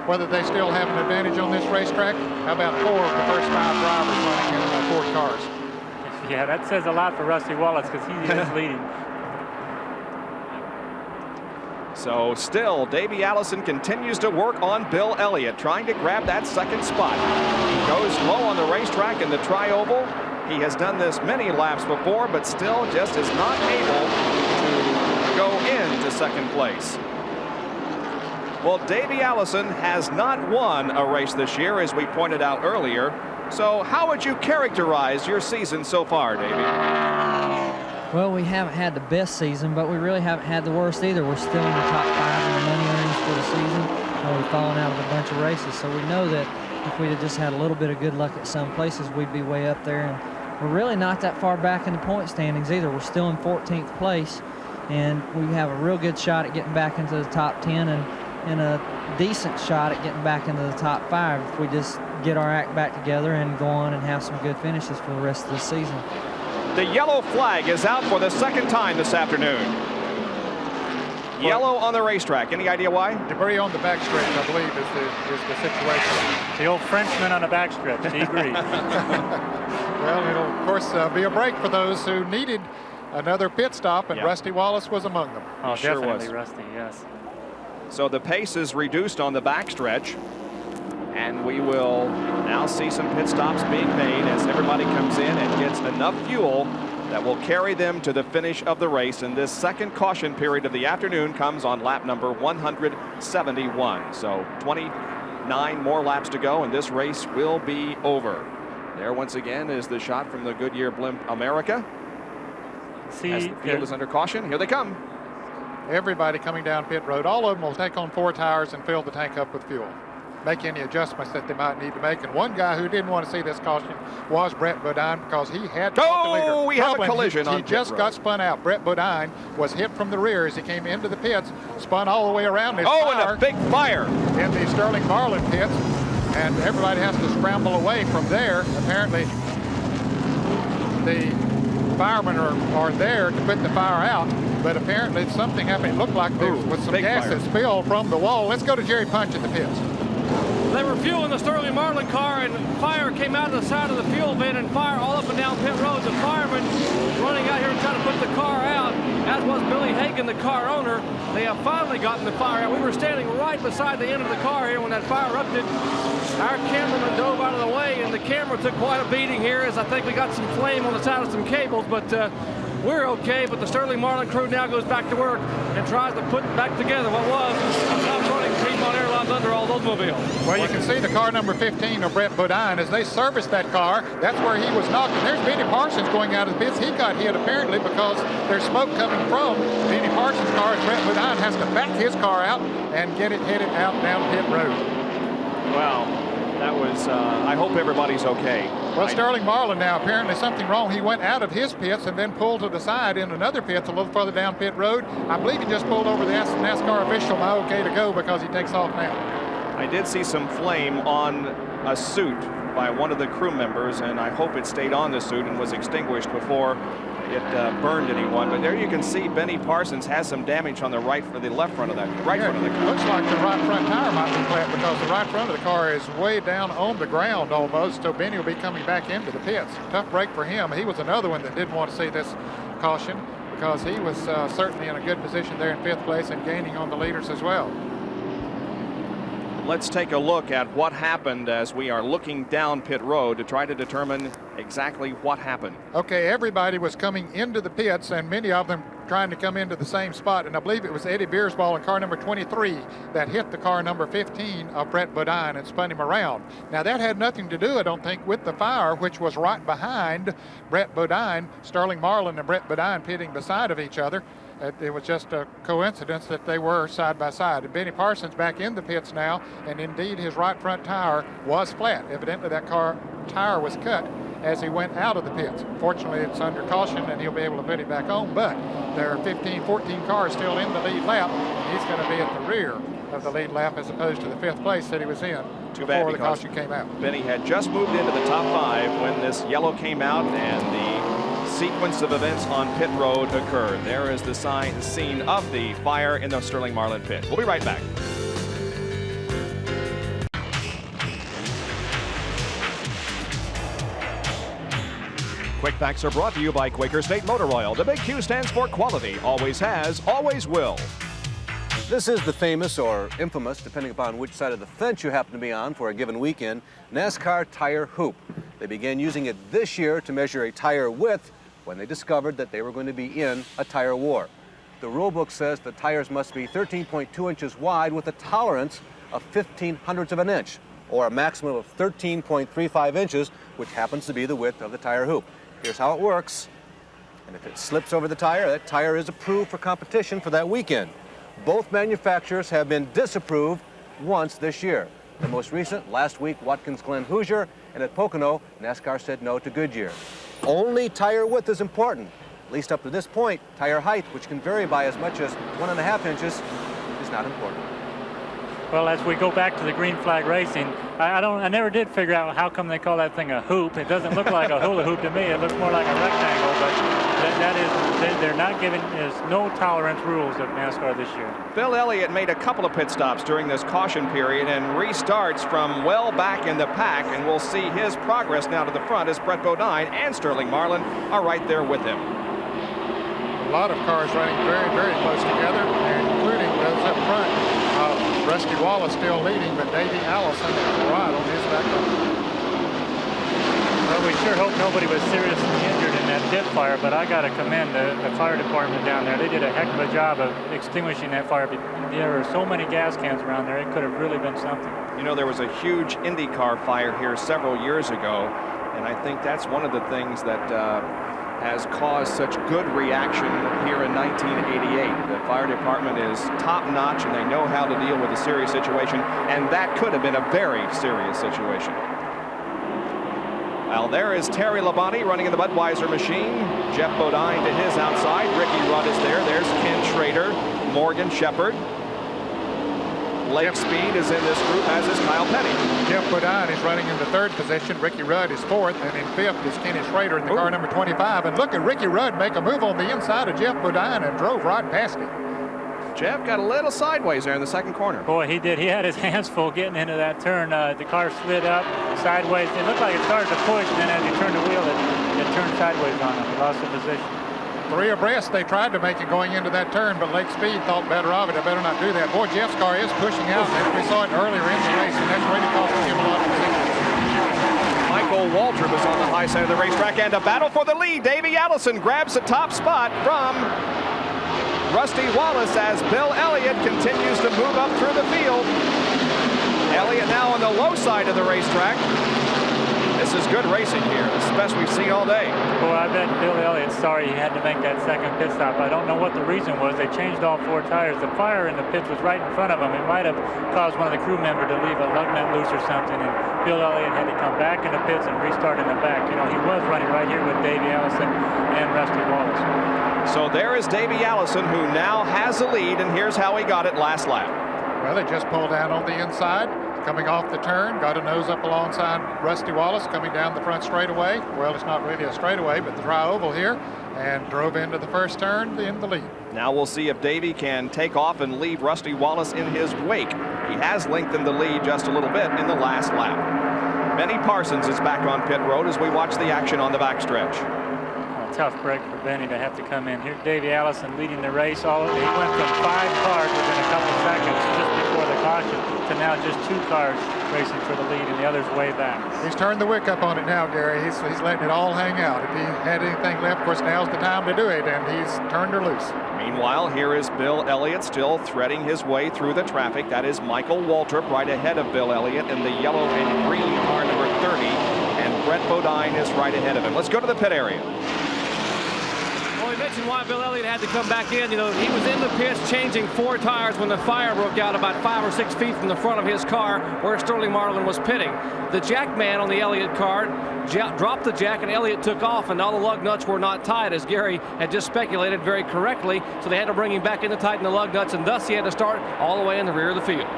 whether they still have an advantage on this racetrack. How about 4 of the first 5 drivers running in Ford cars? Yeah, that says a lot for Rusty Wallace because he is leading. So still, Davey Allison continues to work on Bill Elliott, trying to grab that second spot. He goes low on the racetrack in the tri-oval. He has done this many laps before, but still just is not able to go into second place. Well, Davey Allison has not won a race this year, as we pointed out earlier. So how would you characterize your season so far, Davey? Well, we haven't had the best season, but we really haven't had the worst either. We're still in the top 5 in the money earnings for the season, and we've fallen out of a bunch of races. So we know that if we'd have just had a little bit of good luck at some places, we'd be way up there. And we're really not that far back in the point standings either. We're still in 14th place, and we have a real good shot at getting back into the top 10 and a decent shot at getting back into the top 5 if we just get our act back together and go on and have some good finishes for the rest of the season. The yellow flag is out for the second time this afternoon. Yellow on the racetrack. Any idea why? Debris on the backstretch, I believe, is the situation. The old Frenchman on the backstretch, debris. Well, it'll, of course, be a break for those who needed another pit stop, and Rusty Wallace was among them. Oh, He sure definitely was. Rusty, yes. So the pace is reduced on the backstretch, and we will now see some pit stops being made as everybody comes in and gets enough fuel that will carry them to the finish of the race. And this second caution period of the afternoon comes on lap number 171. So 29 more laps to go, and this race will be over. There once again is the shot from the Goodyear Blimp America. See, as the field is under caution. Here they come. Everybody coming down pit road. All of them will take on 4 tires and fill the tank up with fuel. Make any adjustments that they might need to make. And one guy who didn't want to see this caution was Brett Bodine, because he had the leader. We have a collision on He pit just road. got spun out. Brett Bodine was hit from the rear as he came into the pits, spun all the way around his fire. And a big fire In the Sterling Marlin pits. And everybody has to scramble away from there. Apparently, the firemen are there to put the fire out. But apparently something happened. It looked like there was some gas that spilled from the wall. Let's go to Jerry Punch at the pits. They were fueling the Sterling Marlin car, and fire came out of the side of the fuel vent, and fire all up and down pit road. The firemen running out here and trying to put the car out, as was Billy Hagan, the car owner. They have finally gotten the fire out. We were standing right beside the end of the car here when that fire erupted. Our cameraman dove out of the way, and the camera took quite a beating here, as I think we got some flame on the side of some cables, but we're okay. But the Sterling Marlin crew now goes back to work and tries to put back together what was a top-running Piedmont Airlines under all those mobiles. Well, you can see the car number 15 of Brett Bodine as they serviced that car. That's where he was knocked. And there's Benny Parsons going out of the pits. He got hit apparently because there's smoke coming from Benny Parsons' car, as Brett Bodine has to back his car out and get it headed out down pit road. Wow, that was, I hope everybody's okay. Well, Sterling Marlin now, apparently something wrong. He went out of his pits and then pulled to the side in another pit a little further down pit road. I believe he just pulled over the NASCAR official. Am I okay to go, because he takes off now? I did see some flame on a suit by one of the crew members, and I hope it stayed on the suit and was extinguished before it burned anyone. But there you can see Benny Parsons has some damage on the left front of that front of the car. Looks like the right front tire might be flat, because the right front of the car is way down on the ground almost. So Benny will be coming back into the pits. Tough break for him. He was another one that didn't want to see this caution, because he was certainly in a good position there in 5th place and gaining on the leaders as well. Let's take a look at what happened as we are looking down pit road to try to determine exactly what happened. Okay, everybody was coming into the pits, and many of them trying to come into the same spot. And I believe it was Eddie Beersball in car number 23 that hit the car number 15 of Brett Bodine and spun him around. Now, that had nothing to do, I don't think, with the fire, which was right behind Brett Bodine. Sterling Marlin and Brett Bodine pitting beside of each other. It was just a coincidence that they were side by side. And Benny Parsons back in the pits now, and indeed his right front tire was flat. Evidently that car tire was cut as he went out of the pits. Fortunately, it's under caution and he'll be able to put it back on, but there are 15, 14 cars still in the lead lap. He's going to be at the rear of the lead lap as opposed to the 5th place that he was in before the caution came out. Benny had just moved into the top 5 when this yellow came out and the sequence of events on pit road occurred. There is the scene of the fire in the Sterling Marlin pit. We'll be right back. Quick Facts are brought to you by Quaker State Motor Oil. The big Q stands for quality, always has, always will. This is the famous or infamous, depending upon which side of the fence you happen to be on for a given weekend, NASCAR tire hoop. They began using it this year to measure a tire width when they discovered that they were going to be in a tire war. The rule book says the tires must be 13.2 inches wide with a tolerance of 0.15 of an inch, or a maximum of 13.35 inches, which happens to be the width of the tire hoop. Here's how it works. And if it slips over the tire, that tire is approved for competition for that weekend. Both manufacturers have been disapproved once this year. The most recent, last week, Watkins Glen Hoosier, and at Pocono, NASCAR said no to Goodyear. Only tire width is important. At least up to this point, tire height, which can vary by as much as 1.5 inches, is not important. Well, as we go back to the green flag racing, I never did figure out how come they call that thing a hoop. It doesn't look like a hula hoop to me. It looks more like a rectangle, but they're not giving us no tolerance rules of NASCAR this year. Bill Elliott made a couple of pit stops during this caution period and restarts from well back in the pack, and we'll see his progress now to the front as Brett Bodine and Sterling Marlin are right there with him. A lot of cars running very, very close together, including those up front. Rusty Wallace still leading, but Davey Allison is right on his back. Well, we sure hope nobody was seriously injured in that pit fire, but I got to commend the fire department down there. They did a heck of a job of extinguishing that fire. There were so many gas cans around there, it could have really been something. You know, there was a huge IndyCar fire here several years ago, and I think that's one of the things that has caused such good reaction here in 1988. The fire department is top-notch, and they know how to deal with a serious situation, and that could have been a very serious situation. Well, there is Terry Labonte running in the Budweiser machine. Jeff Bodine to his outside. Ricky Rudd is there. There's Ken Schrader, Morgan Shepherd. Lake Speed is in this group, as is Kyle Petty. Jeff Bodine is running in the third position. Ricky Rudd is fourth, and in fifth is Kenny Schrader in the car number 25. And look at Ricky Rudd make a move on the inside of Jeff Bodine and drove right past him. Jeff got a little sideways there in the second corner. Boy, he did. He had his hands full getting into that turn. The car slid up sideways. It looked like it started to push, and then as he turned the wheel, it turned sideways on him. He lost the position. Three abreast, they tried to make it going into that turn, but Lake Speed thought better of it. I better not do that. Boy, Jeff's car is pushing out. We saw it earlier in the race, and that's really costing him a lot of position. Michael Waltrip is on the high side of the racetrack, and a battle for the lead. Davey Allison grabs the top spot from Rusty Wallace as Bill Elliott continues to move up through the field. Elliott now on the low side of the racetrack. This is good racing here. This is the best we've seen all day. Boy, I bet Bill Elliott's sorry he had to make that second pit stop. I don't know what the reason was. They changed all four tires. The fire in the pits was right in front of him. It might have caused one of the crew members to leave a lug nut loose or something, and Bill Elliott had to come back in the pits and restart in the back. You know, he was running right here with Davey Allison and Rusty Wallace. So there is Davey Allison, who now has the lead, and here's how he got it last lap. Well, they just pulled down on the inside, coming off the turn, got a nose up alongside Rusty Wallace, coming down the front straightaway. Well, it's not really a straightaway, but the tri-oval here, and drove into the first turn in the lead. Now we'll see if Davey can take off and leave Rusty Wallace in his wake. He has lengthened the lead just a little bit in the last lap. Benny Parsons is back on pit road as we watch the action on the backstretch. Tough break for Benny to have to come in. Here's Davey Allison leading the race. He went from 5 cars within a couple seconds just before the caution to now just 2 cars racing for the lead and the others way back. He's turned the wick up on it now, Gary. He's letting it all hang out. If he had anything left, of course, now's the time to do it, and he's turned her loose. Meanwhile, here is Bill Elliott still threading his way through the traffic. That is Michael Waltrip right ahead of Bill Elliott in the yellow and green car number 30, and Brett Bodine is right ahead of him. Let's go to the pit area. Well, we mentioned why Bill Elliott had to come back in. You know, he was in the pits changing 4 tires when the fire broke out about 5 or 6 feet from the front of his car where Sterling Marlin was pitting. The jack man on the Elliott car dropped the jack, and Elliott took off, and all the lug nuts were not tied, as Gary had just speculated very correctly. So they had to bring him back in to tighten the lug nuts, and thus he had to start all the way in the rear of the field.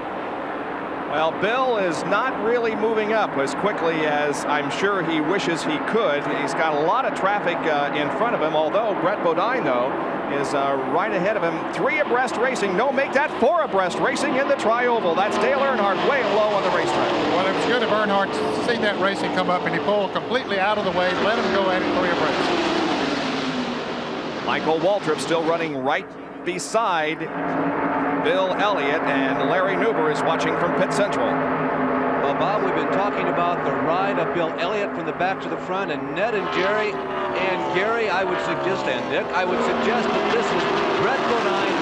Well, Bill is not really moving up as quickly as I'm sure he wishes he could. He's got a lot of traffic in front of him, although Brett Bodine, though, is right ahead of him. 3 abreast racing. No, make that 4 abreast racing in the tri-oval. That's Dale Earnhardt way low on the racetrack. Well, it was good of Earnhardt to see that racing come up, and he pulled completely out of the way, let him go at it 3 abreast. Michael Waltrip still running right beside Bill Elliott, and Larry Newber is watching from pit central. Well, Bob, we've been talking about the ride of Bill Elliott from the back to the front, and Ned and Jerry and Gary, I would suggest, and Nick, I would suggest that this is Brett Bodine's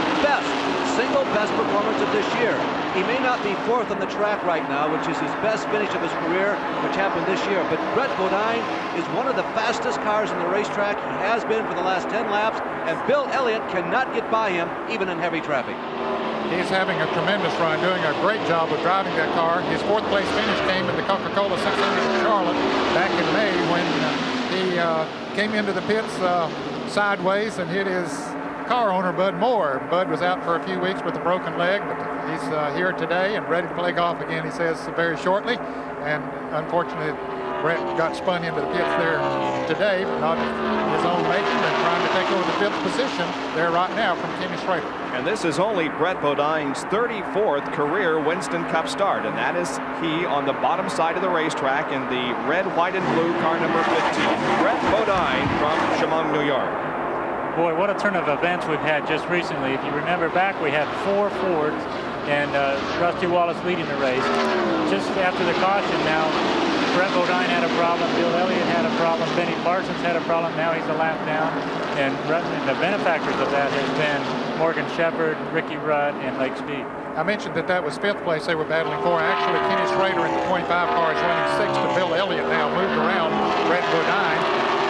single best performance of this year. He may not be 4th on the track right now, which is his best finish of his career, which happened this year, but Brett Bodine is one of the fastest cars on the racetrack. He has been for the last 10 laps, and Bill Elliott cannot get by him, even in heavy traffic. He's having a tremendous run, doing a great job of driving that car. His 4th place finish came in the Coca-Cola 600 in Charlotte back in May when he came into the pits sideways and hit his car owner, Bud Moore. Bud was out for a few weeks with a broken leg, but he's here today and ready to play golf again, he says, very shortly. And unfortunately, Brett got spun into the pits there today, but not his own making, and trying to take over the 5th position there right now from Kenny Schrader. And this is only Brett Bodine's 34th career Winston Cup start, and that is he on the bottom side of the racetrack in the red, white, and blue car number 15. Brett Bodine from Chemung, New York. Boy, what a turn of events we've had just recently. If you remember back, we had 4 Fords and Rusty Wallace leading the race. Just after the caution now, Brett Bodine had a problem, Bill Elliott had a problem, Benny Parsons had a problem, now he's a lap down. And the benefactors of that has been Morgan Shepherd, Ricky Rudd, and Lake Speed. I mentioned that was 5th place they were battling for. Actually, Kenny Schrader in the 25 car is running 6th to Bill Elliott now, moved around Brett Bodine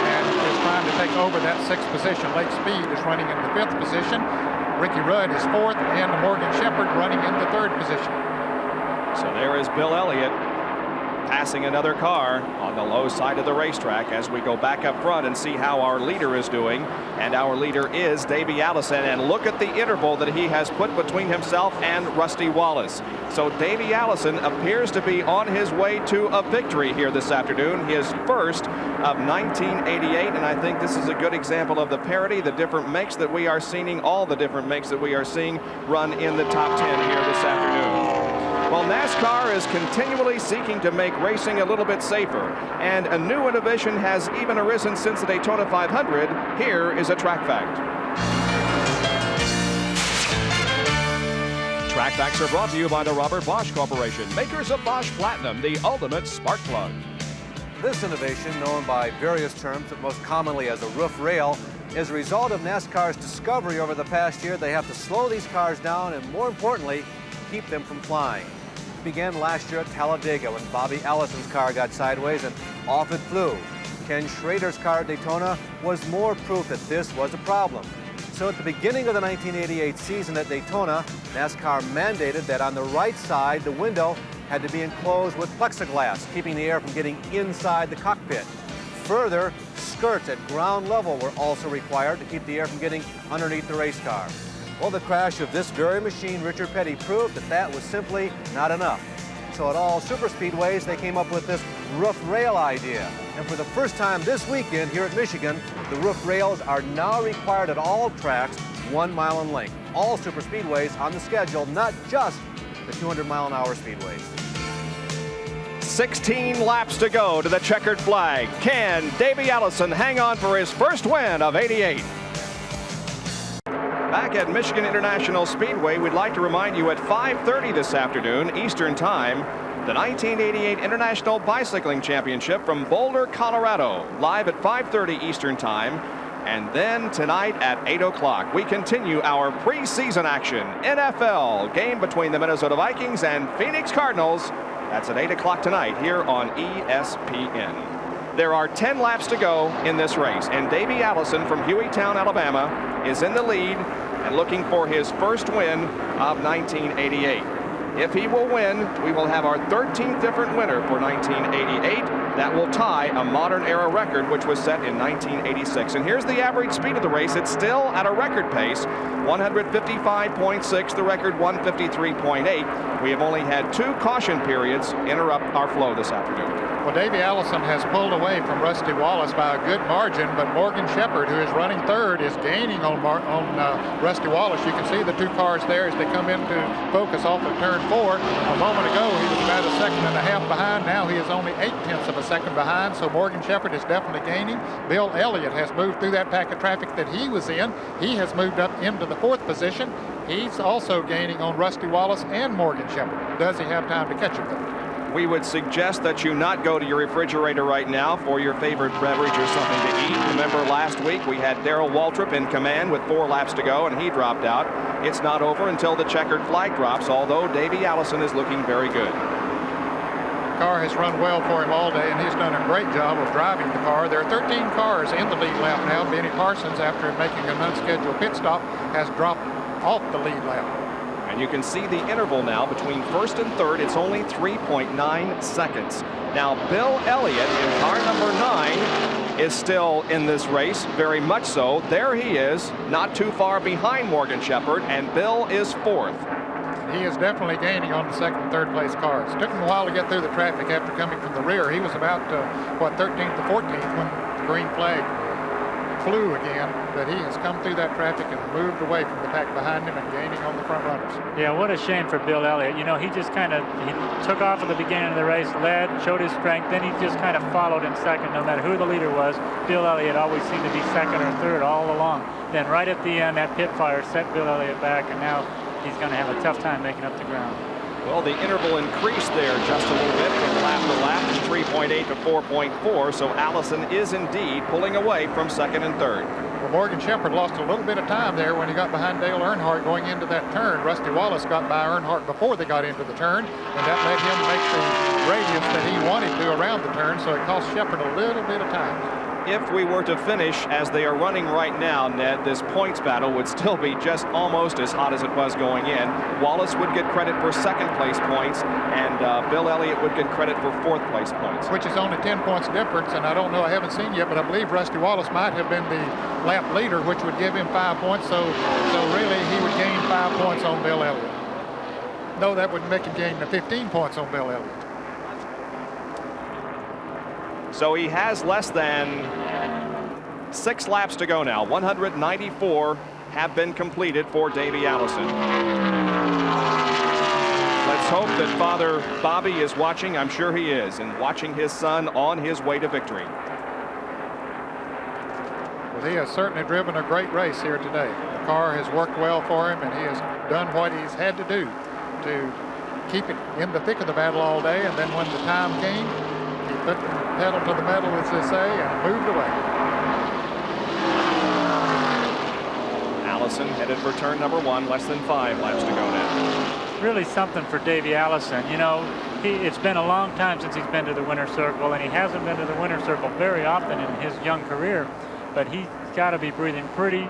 and is trying to take over that 6th position. Lake Speed is running in the 5th position. Ricky Rudd is 4th, and Morgan Shepherd running in the 3rd position. So there is Bill Elliott passing another car on the low side of the racetrack as we go back up front and see how our leader is doing. And our leader is Davey Allison, and look at the interval that he has put between himself and Rusty Wallace. So Davey Allison appears to be on his way to a victory here this afternoon, his first of 1988, and I think this is a good example of the parity, the different makes that we are seeing, all the different makes that we are seeing run in the top 10 here this afternoon. Well, NASCAR is continually seeking to make racing a little bit safer, and a new innovation has even arisen since the Daytona 500. Here is a track fact. Track facts are brought to you by the Robert Bosch Corporation, makers of Bosch Platinum, the ultimate spark plug. This innovation, known by various terms, but most commonly as a roof rail, is a result of NASCAR's discovery over the past year. They have to slow these cars down and, more importantly, keep them from flying. It began last year at Talladega when Bobby Allison's car got sideways and off it flew. Ken Schrader's car at Daytona was more proof that this was a problem. So at the beginning of the 1988 season at Daytona, NASCAR mandated that on the right side, the window had to be enclosed with plexiglass, keeping the air from getting inside the cockpit. Further, skirts at ground level were also required to keep the air from getting underneath the race car. Well, the crash of this very machine, Richard Petty, proved that that was simply not enough. So at all super speedways, they came up with this roof rail idea. And for the first time this weekend here at Michigan, the roof rails are now required at all tracks 1 mile in length. All super speedways on the schedule, not just the 200-mile-an-hour speedways. 16 laps to go to the checkered flag. Can Davey Allison hang on for his first win of '88? Back at Michigan International Speedway, we'd like to remind you at 5:30 this afternoon Eastern Time, the 1988 International Bicycling Championship from Boulder, Colorado, live at 5:30 Eastern Time. And then tonight at 8 o'clock, we continue our preseason action. NFL game between the Minnesota Vikings and Phoenix Cardinals. That's at 8 o'clock tonight here on ESPN. There are 10 laps to go in this race, and Davey Allison from Hueytown, Alabama, is in the lead and looking for his first win of 1988. If he will win, we will have our 13th different winner for 1988. that will tie a modern era record which was set in 1986. And here's the average speed of the race. It's still at a record pace, 155.6, the record 153.8. We have only had 2 caution periods interrupt our flow this afternoon. Well, Davey Allison has pulled away from Rusty Wallace by a good margin, but Morgan Shepherd, who is running third, is gaining on Rusty Wallace. You can see the 2 cars there as they come into focus off of turn 4. A moment ago, he was about a second and a half behind. Now he is only 0.8 of a second behind, so Morgan Shepherd is definitely gaining. Bill Elliott has moved through that pack of traffic that he was in. He has moved up into the 4th position. He's also gaining on Rusty Wallace and Morgan Shepherd. Does he have time to catch him, though? We would suggest that you not go to your refrigerator right now for your favorite beverage or something to eat. Remember last week we had Darrell Waltrip in command with 4 laps to go and he dropped out. It's not over until the checkered flag drops, although Davey Allison is looking very good. The car has run well for him all day, and he's done a great job of driving the car. There are 13 cars in the lead lap now. Benny Parsons, after making an unscheduled pit stop, has dropped off the lead lap. And you can see the interval now between 1st and 3rd. It's only 3.9 seconds. Now, Bill Elliott in car number 9 is still in this race, very much so. There he is, not too far behind Morgan Shepherd, and Bill is 4th. He is definitely gaining on the 2nd and 3rd place cars. It took him a while to get through the traffic after coming from the rear. He was about, 13th to 14th when the green flag flew again, but he has come through that traffic and moved away from the pack behind him and gaining on the front runners. Yeah, what a shame for Bill Elliott. You know, he just kind of took off at the beginning of the race, led, showed his strength, then he just kind of followed in second no matter who the leader was. Bill Elliott always seemed to be 2nd or 3rd all along. Then right at the end, that pit fire set Bill Elliott back, and now he's going to have a tough time making up the ground. Well, the interval increased there just a little bit from lap to lap, 3.8 to 4.4, so Allison is indeed pulling away from 2nd and 3rd. Well, Morgan Shepherd lost a little bit of time there when he got behind Dale Earnhardt going into that turn. Rusty Wallace got by Earnhardt before they got into the turn, and that let him make the radius that he wanted to around the turn, so it cost Shepherd a little bit of time. If we were to finish as they are running right now, Ned, this points battle would still be just almost as hot as it was going in. Wallace would get credit for 2nd place points, and Bill Elliott would get credit for 4th place points. Which is only 10 points difference, and I don't know, I haven't seen yet, but I believe Rusty Wallace might have been the lap leader, which would give him 5 points, so really he would gain 5 points on Bill Elliott. No, that would make him gain the 15 points on Bill Elliott. So he has less than 6 laps to go now. 194 have been completed for Davey Allison. Let's hope that Father Bobby is watching. I'm sure he is, and watching his son on his way to victory. Well, he has certainly driven a great race here today. The car has worked well for him, and he has done what he's had to do to keep it in the thick of the battle all day, and then when the time came, he put the pedal to the metal, as they say, and moved away. Allison headed for turn number 1, less than 5 laps to go now. Really something for Davey Allison. You know, it's been a long time since he's been to the winner's circle, and he hasn't been to the winner's circle very often in his young career, but he's got to be breathing pretty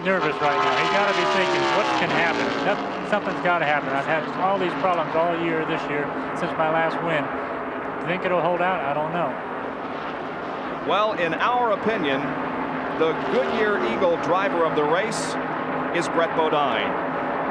nervous right now. He's got to be thinking, what can happen? Something's got to happen. I've had all these problems all year this year since my last win. Think it'll hold out? I don't know. Well, in our opinion, the Goodyear Eagle driver of the race is Brett Bodine.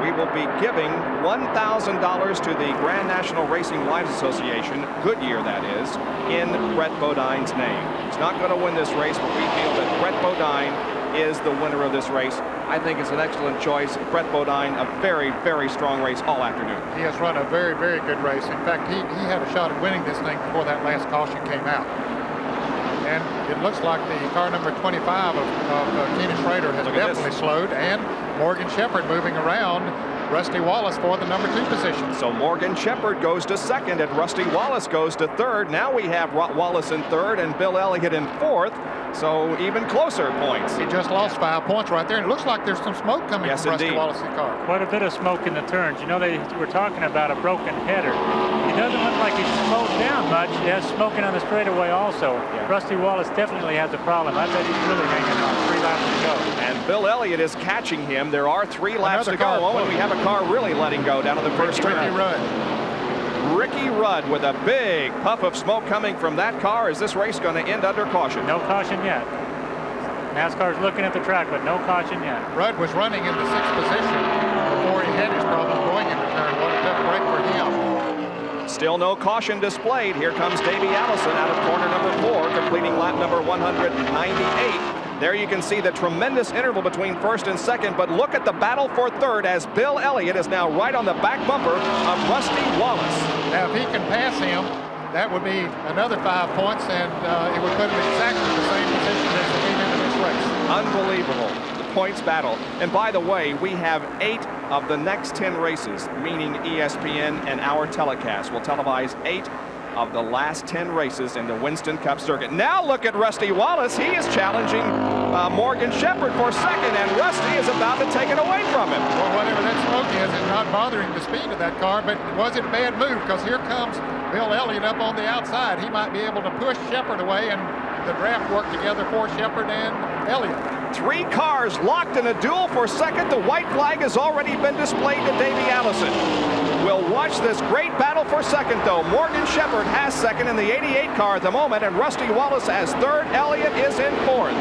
We will be giving $1,000 to the Grand National Racing Wives Association, Goodyear that is, in Brett Bodine's name. He's not going to win this race, but we feel that Brett Bodine is the winner of this race. I think it's an excellent choice. Brett Bodine, a very, very strong race all afternoon. He has run a very, very good race. In fact, he had a shot at winning this thing before that last caution came out. And it looks like the car number 25 of Kenny Schrader has definitely slowed, and Morgan Shepherd moving around Rusty Wallace for the number 2 position. So Morgan Shepherd goes to 2nd and Rusty Wallace goes to 3rd. Now we have Wallace in 3rd and Bill Elliott in 4th. So even closer points. He just lost 5 points right there, and it looks like there's some smoke coming from Rusty Wallace's car. Quite a bit of smoke in the turns. You know, they were talking about a broken header. He doesn't look like he's slowed down much. He has smoking on the straightaway also. Yeah. Rusty Wallace definitely has a problem. I bet he's really hanging on. 3 laps to go. And Bill Elliott is catching him. There are 3 laps to go. Oh, and we have a car really letting go down to the first turn. Ricky Rudd with a big puff of smoke coming from that car. Is this race going to end under caution? No caution yet. NASCAR's looking at the track, but no caution yet. Rudd was running in the 6th position before he had his problem going into turn. What a tough break for him. Still no caution displayed. Here comes Davey Allison out of corner number 4, completing lap number 198. There you can see the tremendous interval between first and second, but look at the battle for third as Bill Elliott is now right on the back bumper of Rusty Wallace. Now, if he can pass him, that would be another 5 points, and it would put him exactly the same position as he came into this race. Unbelievable, the points battle. And by the way, we have 8 of the next 10 races, meaning ESPN and our telecast will televise 8 of the last 10 races in the Winston Cup circuit. Now look at Rusty Wallace. He is challenging Morgan Shepherd for second, and Rusty is about to take it away from him. Well, whatever that smoke is, it's not bothering the speed of that car, but was it a bad move? Because here comes Bill Elliott up on the outside. He might be able to push Shepherd away, and the draft worked together for Shepherd and Elliott. 3 cars locked in a duel for second. The white flag has already been displayed to Davey Allison. We'll watch this great battle for second, though. Morgan Shepherd has second in the 88 car at the moment, and Rusty Wallace has third. Elliott is in fourth.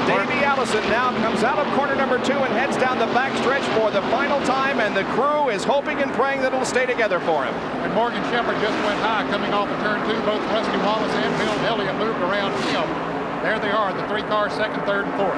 Davey Allison now comes out of corner number 2 and heads down the backstretch for the final time, and the crew is hoping and praying that it'll stay together for him. And Morgan Shepherd just went high coming off of turn 2. Both Rusty Wallace and Bill Elliott moved around him. There they are, the 3 cars, second, third, and fourth.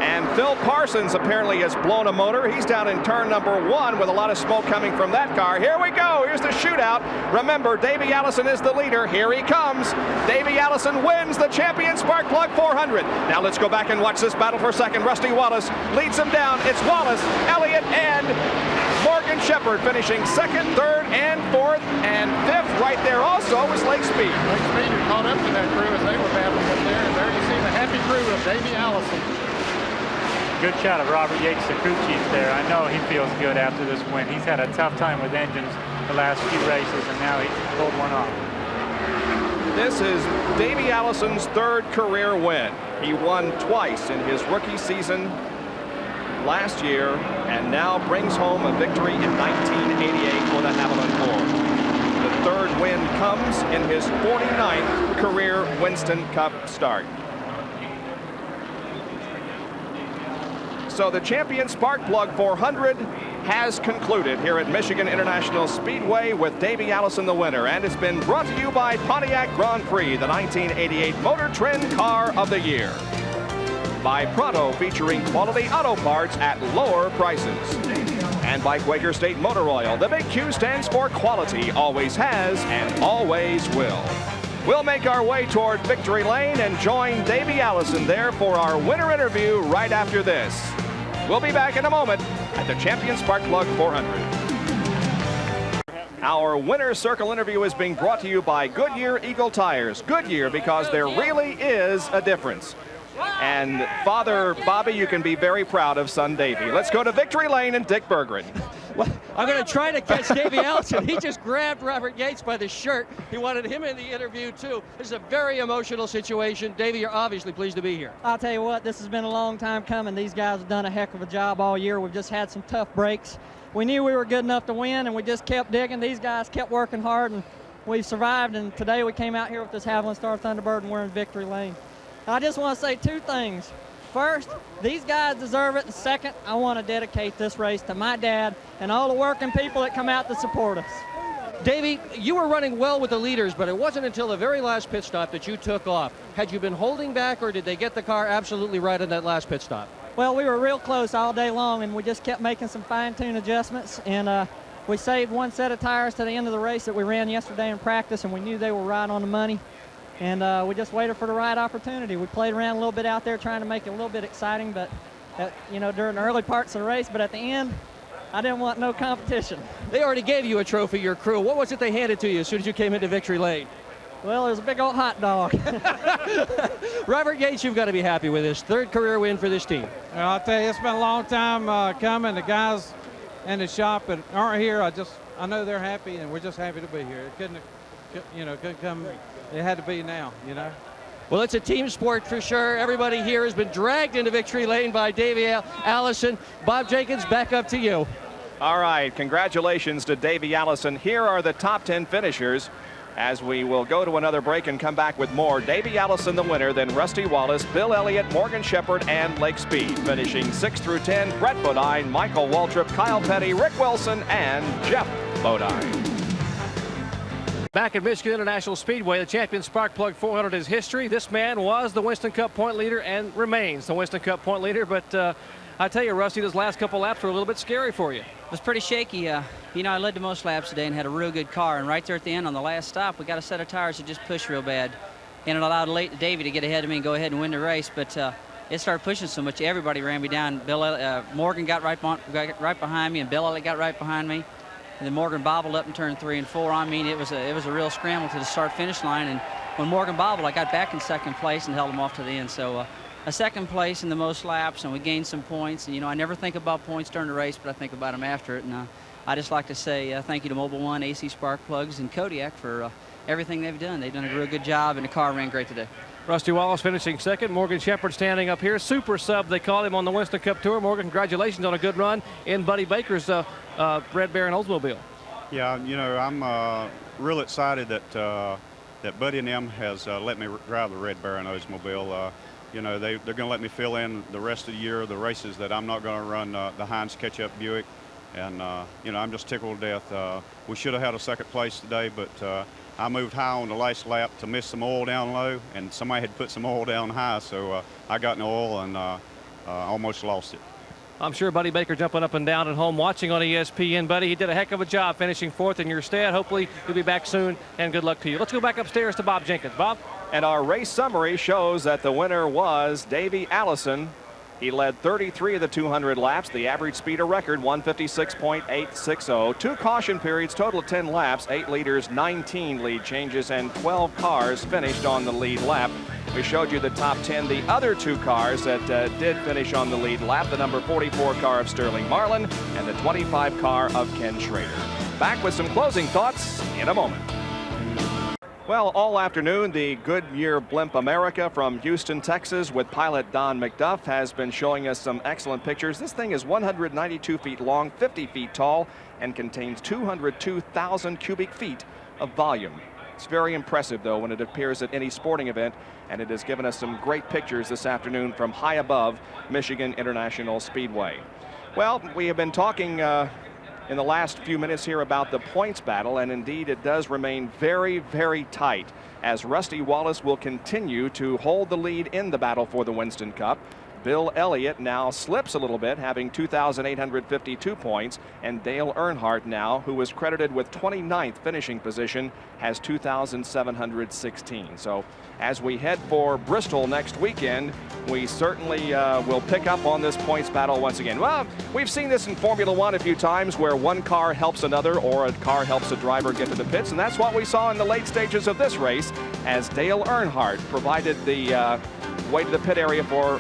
And Phil Parsons apparently has blown a motor. He's down in turn number 1 with a lot of smoke coming from that car. Here we go. Here's the shootout. Remember, Davey Allison is the leader. Here he comes. Davey Allison wins the Champion Spark Plug 400. Now let's go back and watch this battle for second. Rusty Wallace leads him down. It's Wallace, Elliott, and Morgan Shepherd finishing second, third, and fourth, and fifth right there also was Lake Speed. Lake Speed had caught up to that crew as they were battling up there, and there you see the happy crew of Davey Allison. Good shot of Robert Yates, the crew chief there. I know he feels good after this win. He's had a tough time with engines the last few races, and now he pulled one off. This is Davey Allison's 3rd career win. He won twice in his rookie season last year, and now brings home a victory in 1988 for the Haviland Ford. The 3rd win comes in his 49th career Winston Cup start. So the Champion Spark Plug 400 has concluded here at Michigan International Speedway with Davey Allison the winner, and it's been brought to you by Pontiac Grand Prix, the 1988 Motor Trend Car of the Year. By Prado, featuring quality auto parts at lower prices. And by Quaker State Motor Oil, the big Q stands for quality, always has and always will. We'll make our way toward victory lane and join Davey Allison there for our winner interview right after this. We'll be back in a moment at the Champion Spark Plug 400. Our winner's circle interview is being brought to you by Goodyear Eagle Tires. Goodyear, because there really is a difference. And Father Bobby, you can be very proud of son Davey. Let's go to victory lane and Dick Berggren. Well, I'm going to try to catch Davey Allison. He just grabbed Robert Yates by the shirt. He wanted him in the interview, too. This is a very emotional situation. Davey, you're obviously pleased to be here. I'll tell you what, this has been a long time coming. These guys have done a heck of a job all year. We've just had some tough breaks. We knew we were good enough to win, and we just kept digging. These guys kept working hard, and we survived. And today we came out here with this Haviland Star Thunderbird, and we're in victory lane. I just want to say 2 things. First, these guys deserve it. And second, I want to dedicate this race to my dad and all the working people that come out to support us. Davey, you were running well with the leaders, but it wasn't until the very last pit stop that you took off. Had you been holding back, or did they get the car absolutely right on that last pit stop? Well, we were real close all day long, and we just kept making some fine-tune adjustments, and we saved 1 set of tires to the end of the race that we ran yesterday in practice, and we knew they were right on the money. And we just waited for the right opportunity. We played around a little bit out there trying to make it a little bit exciting, but during the early parts of the race. But at the end, I didn't want no competition. They already gave you a trophy, your crew. What was it they handed to you as soon as you came into victory lane? Well, it was a big old hot dog. Robert Yates, you've got to be happy with this 3rd career win for this team. Well, I'll tell you, it's been a long time coming. The guys in the shop that aren't here, I know they're happy, and we're just happy to be here. It couldn't come. It had to be now, Well, it's a team sport for sure. Everybody here has been dragged into victory lane by Davey Allison. Bob Jenkins, back up to you. All right, congratulations to Davey Allison. Here are the top 10 finishers as we will go to another break and come back with more. Davey Allison the winner, then Rusty Wallace, Bill Elliott, Morgan Shepherd, and Lake Speed. Finishing 6 through 10, Brett Bodine, Michael Waltrip, Kyle Petty, Rick Wilson, and Jeff Bodine. Back at Michigan International Speedway, the champion Sparkplug 400 is history. This man was the Winston Cup point leader and remains the Winston Cup point leader, but I tell you, Rusty, those last couple laps were a little bit scary for you. It was pretty shaky. You know, I led the most laps today and had a real good car. And right there at the end on the last stop, we got a set of tires that just pushed real bad. And it allowed Davey to get ahead of me and go ahead and win the race. But it started pushing so much, everybody ran me down. Morgan got right behind me, and Bill Elliott got right behind me. And then Morgan bobbled up in turn 3 and 4. I mean, it was a real scramble to the start-finish line. And when Morgan bobbled, I got back in second place and held him off to the end. So a second place in the most laps, and we gained some points. And, you know, I never think about points during the race, but I think about them after it. And I just like to say thank you to Mobil 1, AC Spark Plugs, and Kodiak for everything they've done. They've done a real good job, and the car ran great today. Rusty Wallace finishing second. Morgan Shepherd standing up here. Super sub, they call him on the Winston Cup Tour. Morgan, congratulations on a good run in Buddy Baker's Red Baron Oldsmobile. Yeah, you know, I'm real excited that Buddy and them has let me drive the Red Baron Oldsmobile. You know, they're going to let me fill in the rest of the year, the races that I'm not going to run the Heinz Ketchup Buick. And, you know, I'm just tickled to death. We should have had a second place today, but I moved high on the last lap to miss some oil down low, and somebody had put some oil down high, so I got in the oil and almost lost it. I'm sure Buddy Baker jumping up and down at home watching on ESPN. Buddy, he did a heck of a job finishing fourth in your stead. Hopefully you'll be back soon, and good luck to you. Let's go back upstairs to Bob Jenkins. Bob? And our race summary shows that the winner was Davey Allison. He led 33 of the 200 laps. The average speed of record, 156.860. 2 caution periods, total of 10 laps, 8 leaders, 19 lead changes, and 12 cars finished on the lead lap. We showed you the top 10. The other 2 cars that did finish on the lead lap, the number 44 car of Sterling Marlin and the 25 car of Ken Schrader. Back with some closing thoughts in a moment. Well, all afternoon, the Goodyear Blimp America from Houston, Texas, with pilot Don McDuff, has been showing us some excellent pictures. This thing is 192 feet long, 50 feet tall, and contains 202,000 cubic feet of volume. It's very impressive, though, when it appears at any sporting event, and it has given us some great pictures this afternoon from high above Michigan International Speedway. Well, we have been talking in the last few minutes here about the points battle, and indeed it does remain very, very tight as Rusty Wallace will continue to hold the lead in the battle for the Winston Cup. Bill Elliott now slips a little bit, having 2,852 points, and Dale Earnhardt now, who was credited with 29th finishing position, has 2,716. So as we head for Bristol next weekend, we certainly will pick up on this points battle once again. Well, we've seen this in Formula One a few times where one car helps another or a car helps a driver get to the pits, and that's what we saw in the late stages of this race as Dale Earnhardt provided the way to the pit area for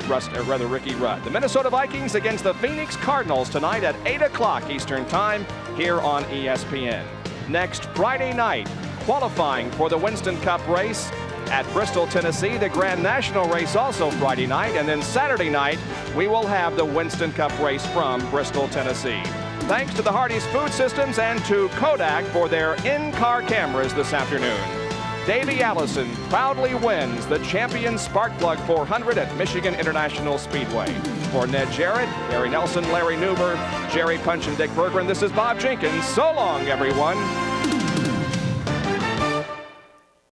Ricky Rudd. The Minnesota Vikings against the Phoenix Cardinals tonight at 8 o'clock Eastern Time here on ESPN. Next Friday night, qualifying for the Winston Cup race at Bristol, Tennessee. The Grand National race also Friday night, and then Saturday night we will have the Winston Cup race from Bristol, Tennessee. Thanks to the Hardee's Food Systems and to Kodak for their in-car cameras this afternoon. Davey Allison proudly wins the champion Sparkplug 400 at Michigan International Speedway. For Ned Jarrett, Gary Nelson, Larry Newber, Jerry Punch, and Dick Berggren, this is Bob Jenkins. So long, everyone.